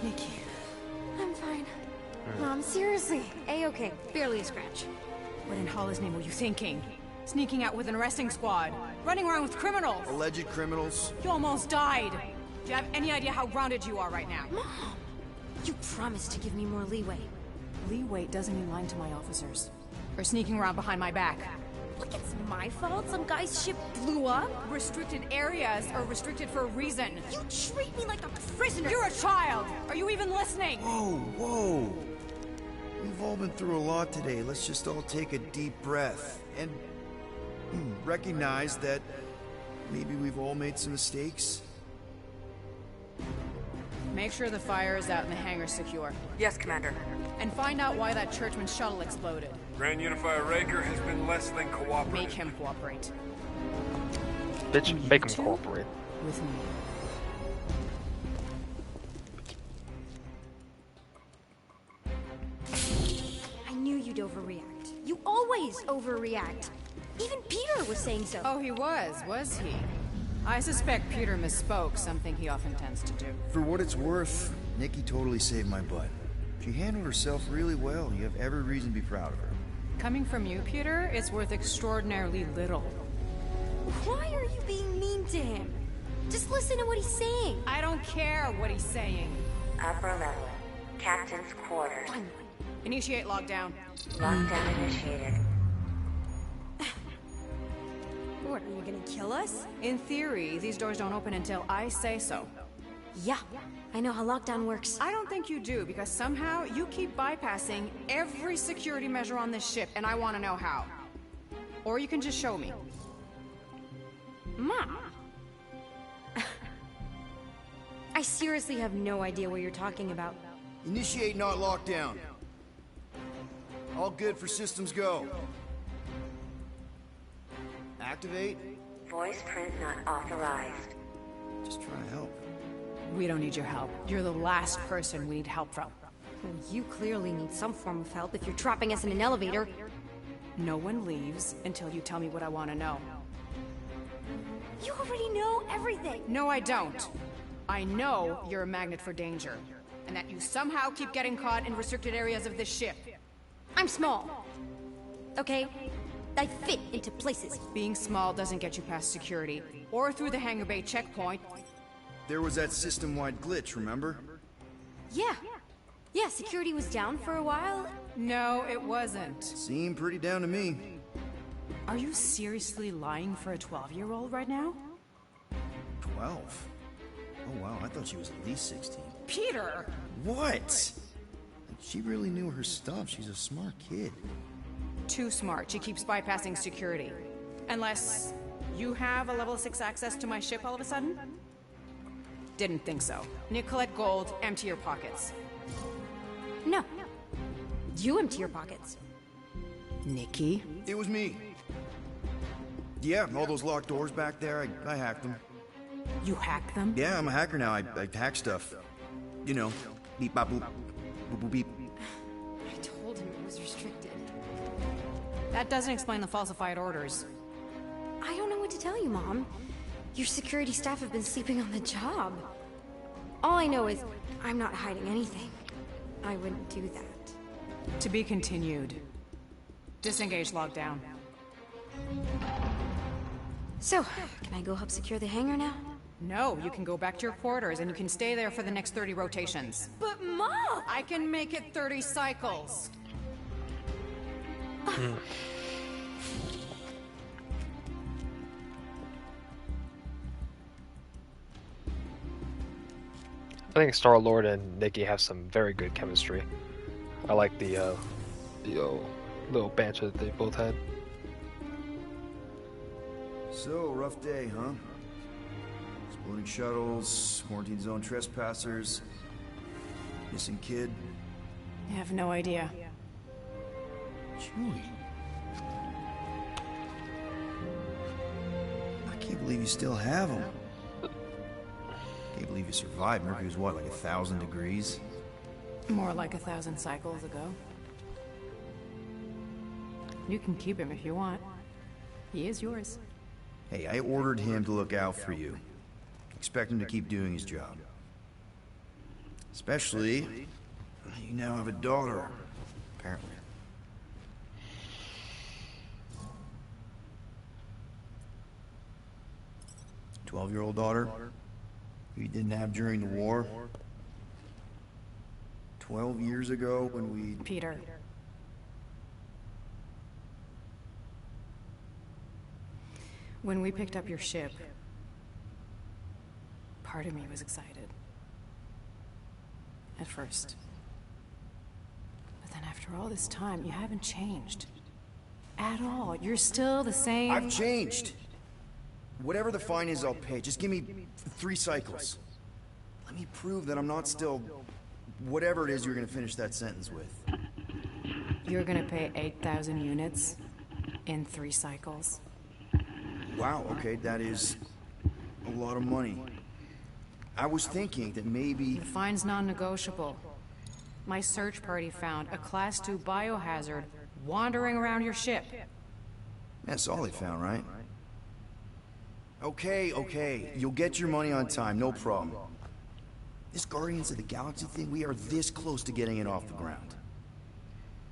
Nikki. I'm fine. Mom, seriously. A-okay. Barely a scratch. What in Hollis' name were you thinking? Sneaking out with an arresting squad? Running around with criminals? Alleged criminals? You almost died. Do you have any idea how grounded you are right now? Mom! You promised to give me more leeway. Leeway doesn't mean lying to my officers. Or sneaking around behind my back. Look, it's my fault some guy's ship blew up. Restricted areas are restricted for a reason. You treat me like a prisoner. You're a child! Are you even listening? Whoa. We've all been through a lot today. Let's just all take a deep breath and recognize that maybe we've all made some mistakes. Make sure the fire is out and the hangar's secure. Yes, Commander. And find out why that Churchman shuttle exploded. Grand Unifier Raker has been less than cooperative. Make him cooperate. Bitch, make him cooperate. With me. I knew you'd overreact. You always overreact. Even Peter was saying so. Oh, he was he? I suspect Peter misspoke, something he often tends to do. For what it's worth, Nikki totally saved my butt. She handled herself really well, and you have every reason to be proud of her. Coming from you, Peter, it's worth extraordinarily little. Why are you being mean to him? Just listen to what he's saying. I don't care what he's saying. Upper level. Captain's quarters. Initiate lockdown. Lockdown initiated. What, are you gonna kill us? In theory, these doors don't open until I say so. Yeah, I know how lockdown works. I don't think you do, because somehow you keep bypassing every security measure on this ship, and I want to know how. Or you can just show me. Mom! I seriously have no idea what you're talking about. Initiate not lockdown. All good for systems go. Activate. Voice print not authorized. Just trying to help. We don't need your help. You're the last person we need help from. Well, you clearly need some form of help if you're trapping us in an elevator. No one leaves until you tell me what I want to know. You already know everything! No, I don't. I know you're a magnet for danger, and that you somehow keep getting caught in restricted areas of this ship. I'm small. Okay? I fit into places. Being small doesn't get you past security, or through the hangar bay checkpoint. There was that system-wide glitch, remember? Yeah. Yeah, security was down for a while. No, it wasn't. Seemed pretty down to me. Are you seriously lying for a 12-year-old right now? 12? Oh wow, I thought she was at least 16. Peter! What? She really knew her stuff. She's a smart kid. Too smart. She keeps bypassing security. Unless you have a level 6 access to my ship all of a sudden? Didn't think so. Nicolette Gold, empty your pockets. No. You empty your pockets. Nikki? It was me. Yeah, all those locked doors back there, I hacked them. You hacked them? Yeah, I'm a hacker now. I hack stuff. You know, beep, bop, boop, boop, boop, beep. I told him it was restricted. That doesn't explain the falsified orders. I don't know what to tell you, Mom. Your security staff have been sleeping on the job. All I know is I'm not hiding anything. I wouldn't do that. To be continued. Disengage lockdown. So, can I go help secure the hangar now? No, you can go back to your quarters and you can stay there for the next 30 rotations. But Mom! I can make it 30 cycles. I think Star-Lord and Nikki have some very good chemistry. I like the little banter that they both had. So, rough day, huh? Exploding shuttles, quarantine zone trespassers, missing kid. I have no idea. Julie. I can't believe you still have him. Can't believe you survived. Mercury was what, like 1,000 degrees? More like 1,000 cycles ago. You can keep him if you want. He is yours. Hey, I ordered him to look out for you. Expect him to keep doing his job. Especially, you now have a daughter, apparently. A 12-year-old daughter who you didn't have during the war. 12 years ago when we... Peter. When we picked up your ship, part of me was excited. At first. But then after all this time, you haven't changed. At all. You're still the same... I've changed. Whatever the fine is, I'll pay. Just give me 3 cycles. Let me prove that I'm not still... whatever it is you're gonna finish that sentence with. You're gonna pay 8,000 units in 3 cycles. Wow, okay, that is a lot of money. I was thinking that maybe... The fine's non-negotiable. My search party found a Class 2 biohazard wandering around your ship. That's all they found, right? Okay, you'll get your money on time, no problem. This Guardians of the Galaxy thing, we are this close to getting it off the ground.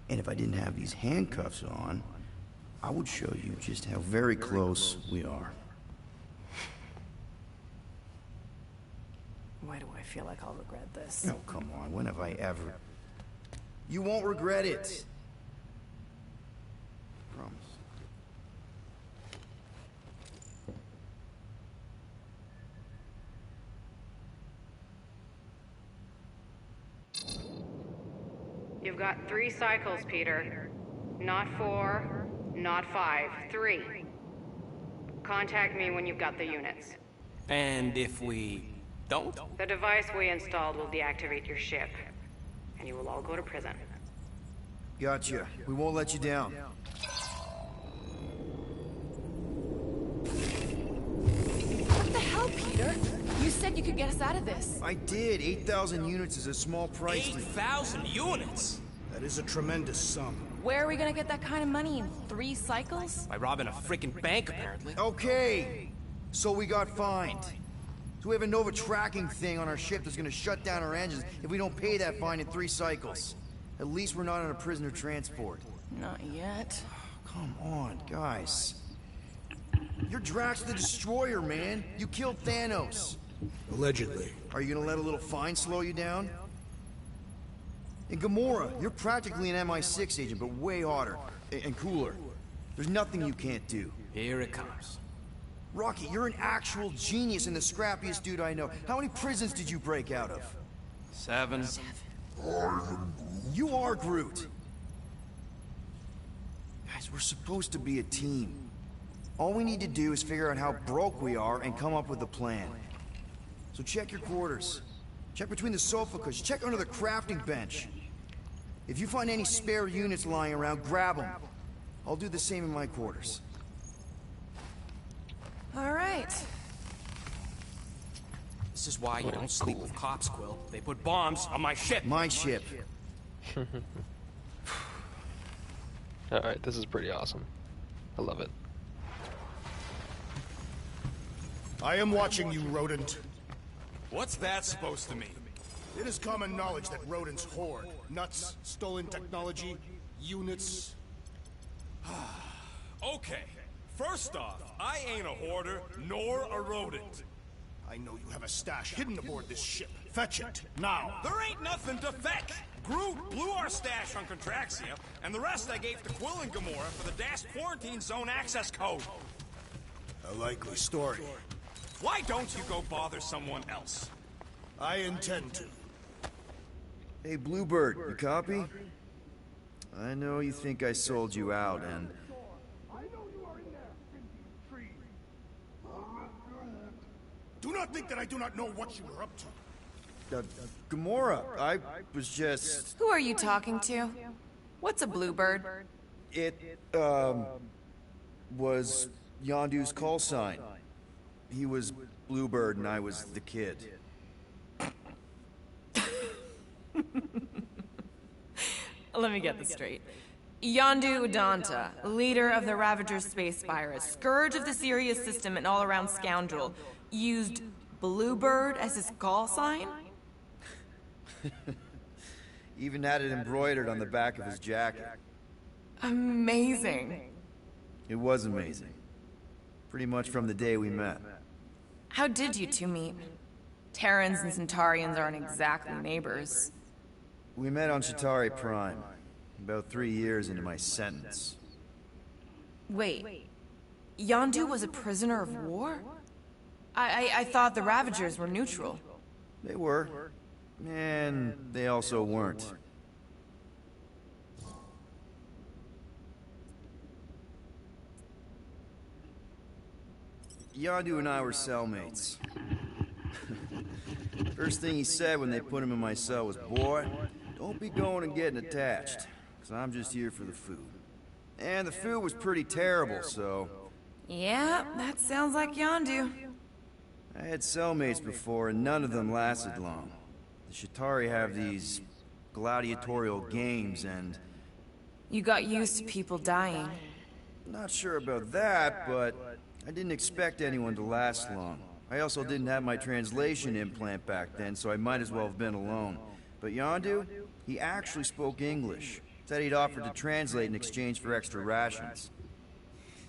And if I didn't have these handcuffs on, I would show you just how very close we are. Why do I feel like I'll regret this? Oh, come on, when have I ever... You won't regret it. Promise. You've got 3 cycles, Peter. Not 4, not 5, 3. Contact me when you've got the units. And if we don't? The device we installed will deactivate your ship, and you will all go to prison. Gotcha. We won't let you down. What the hell, Peter? You said you could get us out of this. I did. 8,000 units is a small price. 8,000 units? That is a tremendous sum. Where are we gonna get that kind of money in 3 cycles? By robbing a freaking bank, apparently. Okay, so we got fined. So we have a Nova tracking thing on our ship that's gonna shut down our engines if we don't pay that fine in 3 cycles. At least we're not on a prisoner transport. Not yet. Come on, guys. You're Drax the Destroyer, man. You killed Thanos. Allegedly. Are you gonna let a little fine slow you down? And Gamora, you're practically an MI6 agent, but way hotter and cooler. There's nothing you can't do. Here it comes. Rocky, you're an actual genius and the scrappiest dude I know. How many prisons did you break out of? 7. You are Groot. Guys, we're supposed to be a team. All we need to do is figure out how broke we are and come up with a plan. So check your quarters. Check between the sofa cushions. Check under the crafting bench. If you find any spare units lying around, grab them. I'll do the same in my quarters. All right. This is why you don't sleep with cops, Quill. They put bombs on my ship. My ship. Alright, this is pretty awesome. I love it. I am watching you, rodent. What's that supposed to mean? It is common knowledge that rodents hoard nuts, stolen technology, units. Okay, first off, I ain't a hoarder nor a rodent. I know you have a stash hidden aboard this ship. Fetch it, now. There ain't nothing to fetch. Groot blew our stash on Contraxia, and the rest I gave to Quill and Gamora for the dashed quarantine zone access code. A likely story. Why don't you go bother someone else? I intend to. Hey, Bluebird, you copy? I know you think I sold you out, and... Do not think that I do not know what you are up to. Gamora, I was just... Who are you talking to? What's a bluebird? It, was Yondu's call sign. He was Bluebird and I was the kid. Let me get this straight. Yondu Udonta, leader of the Ravager space virus, scourge of the Sirius system and all-around scoundrel, used Bluebird as his call sign? Even had it embroidered on the back of his jacket. Amazing. It was amazing. Pretty much from the day we met. How did you two meet? Terrans and Centaurians aren't exactly neighbors. We met on Chitauri Prime, about 3 years into my sentence. Wait, Yondu was a prisoner of war? I thought the Ravagers were neutral. They were, and they also weren't. Yondu and I were cellmates. First thing he said when they put him in my cell was, "Boy, don't be going and getting attached, because I'm just here for the food." And the food was pretty terrible, so... Yeah, that sounds like Yondu. I had cellmates before, and none of them lasted long. The Chitauri have these gladiatorial games, and... You got used to people dying. Not sure about that, but I didn't expect anyone to last long. I also didn't have my translation implant back then, so I might as well have been alone. But Yondu, he actually spoke English. Said he'd offered to translate in exchange for extra rations.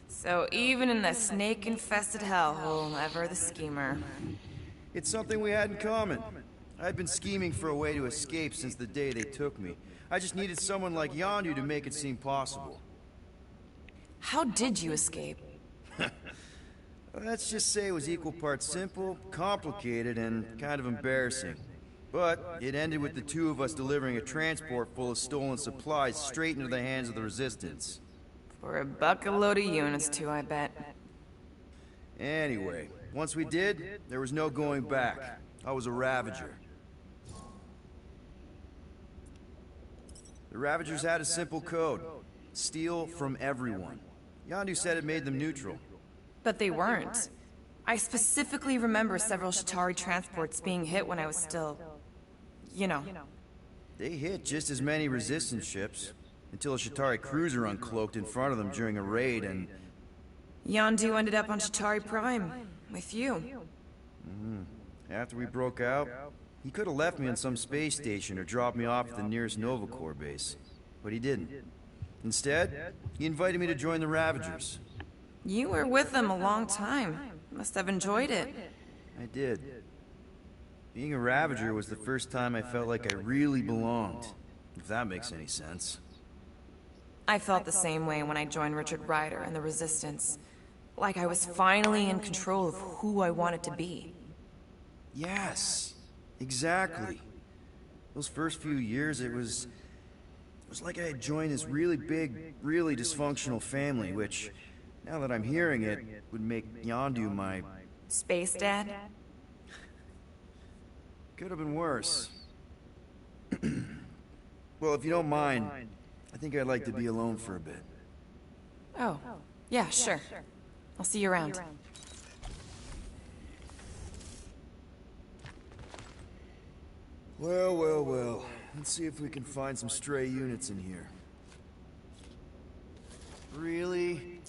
So even in the snake-infested hellhole, ever the schemer. It's something we had in common. I'd been scheming for a way to escape since the day they took me. I just needed someone like Yondu to make it seem possible. How did you escape? Let's just say it was equal parts simple, complicated, and kind of embarrassing. But it ended with the two of us delivering a transport full of stolen supplies straight into the hands of the Resistance. For a bucket load of units, too, I bet. Anyway, once we did, there was no going back. I was a Ravager. The Ravagers had a simple code. Steal from everyone. Yondu said it made them neutral. But they weren't. I specifically remember several Shatari transports being hit when I was still... you know. They hit just as many resistance ships, until a Shatari cruiser uncloaked in front of them during a raid and... Yondu ended up on Shatari Prime, with you. After we broke out, he could have left me on some space station or dropped me off at the nearest Nova Corps base. But he didn't. Instead, he invited me to join the Ravagers. You were with them a long time. Must have enjoyed it. I did. Being a Ravager was the first time I felt like I really belonged, if that makes any sense. I felt the same way when I joined Richard Ryder and the Resistance. Like I was finally in control of who I wanted to be. Yes, exactly. Those first few years, it was like I had joined this really big, really dysfunctional family, which, now that I'm hearing it, would make Yondu my... Space Dad? Could have been worse. Well, if you don't mind, I think I'd like to be alone for a bit. Oh, yeah, sure. I'll see you around. Well, well, well. Let's see if we can find some stray units in here. Really?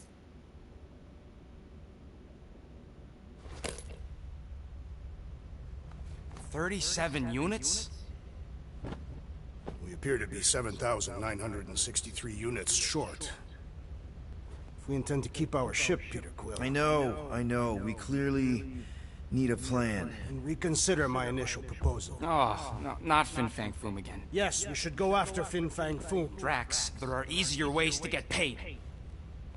$37 units? We appear to be 7,963 units short. If we intend to keep our ship, Peter Quill... I know. We clearly need a plan. And reconsider my initial proposal. Oh, no, not Fin Fang Foom again. Yes, we should go after Fin Fang Foom. Drax, there are easier ways to get paid.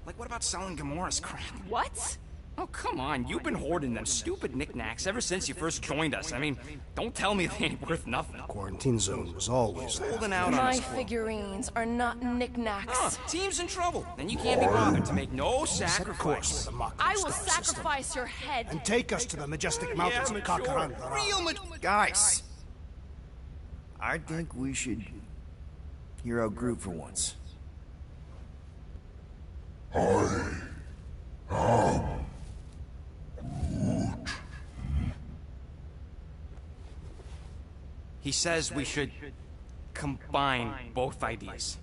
Like, what about selling Gamora's crap? What? Oh, come on. You've been hoarding them stupid knickknacks ever since you first joined us. I mean, don't tell me they ain't worth nothing. The quarantine zone was always there. Holding out on My us. figurines are not knickknacks. Team's in trouble. Then you can't be bothered to make no sacrifice. I will sacrifice your head. And take us to the majestic mountains of Kakaran. Guys! I think we should hear out Groot for once. He says we should combine both ideas.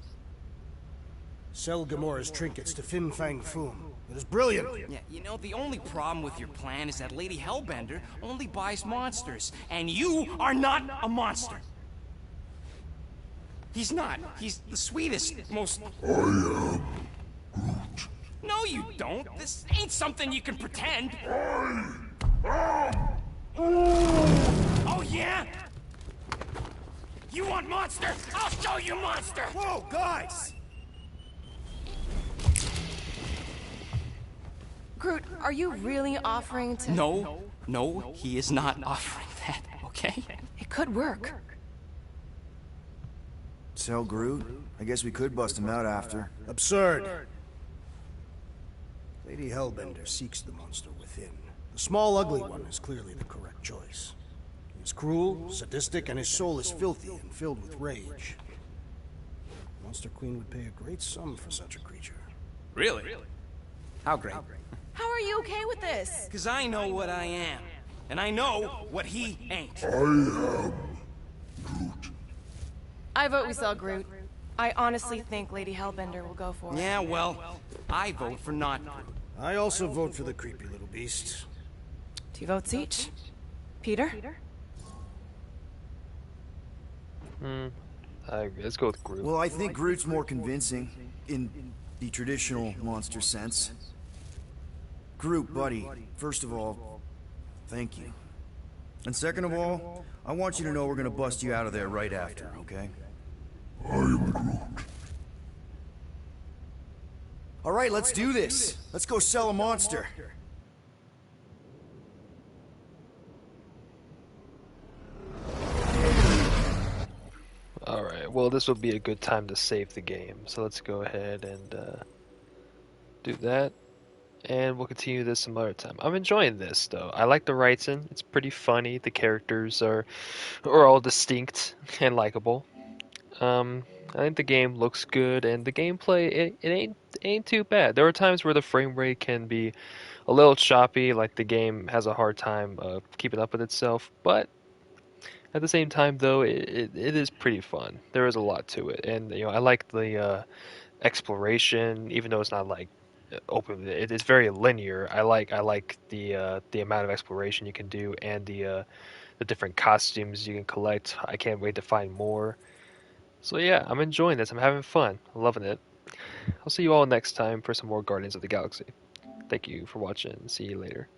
Sell Gamora's trinkets to Fin Fang Foom. It is brilliant. Yeah, you know, the only problem with your plan is that Lady Hellbender only buys monsters, and you are not a monster. He's not. He's the sweetest, most... I am Groot. No, you don't. This ain't something you can pretend. Oh, yeah? You want monster? I'll show you monster! Whoa, guys! Groot, are you really offering to... No, he is not offering that, okay? It could work. Sell Groot? I guess we could bust him out after. Absurd. Lady Hellbender seeks the monster within. The small, ugly one is clearly the correct choice. He is cruel, sadistic, and his soul is filthy and filled with rage. Monster Queen would pay a great sum for such a creature. Really? How great? How are you okay with this? Because I know what I am. And I know what he ain't. I vote we sell Groot. I honestly think Lady Hellbender will go for it. Yeah, well, I vote for not Groot. I also vote for the creepy little beast. 2 votes each. Peter? Let's go with Groot. Well, I think Groot's more convincing, in the traditional monster sense. Groot, buddy, first of all, thank you. And second of all, I want you to know we're gonna bust you out of there right after, okay? I am Groot. Alright, let's do this. Let's go sell a monster. Alright, well this would be a good time to save the game. So let's go ahead and do that. And we'll continue this some other time. I'm enjoying this though. I like the writing. It's pretty funny. The characters are all distinct and likable. I think the game looks good, and the gameplay it ain't too bad. There are times where the frame rate can be a little choppy, like the game has a hard time keeping up with itself. But at the same time, though, it is pretty fun. There is a lot to it, and I like the exploration, even though it's not like open. It's very linear. I like the amount of exploration you can do, and the different costumes you can collect. I can't wait to find more. So yeah, I'm enjoying this. I'm having fun. I'm loving it. I'll see you all next time for some more Guardians of the Galaxy. Thank you for watching. See you later.